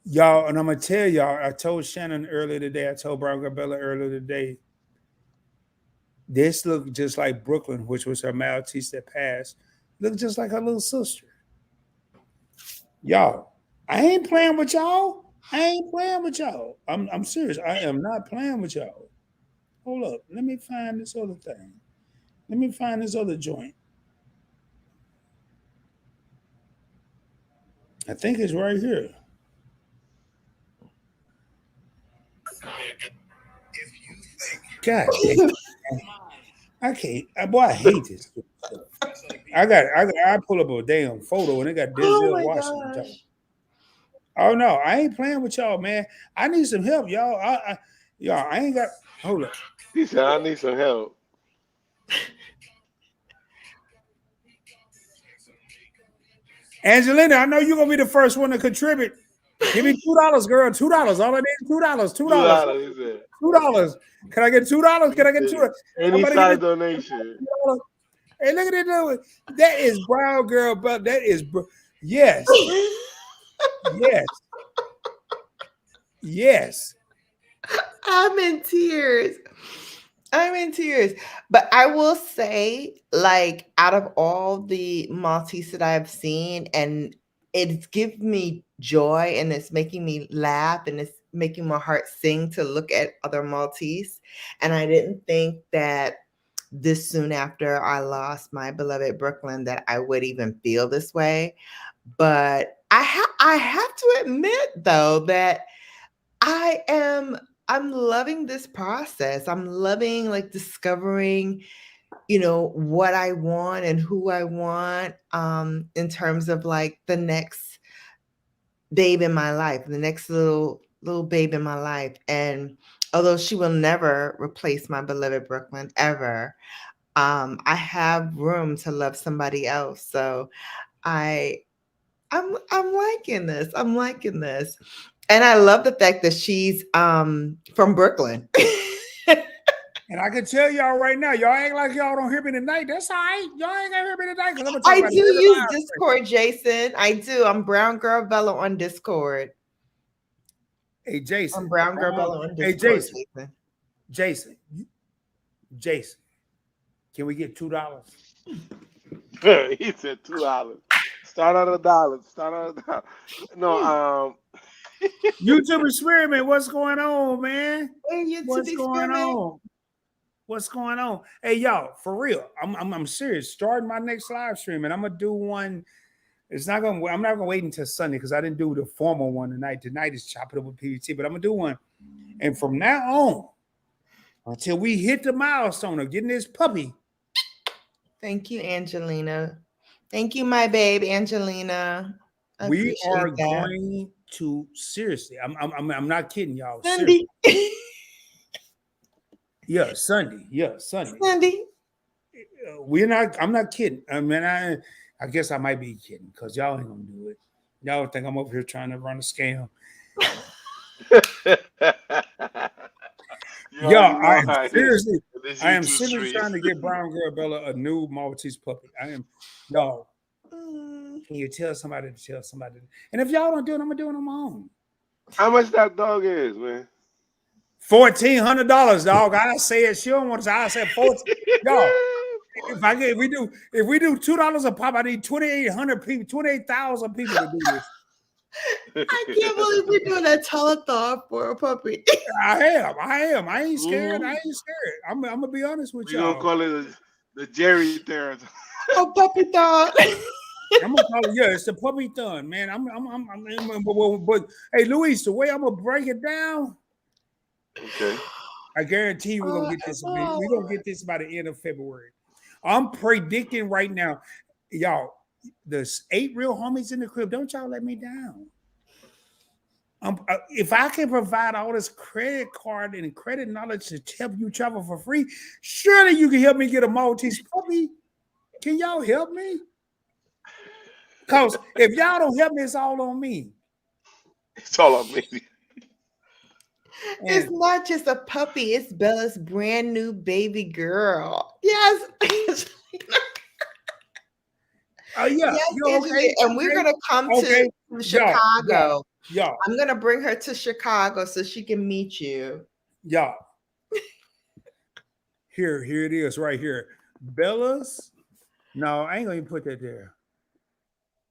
Y'all, and I'm gonna tell y'all, I told Shannon earlier today, I told Brown Bella earlier today, this looked just like Brooklyn, which was her Maltese that passed. Looked just like her little sister. Y'all, I ain't playing with y'all. I ain't playing with y'all. I'm serious. I am not playing with y'all. Hold up. Let me find this other thing. Let me find this other joint. I think it's right here. God damn. I can't. Boy, I hate this stuff. I pull up a damn photo and it got Oh Denzel my Washington talking. gosh. Oh no, I ain't playing with y'all, man. I need some help, y'all. Y'all, I ain't got. Hold up, He said I need some help. Angelina. I know you're gonna be the first one to contribute. Give me $2, girl. $2. All I need is $2. Two Two dollars. dollars, he said. $2. Can I get $2? Can He I get said $2? any Somebody give me size donation. $2. Hey, look at that. That is brown girl, but that is yes, yes, yes. I'm in tears. I'm in tears. But I will say, like, out of all the Maltese that I've seen, and it's given me joy and it's making me laugh and it's making my heart sing to look at other Maltese. And I didn't think that this soon after I lost my beloved Brooklyn that I would even feel this way. But I have to admit though that I'm loving this process. I'm loving like discovering, what I want and who I want in terms of like the next babe in my life, the next little babe in my life. And although she will never replace my beloved Brooklyn ever, I have room to love somebody else. So I I'm liking this. I'm liking this. And I love the fact that she's from Brooklyn. And I can tell y'all right now, y'all ain't like y'all don't hear me tonight. That's all right. Y'all ain't gonna hear me tonight because I'm gonna talk I about do it every use live. Discord, Jason. I do. I'm Brown Girl Bella on Discord. Hey Jason. I'm Brown Girl Bella on Hey Discord, Jason. Jason. Jason. Jason. Can we get $2? He said $2. Start at $1. Start at $1. No, YouTube experiment. What's going on, man? Hey, you to What's be going experiment. on? What's going on? Hey, y'all, for real. I'm serious. Starting my next live stream, and I'm gonna do one. It's not gonna. I'm not gonna wait until Sunday because I didn't do the formal one tonight. Tonight is chop it up with PBT, but I'm gonna do one. And from now on, until we hit the milestone of getting this puppy. Thank you, Angelina. Thank you, my babe, Angelina. I We are appreciate that. going to seriously. I'm not kidding, y'all. Sunday. Yeah, Sunday. Yeah, Sunday. Sunday. We're not. I'm not kidding. I mean, I guess I might be kidding because y'all ain't gonna do it. Y'all think I'm over here trying to run a scam. Y'all, I am seriously. I am seriously trying to get Brown Girl Bella a new Maltese puppy. I am, y'all. Can you tell somebody to tell somebody? And if y'all don't do it, I'm gonna do it on my own. How much that dog is, man? $1,400, dog. I said she don't want to. I said 14. Y'all, if we do $2 a pop, I need 2,800 people, 28,000 people to do this. I can't believe we're doing a telethon for a puppy. I am. I ain't scared. I ain't scared. I'm gonna be honest with y'all. We're gonna call it the Jerry Therapy. Oh, puppy thon. I'm gonna call it, yeah, it's the puppy thon, man. But hey, Luis, the way I'm gonna break it down, okay. I guarantee you we're gonna get this. We're gonna get this by the end of February. I'm predicting right now, y'all. There's 8 real homies in the crib. Don't y'all let me down. If I can provide all this credit card and credit knowledge to help you travel for free, surely you can help me get a Maltese puppy. Can y'all help me? Because if y'all don't help me, it's all on me. It's all on me. It's not just a puppy, it's Bella's brand new baby girl. Yes. Oh yeah. Yes, Okay. and we're gonna come to Chicago. Yeah. I'm gonna bring her to Chicago so she can meet you. Yeah. Here it is right here. Bella's. No, I ain't gonna even put that there.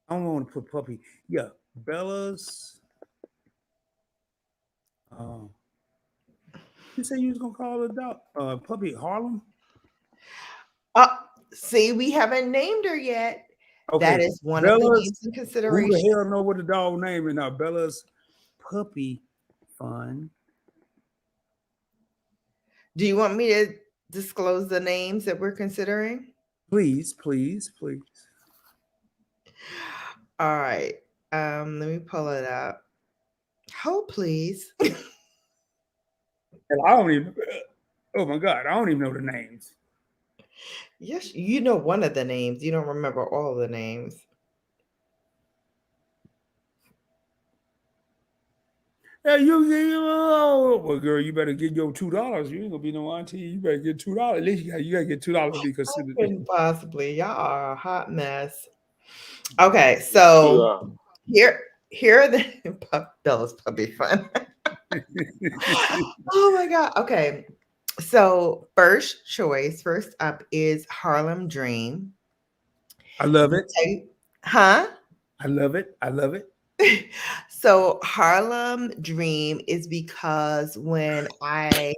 I don't want to put puppy. Yeah, Bella's. You say you was gonna call the dog puppy Harlem? See, we haven't named her yet. Okay. That is one Bella's, of the names in consideration. Who the hell know what the dog name is now? Bella's Puppy Fun. Do you want me to disclose the names that we're considering? Please. All right. Let me pull it up. Hold, please. I don't even. Oh my God, I don't even know the names. Yes, you know one of the names. You don't remember all the names. Hey, well, girl, you better get your $2. You ain't gonna be no auntie. You better get $2. At least you gotta get $2 to be considered. Possibly, y'all are a hot mess. Okay, so here are the Bella's Puppy Fun. Oh my God. Okay. So first up is Harlem Dream. I love it. Huh? I love it. So Harlem Dream is because when I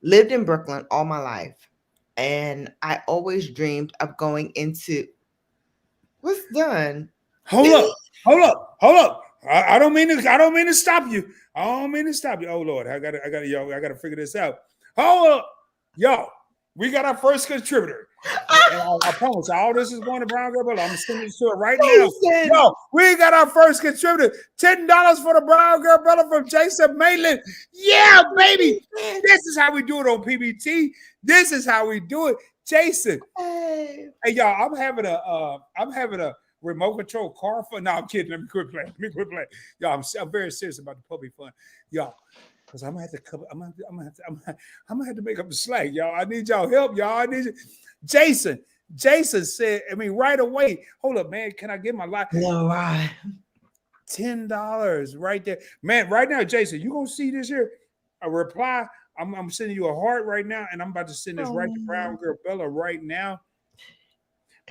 lived in Brooklyn all my life, and I always dreamed of going into what's done. Hold up. I don't mean to stop you. Oh Lord, I gotta figure this out. Hold up, y'all. We got our first contributor. And I promise all this is going to Brown Girl Bella. I'm sending this to her right now. Yo, we got our first contributor. $10 for the Brown Girl Bella from Jason Maitland. Yeah, baby. This is how we do it on PBT. This is how we do it. Jason. Hey y'all, I'm having a remote control car fun. No, I'm kidding. Let me quit playing. Y'all, I'm very serious about the puppy fun. Y'all. Because I'm gonna have to cover. I'm gonna have to make up the slack, y'all. I need y'all help, y'all. I need you. Jason said, right away. Hold up, man. Can I get my life? No, right. $10 right there, man. Right now, Jason, you gonna see this here? A reply. I'm sending you a heart right now, and I'm about to send this right to Brown Girl Bella right now.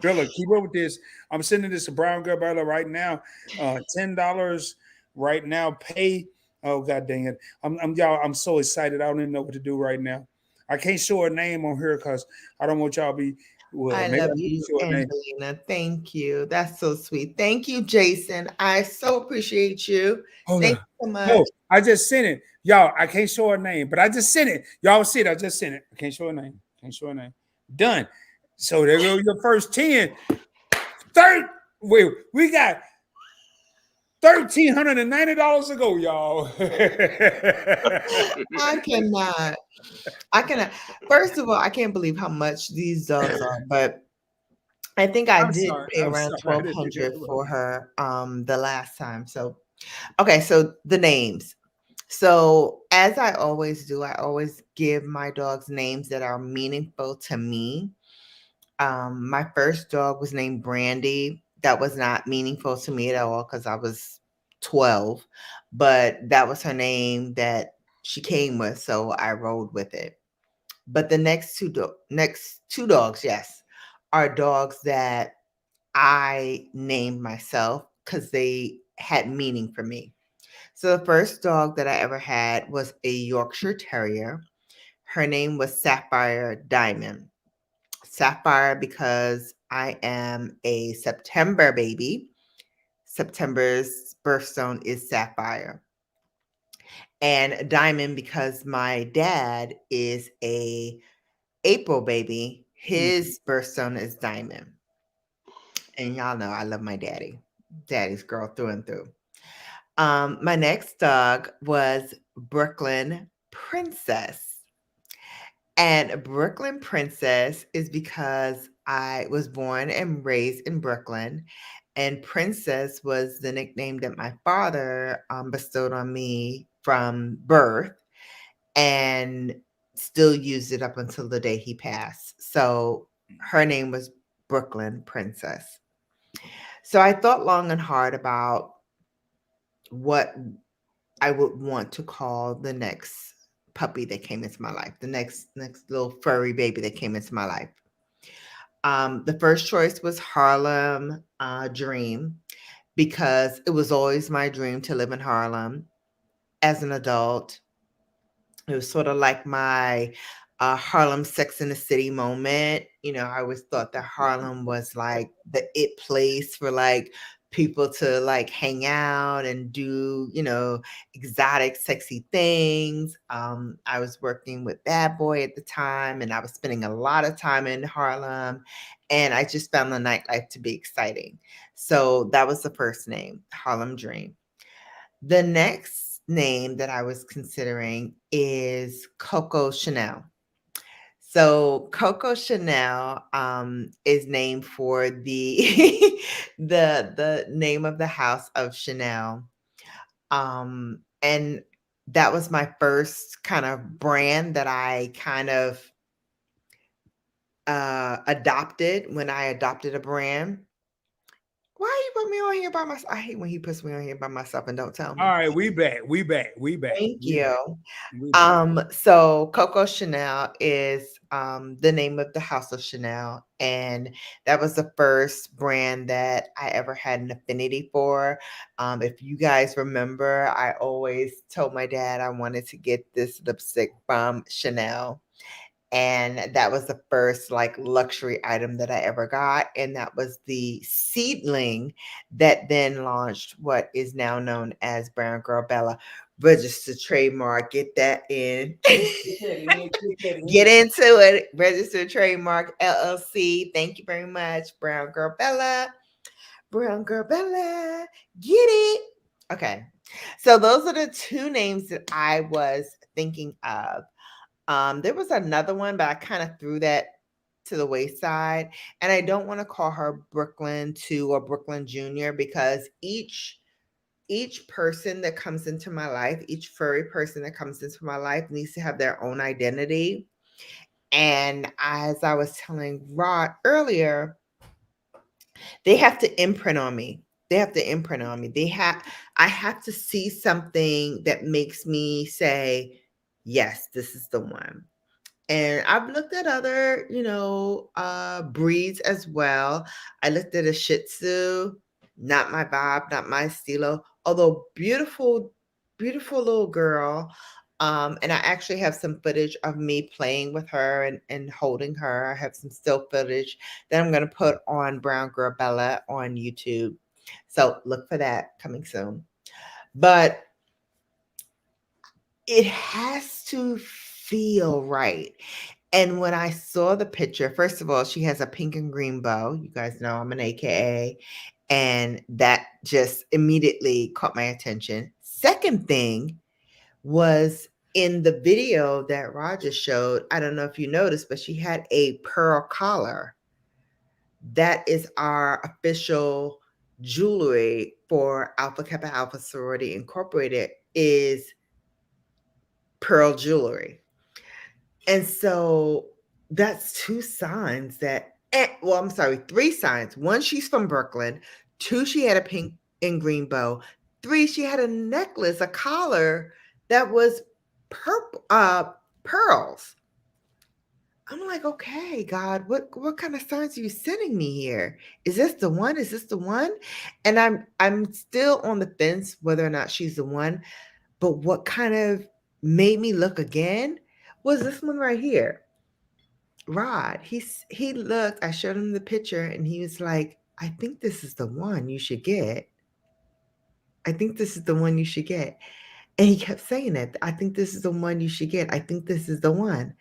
Bella, keep up with this. I'm sending this to Brown Girl Bella right now. $10 right now. Pay. Oh God dang it! I'm so excited. I don't even know what to do right now. I can't show her name on here because I don't want y'all to be. Well, I maybe love I need to you, show her name. Angelina. Thank you. That's so sweet. Thank you, Jason. I so appreciate you. Hold Thank on. you so much. No, I just sent it. Y'all, I can't show her name, but I just sent it. Y'all see it. I just sent it. I can't show her name. Can't show her name. Done. So there go your first 10. Third, wait, we got $1,390 to go, y'all. I cannot. I cannot. First of all, I can't believe how much these dogs are, but I think I I'm did sorry. pay I'm around sorry. I didn't mean to 1,200 interrupt for you. her the last time. So okay, so the names. So as I always do, I always give my dogs names that are meaningful to me. My first dog was named Brandy. That was not meaningful to me at all because I was 12, but that was her name that she came with, so I rode with it. But the next two dogs, yes, are dogs that I named myself because they had meaning for me. So the first dog that I ever had was a Yorkshire Terrier. Her name was Sapphire Diamond. Sapphire because I am a September baby. September's birthstone is Sapphire. And Diamond because my dad is a April baby. Mm. His birthstone is Diamond. And y'all know I love my daddy. Daddy's girl through and through. My next dog was Brooklyn Princess. And Brooklyn Princess is because I was born and raised in Brooklyn, and Princess was the nickname that my father bestowed on me from birth and still used it up until the day he passed. So her name was Brooklyn Princess. So I thought long and hard about what I would want to call the next puppy that came into my life, the next little furry baby that came into my life. The first choice was Harlem Dream because it was always my dream to live in Harlem as an adult. It was sort of like my Harlem Sex in the City moment. You know, I always thought that Harlem was like the it place for like people to like hang out and do, you know, exotic, sexy things. I was working with Bad Boy at the time and I was spending a lot of time in Harlem and I just found the nightlife to be exciting. So that was the first name, Harlem Dream. The next name that I was considering is Coco Chanel. So Coco Chanel is named for the the name of the house of Chanel, and that was my first kind of brand that I kind of adopted when I adopted a brand. Why you put me on here by myself? I hate when he puts me on here by myself and don't tell All me. right, we back. We back. We back. Thank We back. you. We back. So Coco Chanel is the name of the house of Chanel, and that was the first brand that I ever had an affinity for. If you guys remember, I always told my dad I wanted to get this lipstick from Chanel. And that was the first like luxury item that I ever got. And that was the seedling that then launched what is now known as Brown Girl Bella. Registered trademark, get that in. Get that in. Get that Get in. into it. Registered trademark LLC. Thank you very much, Brown Girl Bella. Brown Girl Bella. Get it. Okay. So those are the two names that I was thinking of. There was another one, but I kind of threw that to the wayside. And I don't want to call her Brooklyn 2 or Brooklyn Junior because each person that comes into my life, each furry person that comes into my life needs to have their own identity. And as I was telling Rod earlier, they have to imprint on me. They have to imprint on me. I have to see something that makes me say, yes, this is the one. And I've looked at other, breeds as well. I looked at a Shih Tzu, not my vibe, not my stilo, although beautiful, beautiful little girl. And I actually have some footage of me playing with her and holding her. I have some still footage that I'm going to put on Brown Girl Bella on YouTube. So look for that coming soon. But it has to feel right. And when I saw the picture, first of all, she has a pink and green bow. You guys know I'm an AKA. And that just immediately caught my attention. Second thing was in the video that Roger showed. I don't know if you noticed, but she had a pearl collar. That is our official jewelry for Alpha Kappa Alpha Sorority Incorporated is pearl jewelry. And so that's two signs that, well, I'm sorry, three signs. One, she's from Brooklyn. Two, she had a pink and green bow. Three, she had a necklace, a collar that was purple, pearls. I'm like, okay, God, what kind of signs are you sending me here? Is this the one? Is this the one? And I'm still on the fence whether or not she's the one. But what kind of made me look again was this one right here. Rod. He looked, I showed him the picture and he was like, I think this is the one you should get. I think this is the one you should get. And he kept saying it. I think this is the one you should get. I think this is the one.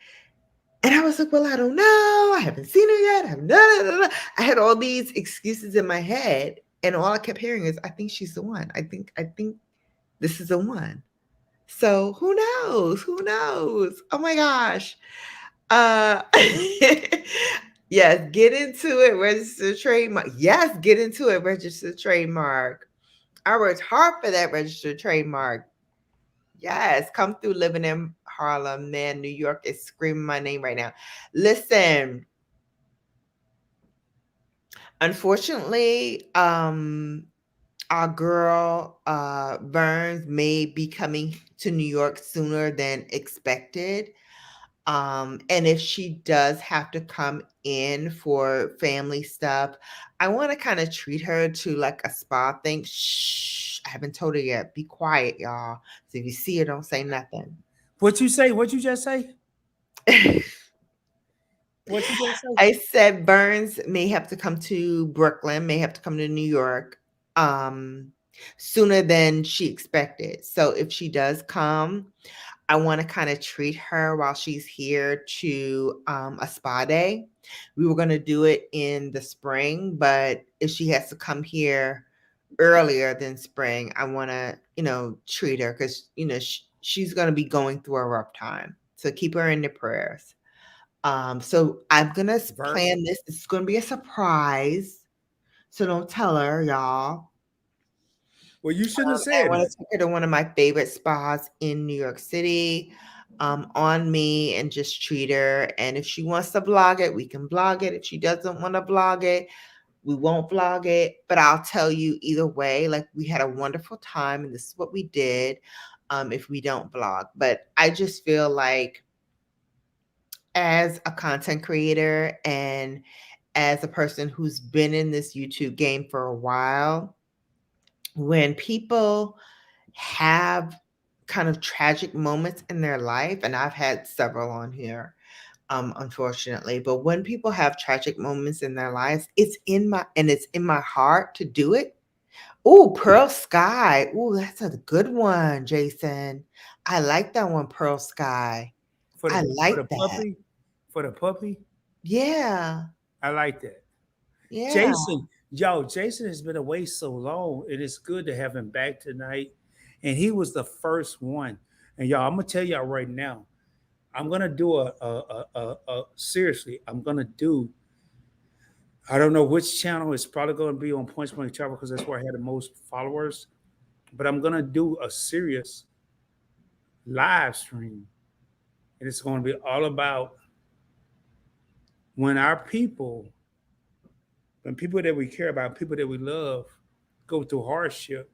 And I was like, well, I don't know. I haven't seen her yet. I had all these excuses in my head. And all I kept hearing is, I think she's the one. I think this is the one. So who knows? Who knows? Oh my gosh. Uh yes, get into it, register trademark. Yes, get into it, register trademark. I worked hard for that registered trademark. Yes, come through living in Harlem, man. New York is screaming my name right now. Listen, unfortunately, our girl Burns may be coming to New York sooner than expected. And if she does have to come in for family stuff, I want to kind of treat her to like a spa thing. Shh, I haven't told her yet. Be quiet, y'all. So if you see her, don't say nothing. What you say? What you just say? What you just say? I said Burns may have to come to Brooklyn, may have to come to New York um, sooner than she expected. So if she does come, I want to kind of treat her while she's here to a spa day. We were going to do it in the spring, but if she has to come here earlier than spring, I want to, treat her because, she's going to be going through a rough time. So keep her in the prayers. So I'm going to plan this. It's going to be a surprise. So don't tell her, y'all. Well, you shouldn't have said I want it. to take her to one of my favorite spas in New York City, on me, and just treat her. And if she wants to vlog it, we can vlog it. If she doesn't want to vlog it, we won't vlog it. But I'll tell you either way, like we had a wonderful time and this is what we did if we don't vlog. But I just feel like as a content creator and as a person who's been in this YouTube game for a while, when people have kind of tragic moments in their life, and I've had several on here, unfortunately, but when people have tragic moments in their lives, it's in my heart to do it. Oh, Pearl Sky. Oh, that's a good one, Jason. I like that one, Pearl Sky. I For the like that. puppy, for the puppy, Yeah. I like that. Yeah. Jason has been away so long. It is good to have him back tonight. And he was the first one. And y'all, I'm gonna tell y'all right now, I'm gonna do seriously, I'm gonna do, I don't know which channel. It's probably gonna be on Points Blank Travel because that's where I had the most followers. But I'm gonna do a serious live stream. And it's gonna be all about when our people, when people that we care about, people that we love, go through hardship.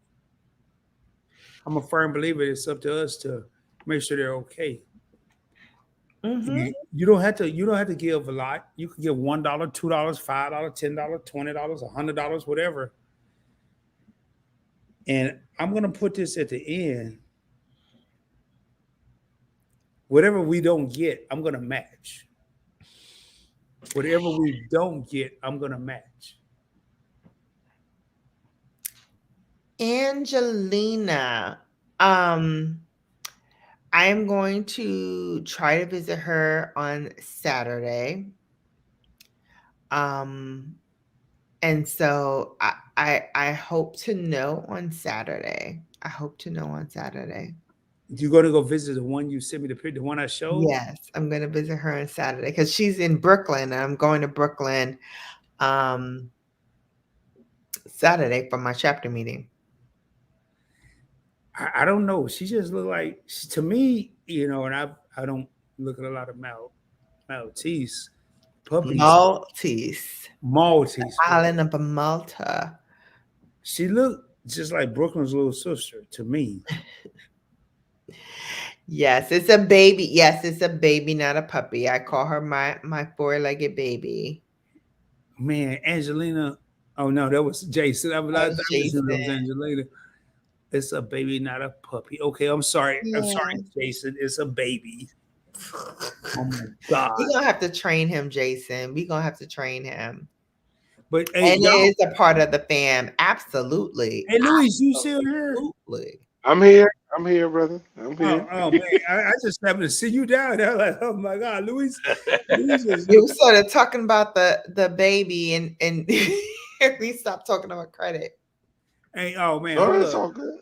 I'm a firm believer it's up to us to make sure they're okay. Mm-hmm. You don't have to give a lot. You can give $1, $2, $5, $10, $20, $100, whatever. And I'm gonna put this at the end. Whatever we don't get, I'm gonna match. Whatever we don't get, I'm gonna match. Angelina, um, I am going to try to visit her on Saturday. Um, and so I hope to know on Saturday. I hope to know on Saturday. You're gonna go visit the one you sent me the picture, the one I showed. Yes, I'm gonna visit her on Saturday because she's in Brooklyn, and I'm going to Brooklyn um Saturday for my chapter meeting. I don't know. She just looked like to me, and I don't look at a lot of Maltese puppies, Maltese, Maltese puppies. island of Malta. She looked just like Brooklyn's little sister to me. Yes, it's a baby. Yes, it's a baby, not a puppy. I call her my four-legged baby. Man, Angelina. Oh no, that was Jason. I That's was Jason. thinking it was Angelina. It's a baby, not a puppy. Okay, I'm sorry. I'm sorry, Yeah. Jason. It's a baby. Oh my God. We're gonna have to train him, Jason. We're gonna have to train him. But hey, And it y'all. is a part of the fam. Absolutely. Hey, Luis, you still here? Absolutely. I'm here. I'm here, brother. I'm Oh, here. oh man, I just happened to see you down there. Like, oh my God, Luis is. You started talking about the baby and we stopped talking about credit. Hey, oh man, No, hold it's up. all good.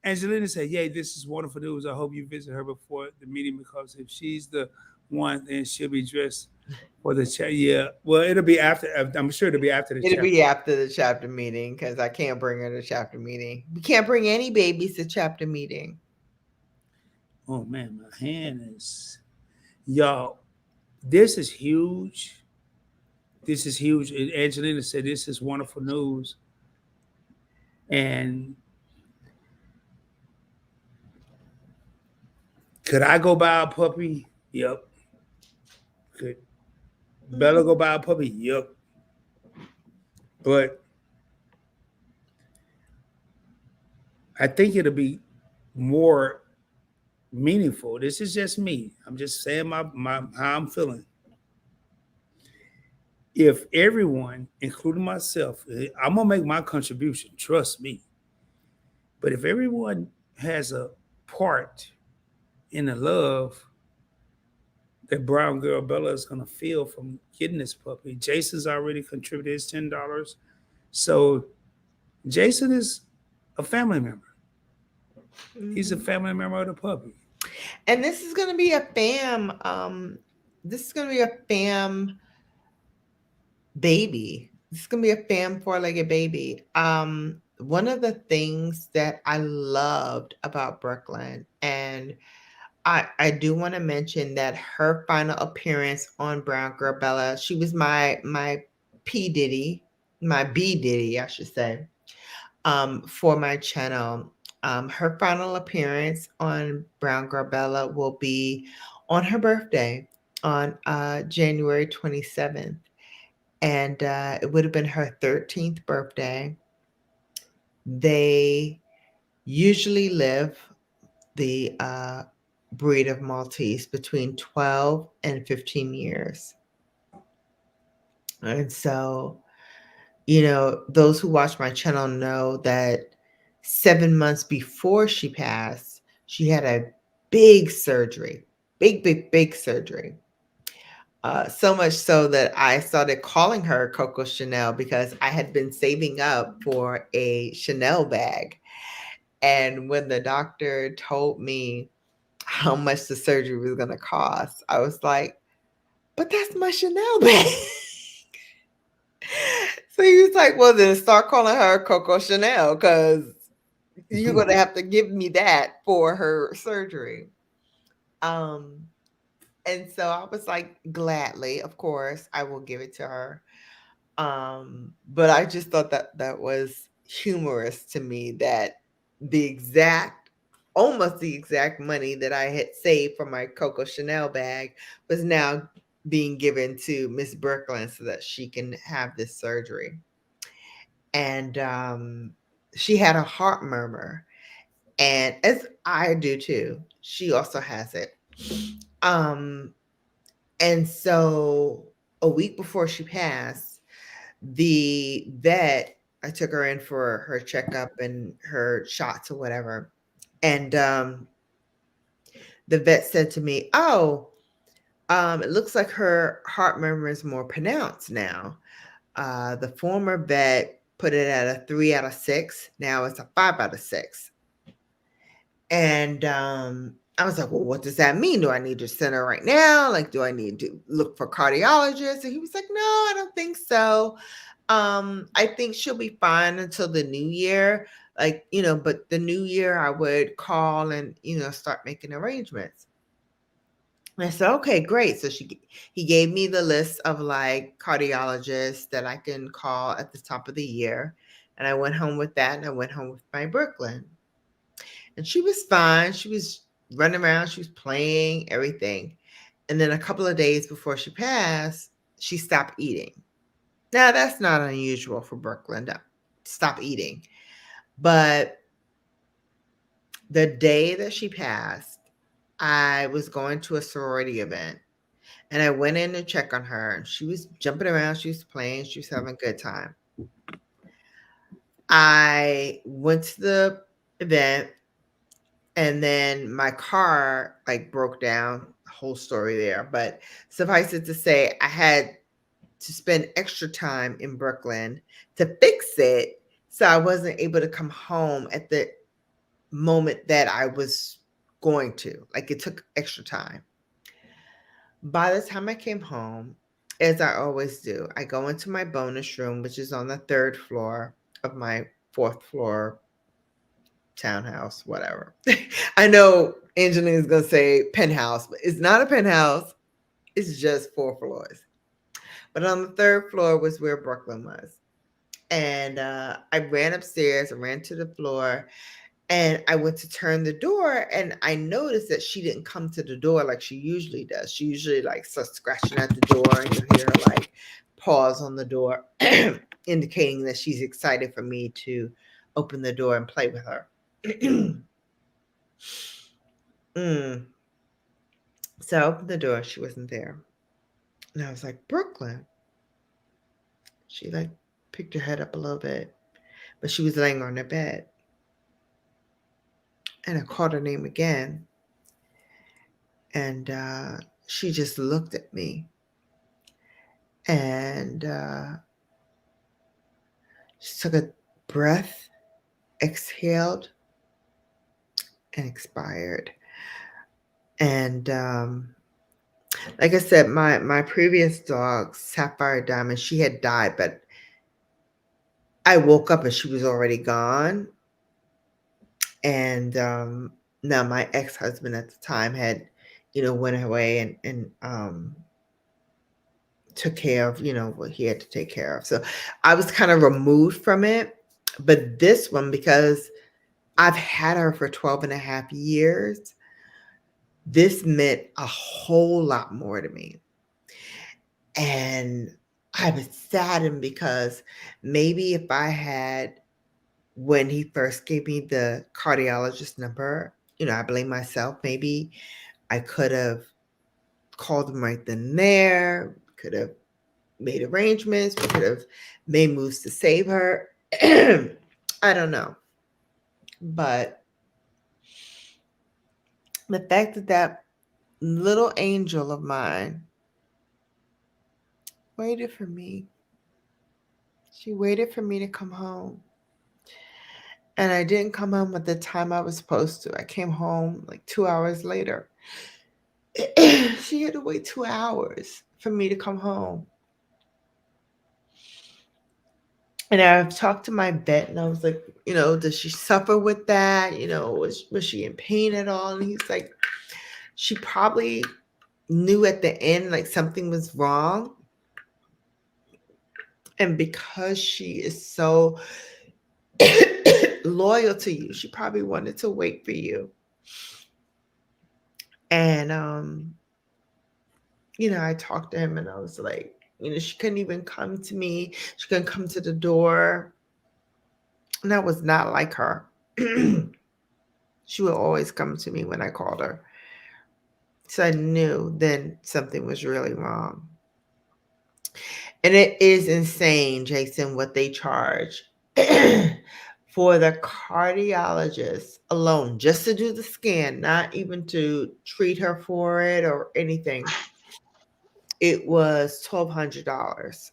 Angelina said, "Yay, this is wonderful news. I hope you visit her before the meeting because if she's the one, then she'll be dressed for the chat. Yeah, well, it'll be after. I'm sure it'll be after the It'll chat. be after the chapter meeting because I can't bring her to chapter meeting. We can't bring any babies to chapter meeting. Oh man, my hand is y'all. This is huge. This is huge. And Angelina said, "This is wonderful news." And could I go buy a puppy? Yep. Could Bella go buy a puppy? Yep. But I think it'll be more meaningful. This is just me. I'm just saying my how I'm feeling. If everyone, including myself, I'm gonna make my contribution. Trust me. But if everyone has a part in the love that brown girl Bella is gonna feel from getting this puppy, Jason's already contributed his $10. So Jason is a family member. He's a family member of the puppy. And this is gonna be a fam. This is gonna be a fam baby. This is gonna be a fam four-legged baby. One of the things that I loved about Brooklyn, and I do want to mention that her final appearance on Brown Girl Bella, she was my P Diddy, my B Diddy, I should say, for my channel. Her final appearance on Brown Girl Bella will be on her birthday on January 27th. And it would have been her 13th birthday. They usually live the breed of Maltese between 12 and 15 years. And so, those who watch my channel know that 7 months before she passed, she had a big surgery, big surgery. So much so that I started calling her Coco Chanel because I had been saving up for a Chanel bag. And when the doctor told me how much the surgery was going to cost, I was like, but that's my Chanel bag. So he was like, well, then start calling her Coco Chanel because you're going to have to give me that for her surgery. And so I was like, gladly, of course, I will give it to her. But I just thought that was humorous to me that almost the exact money that I had saved for my Coco Chanel bag was now being given to Miss Brooklyn so that she can have this surgery. And she had a heart murmur, and as I do too, she also has it. Um, and so a week before she passed, the vet, I took her in for her checkup and her shots or whatever. And the vet said to me, "Oh, it looks like her heart murmur is more pronounced now. The former vet put it at a 3 out of 6. Now it's a 5 out of 6." And I was like, "Well, what does that mean? Do I need to send her right now? Like, do I need to look for cardiologists?" And he was like, "No, I don't think so. I think she'll be fine until the new year. Like, but the new year I would call and, start making arrangements." And I said, "Okay, great." So he gave me the list of like cardiologists that I can call at the top of the year. And I went home with that and I went home with my Brooklyn. And she was fine. She was running around, she was playing, everything. And then a couple of days before she passed, she stopped eating. Now, that's not unusual for Brooklyn to stop eating. But the day that she passed, I was going to a sorority event and I went in to check on her. She was jumping around, she was playing, she was having a good time. I went to the event and then my car like broke down. Whole story there, but suffice it to say, I had to spend extra time in Brooklyn to fix it, so I wasn't able to come home at the moment that I was going to. Like, it took extra time. By the time I came home, as I always do, I go into my bonus room, which is on the 3rd floor of my 4th floor townhouse, whatever. I know Angelina's going to say penthouse, but it's not a penthouse. It's just 4 floors. But on the 3rd floor was where Brooklyn was. And I ran upstairs, I ran to the floor, and I went to turn the door, and I noticed that she didn't come to the door like she usually does. She usually like starts scratching at the door, and you hear her like pause on the door, indicating that she's excited for me to open the door and play with her. So I opened the door, she wasn't there. And I was like, "Brooklyn." She like picked her head up a little bit, but she was laying on her bed. And I called her name again. And she just looked at me. And she took a breath, exhaled, and expired. And like I said, my previous dog, Sapphire Diamond, she had died, but I woke up and she was already gone. And now my ex-husband at the time had, went away and took care of, what he had to take care of. So I was kind of removed from it. But this one, because I've had her for 12 and a half years, this meant a whole lot more to me. And I was saddened because maybe if I had, when he first gave me the cardiologist number, I blame myself. Maybe I could have called him right then and there, could have made arrangements, we could have made moves to save her. I don't know. But the fact that that little angel of mine waited for me, she waited for me to come home. And I didn't come home at the time I was supposed to. I came home like 2 hours later. She had to wait 2 hours for me to come home. And I've talked to my vet and I was like, does she suffer with that? Was she in pain at all? And he's like, she probably knew at the end like something was wrong. And because she is so loyal to you, she probably wanted to wait for you. And I talked to him and I was like, she couldn't even come to me. She couldn't come to the door. And that was not like her. She would always come to me when I called her. So I knew then something was really wrong. And it is insane, Jason, what they charge for the cardiologist alone, just to do the scan, not even to treat her for it or anything. It was $1,200.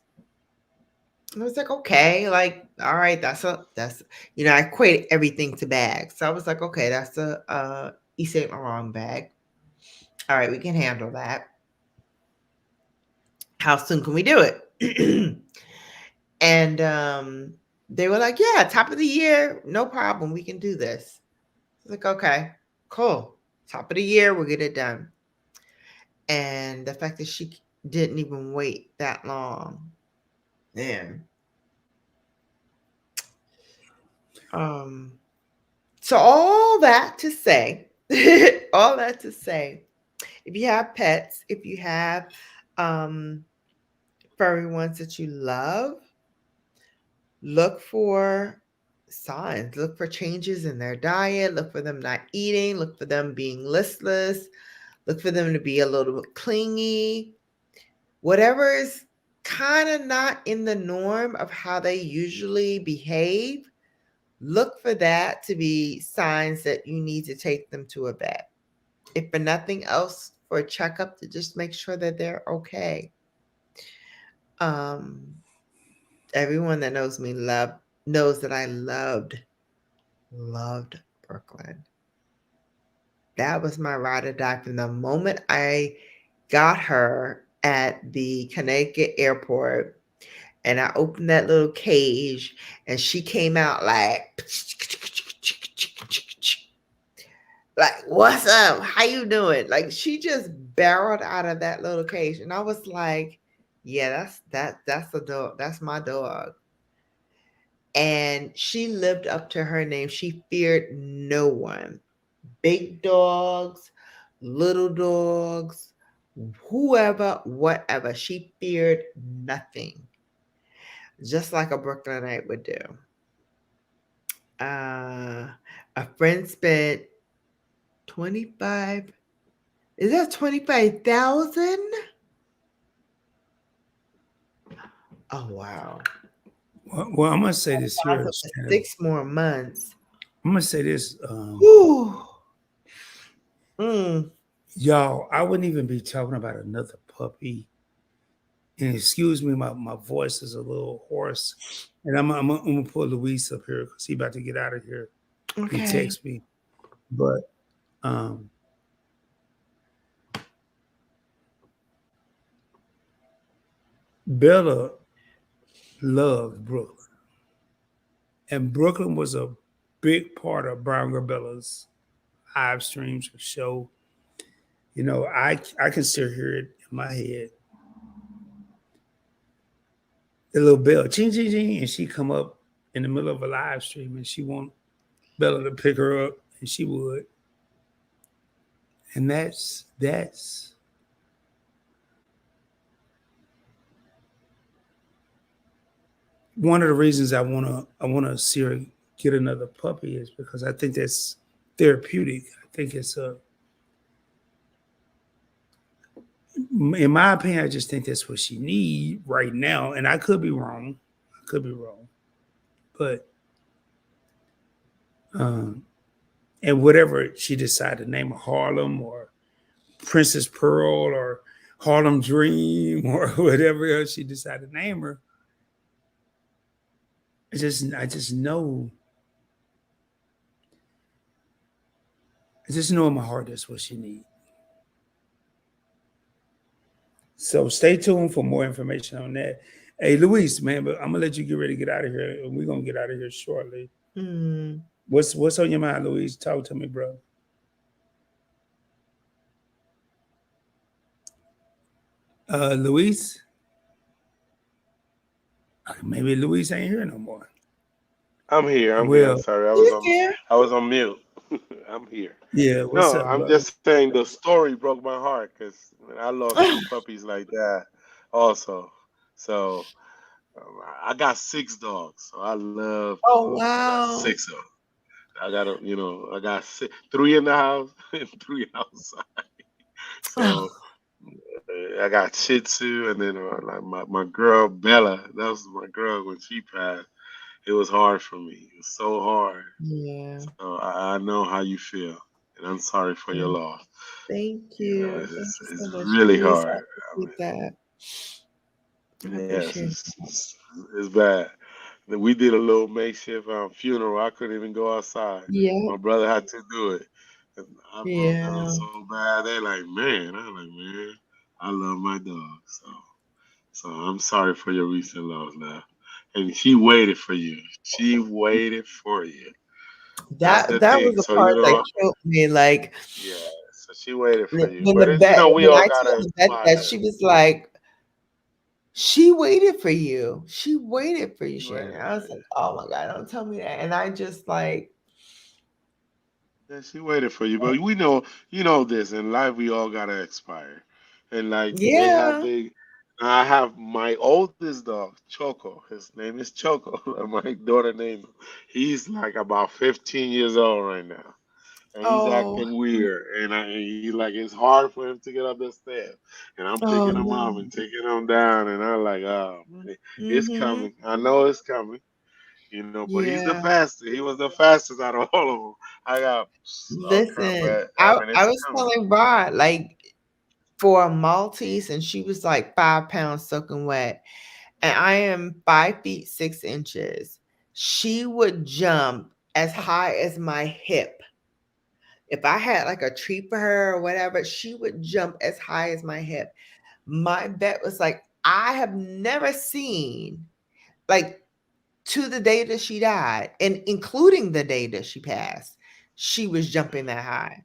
I was like, okay, like, all right, that's I equate everything to bags. So I was like, okay, that's a East Saint Laurent bag. All right, we can handle that. How soon can we do it? And they were like, yeah, top of the year, no problem. We can do this. I was like, okay, cool. Top of the year, we'll get it done. And the fact that she didn't even wait that long, man. So all that to say, all that to say, if you have pets, if you have furry ones that you love, look for signs, look for changes in their diet, look for them not eating, look for them being listless, look for them to be a little bit clingy. Whatever is kind of not in the norm of how they usually behave, look for that to be signs that you need to take them to a vet. If for nothing else, for a checkup to just make sure that they're okay. Everyone that knows me knows that I loved Brooklyn. That was my ride or die from the moment I got her at the Connecticut airport and I opened that little cage and she came out like what's up? How you doing? Like she just barreled out of that little cage and I was like, yeah, that's a dog. That's my dog. And she lived up to her name. She feared no one. Big dogs, little dogs, whoever, whatever. She feared nothing, just like a Brooklynite would do. A friend spent 25. Is that 25,000? Oh wow! Well, I'm gonna say this here. 6 more months. I'm gonna say this, y'all. I wouldn't even be talking about another puppy. And excuse me, my voice is a little hoarse. And I'm gonna pull Luis up here because he about to get out of here. Okay. He texts me, but Bella loved Brooklyn, and Brooklyn was a big part of Brown Girl Bella's live streams or show. I can still hear it in my head. The little bell, ching ching ching, and she come up in the middle of a live stream, and she want Bella to pick her up, and she would. And that's one of the reasons I wanna see her get another puppy is because I think that's therapeutic. I think it's in my opinion, I just think that's what she need right now. And I could be wrong. But and whatever she decided to name her, Harlem or Princess Pearl or Harlem Dream or whatever else she decided to name her, I just know in my heart that's what she needs. So stay tuned for more information on that. Hey, Luis, man, but I'm gonna let you get ready to get out of here, and we're gonna get out of here shortly. What's on your mind, Luis? Talk to me, bro. Luis? Maybe Luis ain't here no more. I'm here. I'm here. I'm sorry. I was on mute. I'm here. Yeah, what's No, up, I'm brother? just saying the story broke my heart because I lost two puppies like that also. So I got six dogs. So I love Oh dogs. I got wow! six of them. I got three in the house and three outside. So I got Shih Tzu, and then like my girl Bella. That was my girl when she passed. It was hard for me. It was so hard. Yeah. So I know how you feel, and I'm sorry for your Mm. loss. Thank You know, you. Thank you it's so much, really Luis. I hard. I appreciate mean, that. I yes, appreciate it's bad. We did a little makeshift funeral. I couldn't even go outside. Yeah. My brother had to do it. And I broke down Yeah. so bad. They like, man. I'm like, man, I love my dog. So I'm sorry for your recent loss now. And she waited for you. She waited for you. That's the That thing. was the So part that killed me. Like yeah. So she waited for you. when But the it, vet, we when all I gotta told the vet inspire. that, she was like, she waited for you. She waited for you, She Shannon. waited I for was you. like, oh my God, don't tell me that. And I just like, Yeah, she waited for you, but we know you know this in life we all gotta expire, and like they have yeah. they. I have my oldest dog, Choco. His name is Choco. My daughter named him. He's like about 15 years old right now, and he's Oh, acting weird. He like it's hard for him to get up the stairs, and I'm oh picking him no. up and taking him down, and I'm like, oh, man, it's Mm-hmm. coming. I know it's coming. You know, but he's the Yeah. fastest. He was the fastest out of all of them. I got oh crap, Listen, but I mean I it's was coming. telling Rod, like for a Maltese, and she was like 5 pounds soaking wet, and I am 5 feet 6 inches. She would jump as high as my hip. If I had like a treat for her or whatever, she would jump as high as my hip. My vet was like, I have never seen, like, to the day that she died, and including the day that she passed, she was jumping that high.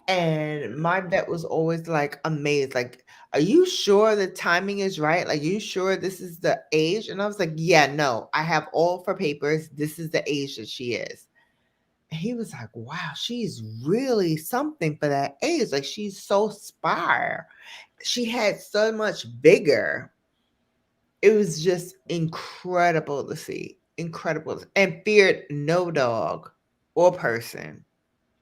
And my vet was always like amazed, like, are you sure the timing is right? Like, you sure this is the age? And I was like, yeah, no, I have all of her papers. This is the age that she is. And he was like, wow, she's really something for that age. Like, she's so spire. She had so much vigor. It was just incredible to see. Incredible. And feared no dog or person.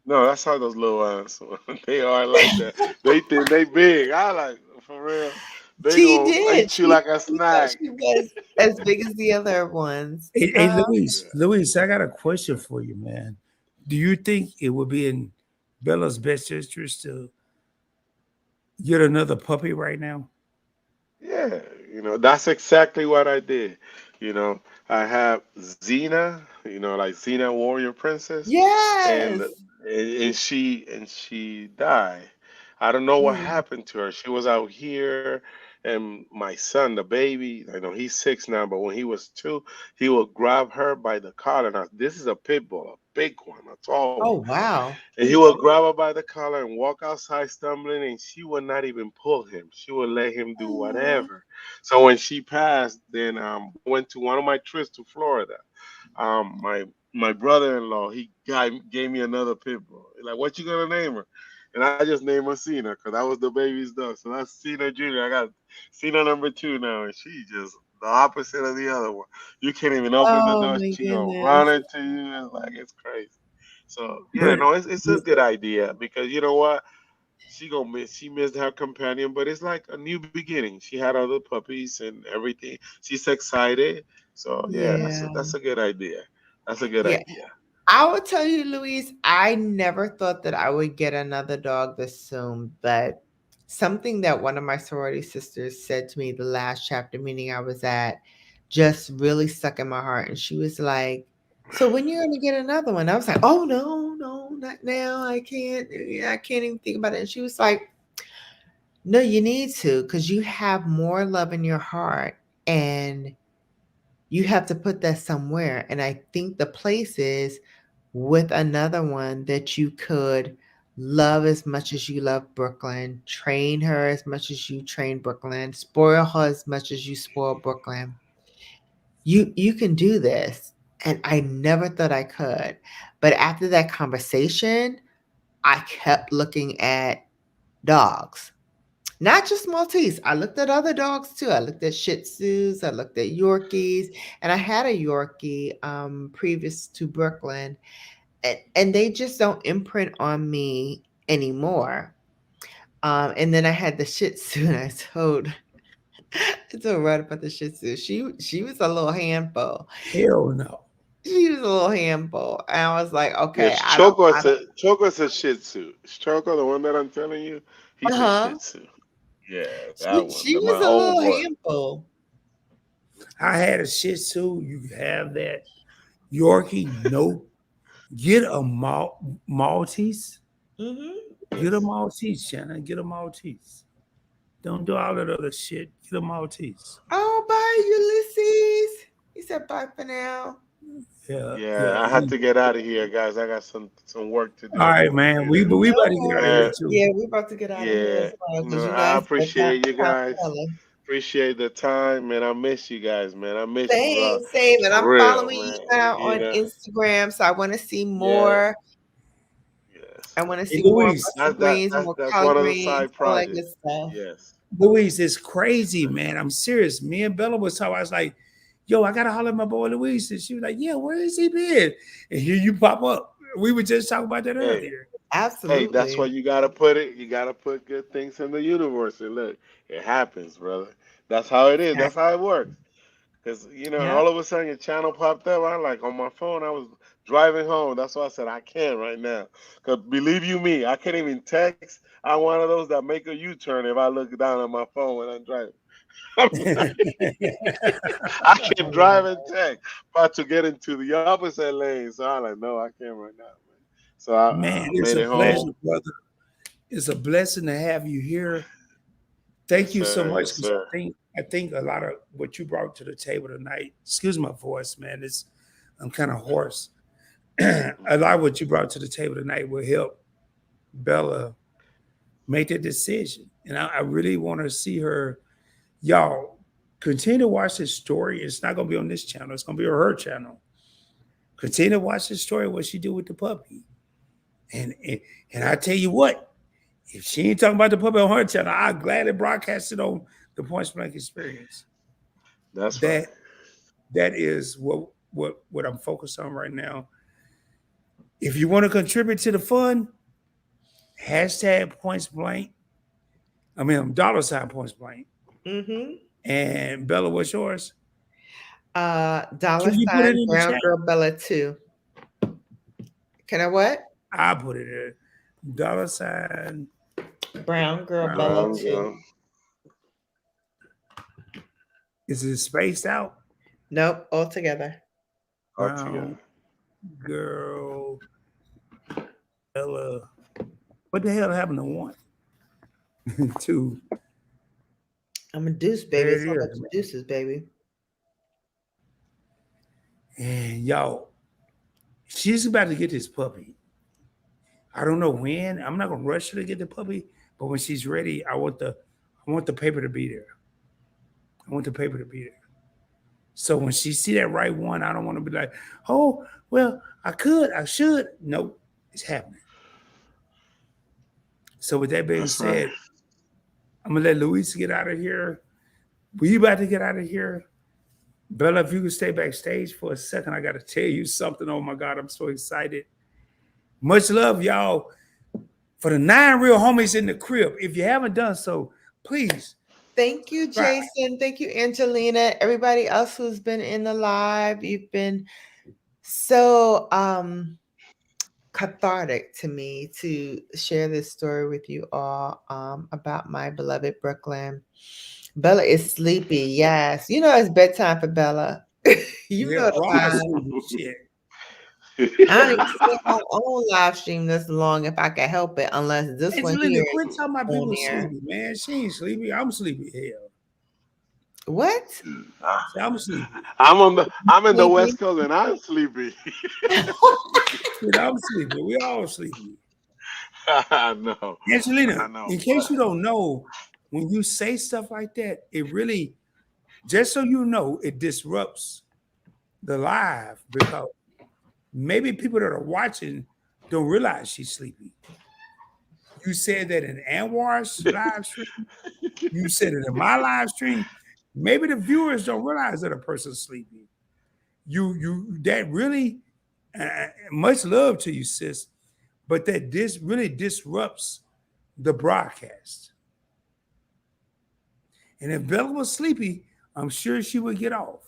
No, that's how those little ones they are like that. They think they big. I like for real. They She gonna did. eat you like a She thought snack. she was as big as the other ones. Hey, Uh-huh. Luis, I got a question for you, man. Do you think it would be in Bella's best interest to get another puppy right now? Yeah, that's exactly what I did. You know, I have Xena, like Xena Warrior Princess, and Yes. and she died. I don't know what Mm. happened to her. She was out here, and my son, the baby, I know he's 6 now, but when he was 2, he would grab her by the collar. Now, this is a pit bull, a big one, a tall one. Oh, wow. And he would grab her by the collar and walk outside stumbling, and she would not even pull him. She would let him do Aw. whatever. So when she passed, then I went to one of my trips to Florida. My brother-in-law, gave me another pit bull. He's like, what you gonna name her? And I just named her Cena because that was the baby's dog. So that's Cena Jr. I got Cena number 2 now, and she just the opposite of the other one. You can't even open the Oh door. my She gonna run goodness. into you. It's like it's crazy. So yeah, But no, it's a good idea because you know what? She missed her companion, but it's like a new beginning. She had other puppies and everything. She's excited. So yeah, Yeah. that's a good idea. That's a good Yeah. idea. I would tell you, Louise, I never thought that I would get another dog this soon, but something that one of my sorority sisters said to me the last chapter meeting I was at just really stuck in my heart. And she was like, so when you're gonna get another one? I was like, oh no, no, not now. I can't. Yeah, I can't even think about it. And she was like, no, you need to, because you have more love in your heart, and you have to put that somewhere. And I think the place is with another one that you could love as much as you love Brooklyn, train her as much as you train Brooklyn, spoil her as much as you spoil Brooklyn. You can do this. And I never thought I could. But after that conversation, I kept looking at dogs. Not just Maltese. I looked at other dogs too. I looked at Shih Tzus. I looked at Yorkies, and I had a Yorkie previous to Brooklyn, and they just don't imprint on me anymore. And then I had the Shih Tzu, and I told Rod about the Shih Tzu. She was a little handful. Hell no. She was a little handful, and I was like, okay, Yes, I don't. Choco's a Shih Tzu. Choco, the one that I'm telling you, he's a Shih Uh-huh. Tzu. Yeah, that one. She My was a old little boy. handful. I had a Shih Tzu. You have that Yorkie? Nope. Get a Maltese. Hmm. Get a Yes. Maltese, Shannon. Get a Maltese. Don't do all that other shit. Get a Maltese. Oh, bye, Ulysses. He said bye for now. Yeah, Yeah, yeah. I had to get out of here, guys. I got some work to All do. right, man. You We No about to get out of here worries. know. too. Yeah, we're about to get out of here Yeah, as well no, because you know I it's bedtime appreciate you for guys. Capella. Appreciate the time, man. I miss you guys, man. I miss you, Same, bro. same. And I'm For real, following you man. now You on know. Instagram, so I want to see Yeah. more. Yes. I want to Hey, see more Louise. mustard greens, more That's collard one of the greens, side all that good projects. stuff. Yes. Louise, it's crazy, man. I'm serious. Me and Bella was talking. I was like, yo, I gotta holler at my boy Louise. And she was like, yeah, where has he been? And here you pop up. We were just talking about that Hey, earlier. hey, that's why Absolutely. you gotta put it. You gotta put good things in the universe. And look, it happens, brother. That's how it is. That's how it works. Cause Yeah. all of a sudden your channel popped up. I like on my phone. I was driving home. That's why I said I can't right now. Cause believe you me, I can't even text. I'm one of those that make a U-turn if I look down at my phone when I'm driving. I can drive and text, but to get into the opposite lane. So I'm like, no, I can't right now, man. So Man, I it's made a it home. pleasure, brother. It's a blessing to have you here. Yes, Thank you so sir. much Yes, because sir. I think a lot of what you brought to the table tonight. Excuse my voice, man. I'm kind of hoarse. A lot of what you brought to the table tonight will help Bella make that decision, and I really want to see her. Y'all continue to watch this story. It's not going to be on this channel. It's going to be on her channel. Continue to watch this story. What she do with the puppy, and and, and I tell you what, if she ain't talking about the puppy on her channel, I gladly broadcast it on the Point Blank Experience. That's right. That that is what I'm focused on right now. If you want to contribute to the fund, hashtag Points Blank. I mean, dollar sign Points Blank. Mm-hmm. And Bella, what's yours? Dollar Can you put it sign in the Brown chat? Girl Bella 2. Can I what? I put it in. Dollar sign. Brown Girl Bella Brown 2. girl. Is it spaced out? Nope, all together. All together. Brown girl Bella. What the hell happened to one? Two. I'm a deuce, baby. There It's it all about is, the man. deuces, baby. And y'all, she's about to get this puppy. I don't know when. I'm not gonna rush her to get the puppy, but when she's ready, I want the paper to be there. I want the paper to be there. So when she see that right one, I don't want to be like, oh, well, I should. Nope, it's happening. So with that being That's right. said, I'm gonna let Luis get out of here. We about to get out of here. Bella, if you could stay backstage for a second, I gotta tell you something. Oh my God, I'm so excited. Much love, y'all. For the 9 real homies in the crib. If you haven't done so, please Thank you, subscribe. Jason. Thank you, Angelina. Everybody else who's been in the live. You've been so cathartic to me to share this story with you all about my beloved Brooklyn. Bella is sleepy. Yes. You know it's bedtime for Bella. You Yeah, know the wrong vibe. sleepy shit. I don't even stay on my own live stream this long if I can help it, unless this one Angelina, here quit is talking about on people there. sleepy, man. She ain't sleepy. I'm sleepy. Hell. What? See, I'm sleepy. I'm in the Sleepy? West Coast and I'm sleepy. Shit, I'm sleepy. We all sleepy. I know. Angelina, I know. in case you don't know, when you say stuff like that, it really, just so you know, it disrupts the live because maybe people that are watching don't realize she's sleepy. You said that in Anwar's live stream. You said it in my live stream. Maybe the viewers don't realize that a person's sleepy. You that really much love to you, sis. But that this really disrupts the broadcast. And if Bella was sleepy, I'm sure she would get off.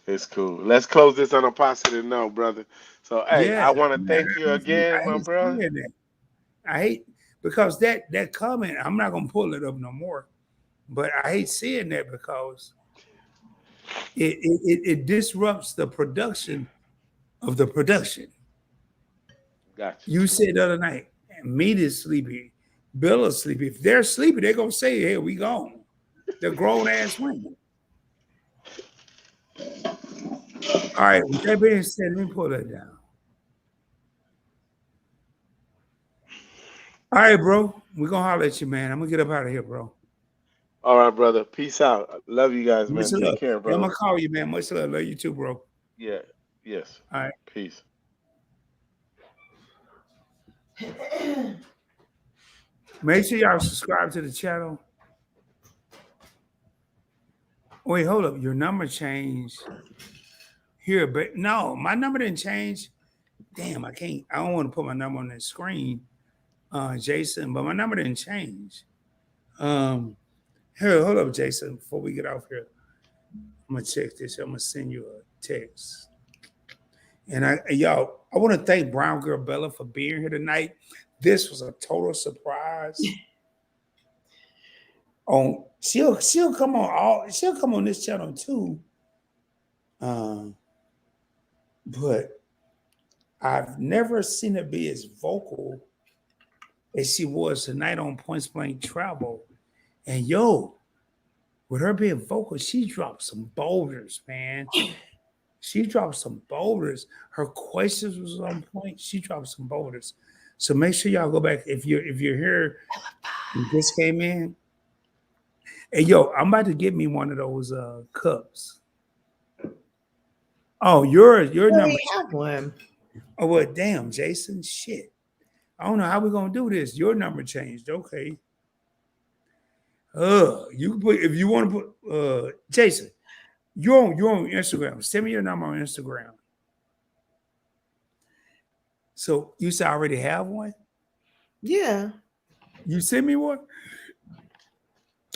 It's cool. Let's close this on a positive note, brother. So, hey, Yeah, I want to man, thank you again, I my hate brother. seeing that. I hate because that comment. I'm not gonna pull it up no more. But I hate seeing that because it disrupts the production of the production. Got You said the other night, meat is sleepy, Bill is sleepy. If they're sleepy, they're gonna say, "Hey, we gone." They're grown ass women. All right. With that being said, let me pull that down. All right, bro. We're gonna holler at you, man. I'm gonna get up out of here, bro. All right, brother. Peace out. Love you guys, Much man. Take love. care, Yeah, I'm brother. gonna call you, man. Much love. Love you too, bro. Yeah. Yes. All right. Peace. Make sure y'all subscribe to the channel. Wait, hold up. Your number changed here, but no, my number didn't change. Damn, I can't. I don't want to put my number on the screen, Jason, but my number didn't change. Um, Here, hold up, Jason. Before we get off here, I'm gonna check this. I'm gonna send you a text. And y'all, I want to thank Brown Girl Bella for being here tonight. This was a total surprise. She'll come on she'll come on this channel too. But I've never seen her be as vocal as she was tonight on Points Blank Travel. And yo, with her being vocal, she dropped some boulders, man. She dropped some boulders. Her questions was on point. She dropped some boulders. So make sure y'all go back if you're here. You just came in. Hey yo, I'm about to get me one of those cups. Oh, your I number. already have one. Oh well, damn, Jason. Shit. I don't know how we're gonna do this. Your number changed. Okay. You can put if you want to put Jason, you're on Instagram. Send me your number on Instagram. So you said I already have one? Yeah. You send me one?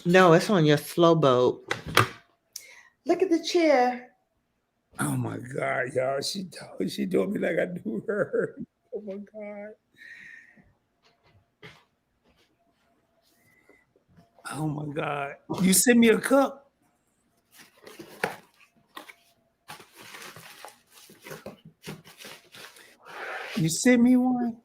No, it's on your flow boat. Look at the chair. Oh my god, y'all. She told me like I knew her. Oh my god. Oh my god. You send me a cup? You sent me one?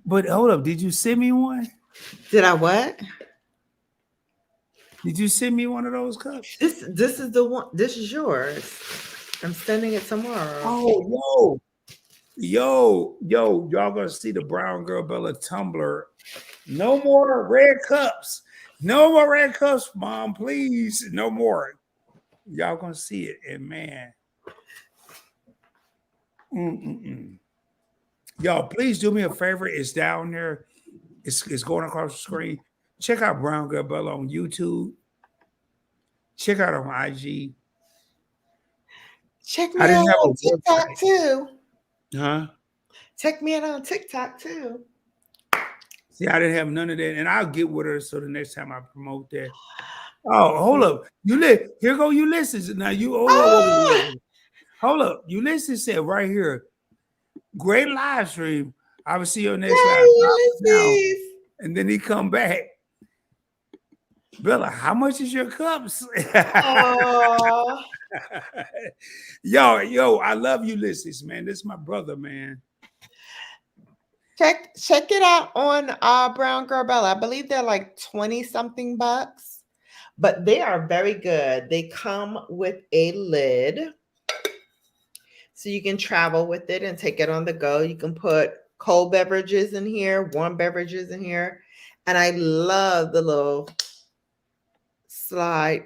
But hold up, did you send me one? Did I what? Did you send me one of those cups? This is the one. This is yours. I'm sending it tomorrow. Oh, y'all gonna see the Brown Girl Bella tumbler. No more red cups. No more red cups, mom, please. No more. Y'all gonna see it, and man. Y'all, please do me a favor. It's down there. It's going across the screen. Check out Brown Girl Bella on YouTube. Check out on IG. Check I me didn't out have a on TikTok website. too. Huh? Check me out on TikTok too. See, I didn't have none of that, and I'll get with her so the next time I promote that. Oh, hold up. Here go Ulysses. Now you hold up. Ulysses said right here, great live stream. I will see your next live now. Ulysses. And then he come back. Bella, how much is your cups? Aw. yo, I love Ulysses, man. This is my brother, man. Check it out on Brown Girl Bella. I believe they're like 20 something bucks, but they are very good. They come with a lid, so you can travel with it and take it on the go. You can put cold beverages in here, warm beverages in here, and I love the little slide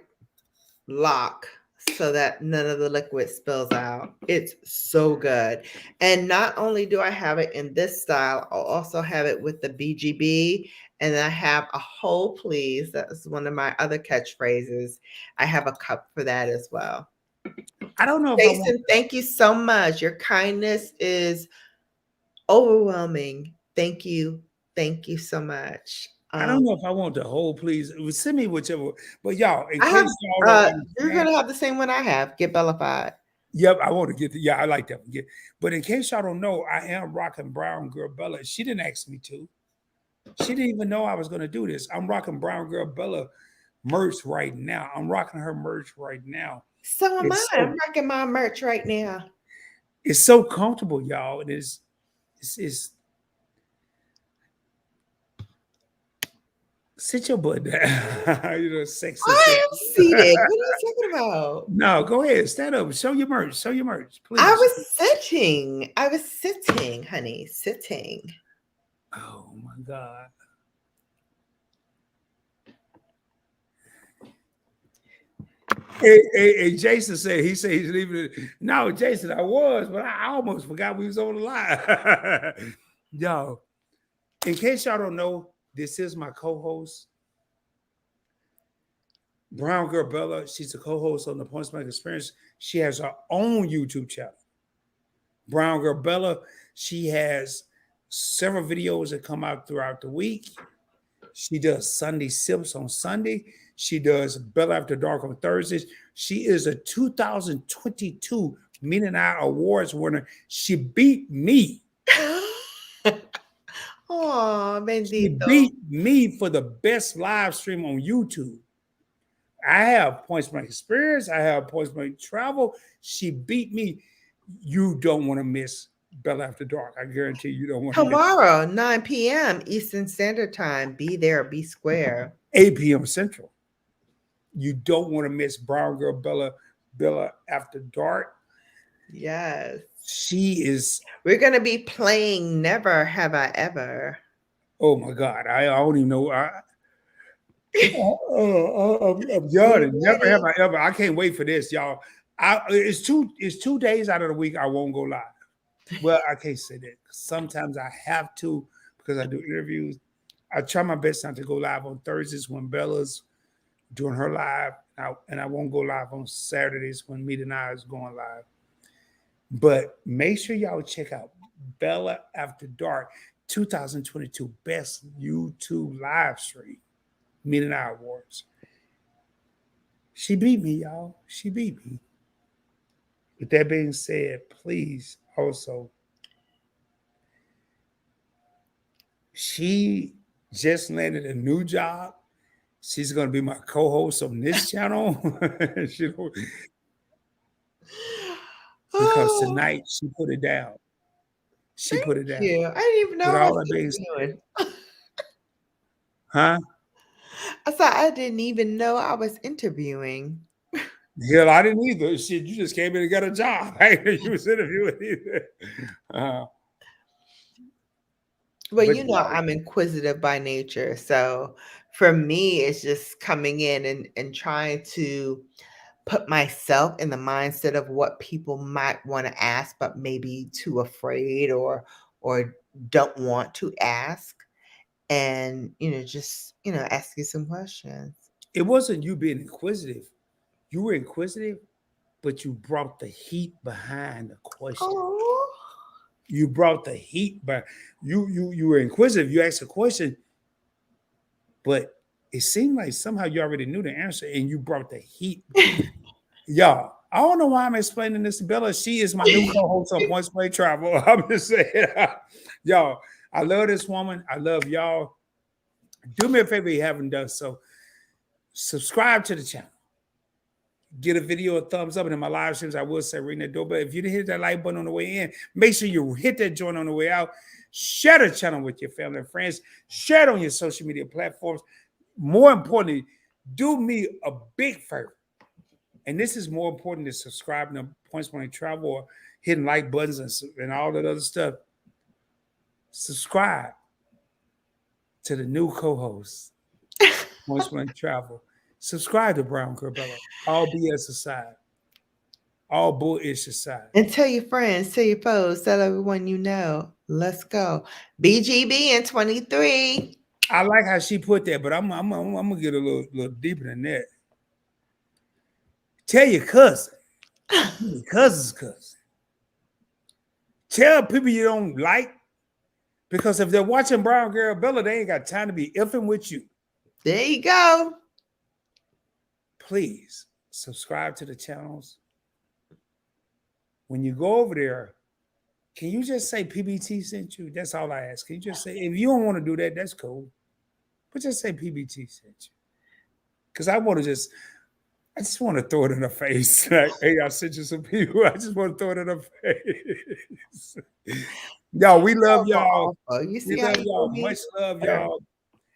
lock so that none of the liquid spills out. It's so good. And not only do I have it in this style, I'll also have it with the BGB. And I have a whole please. That is one of my other catchphrases. I have a cup for that as well. I don't know if I want. Jason, thank you so much. Your kindness is overwhelming. Thank you. Thank you so much. I don't know if I want the whole. Please send me whichever. But y'all, in I have case y'all don't you're understand, gonna have the same one I have. Get Bellified. yep, I want to get the. Yeah, I like that one. Yeah. But in case y'all don't know, I am rocking Brown Girl Bella. She didn't ask me to. She didn't even know I was going to do this. I'm rocking Brown Girl Bella merch right now. I'm rocking her merch right now. So am I. It's I'm so rocking my merch right now. it's so comfortable, y'all. It is. It's sit your butt down. You know, sexy. I am seated. What are you talking about? No, go ahead. Stand up. Show your merch. Show your merch, please. I was sitting. I was sitting, honey. Sitting. Oh my God. Hey, Jason said he said he's leaving it. No, Jason, I was, but I almost forgot we was on the line. Y'all, in case y'all don't know, this is my co-host, Brown Girl Bella. She's a co-host on the Points Blank Experience. She has her own YouTube channel. Brown Girl Bella. She has several videos that come out throughout the week. She does Sunday Sips on Sunday. She does Bella After Dark on Thursdays. She is a 2022 Mean and I Awards winner. She beat me. Oh, She bendito. beat me for the best live stream on YouTube. I have Points Blank Experience. I have Points Blank Travel. She beat me. You don't want to miss Bella After Dark. I guarantee you don't want to miss Tomorrow, 9 p.m. Eastern Standard Time. Be there, be square. 8 p.m. Central. You don't want to miss Brown Girl Bella After Dark. Yes. She is. We're going to be playing Never Have I Ever. Oh my God! I don't even know. I'm yawning. Never have I ever. I can't wait for this, y'all. It's 2 days out of the week I won't go live. Well, I can't say that. Sometimes I have to because I do interviews. I try my best not to go live on Thursdays when Bella's doing her live, and I won't go live on Saturdays when Meet and I is going live. But make sure y'all check out Bella After Dark 2022 Best YouTube Live Stream, Meet and I Awards. She beat me, y'all. She beat me. With that being said, please also, she just landed a new job. She's going to be my co-host on this channel. Because tonight she put it down. She put it down. Yeah, I didn't even know With I all was that being interviewing. Huh? I said I didn't even know I was interviewing. Hell, I didn't either. Shit, you just came in and got a job. I didn't know you was interviewing either. Well, But you know, I'm inquisitive by nature. So for me, it's just coming in and trying to put myself in the mindset of what people might want to ask, but maybe too afraid or don't want to ask. And, just, ask you some questions. it wasn't you being inquisitive. You were inquisitive, but you brought the heat behind the question. Oh. You brought the heat, but you were inquisitive. You asked a question, but it seemed like somehow you already knew the answer, and you brought the heat. Y'all, I don't know why I'm explaining this to Bella. She is my new co-host on Points Play Travel. I'm just saying, y'all, I love this woman. I love y'all. Do me a favor if you haven't done so. Subscribe to the channel. Get a video a thumbs up, and in my live streams, I will say ring that doorbell. If you didn't hit that like button on the way in, make sure you hit that joint on the way out. Share the channel with your family and friends. Share it on your social media platforms. More importantly, do me a big favor. And this is more important than subscribing to Points Blank Travel or hitting like buttons and all that other stuff. Subscribe to the new co-host, Points Blank Travel. Subscribe to Brown Girl Bella. All BS aside. All bullish aside. And tell your friends, tell your foes, tell everyone you know. Let's go. BGB in 23. I like how she put that, but I'm gonna get a little deeper than that. Tell your cousin. Cousin. Tell people you don't like, because if they're watching Brown Girl Bella, they ain't got time to be effing with you. There you go. Please subscribe to the channels. When you go over there, can you just say PBT sent you? That's all I ask. Can you just say, if you don't want to do that, that's cool. But just say PBT sent you. Because I just want to throw it in the face. Like, hey, I sent you some people. I just want to throw it in the face. Y'all, we love y'all. You see We how love you y'all. do me? Much love, y'all.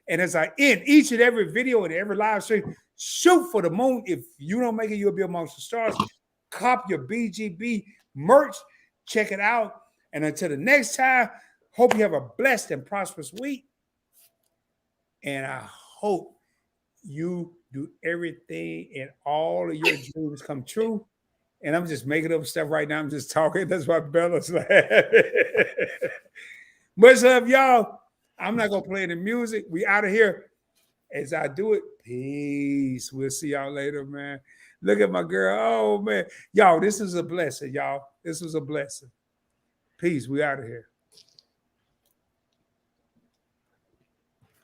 And as I end each and every video and every live stream, shoot for the moon. If you don't make it, you'll be amongst the stars. Cop your BGB merch. Check it out. And until the next time, hope you have a blessed and prosperous week. And I hope you do everything and all of your dreams come true. And I'm just making up stuff right now. I'm just talking. That's why Bella's laughing. Much love, y'all. I'm not going to play the music. We out of here. As I do it, peace. We'll see y'all later, man. Look at my girl. Oh, man. Y'all, this is a blessing, y'all. This was a blessing. Peace. We out of here.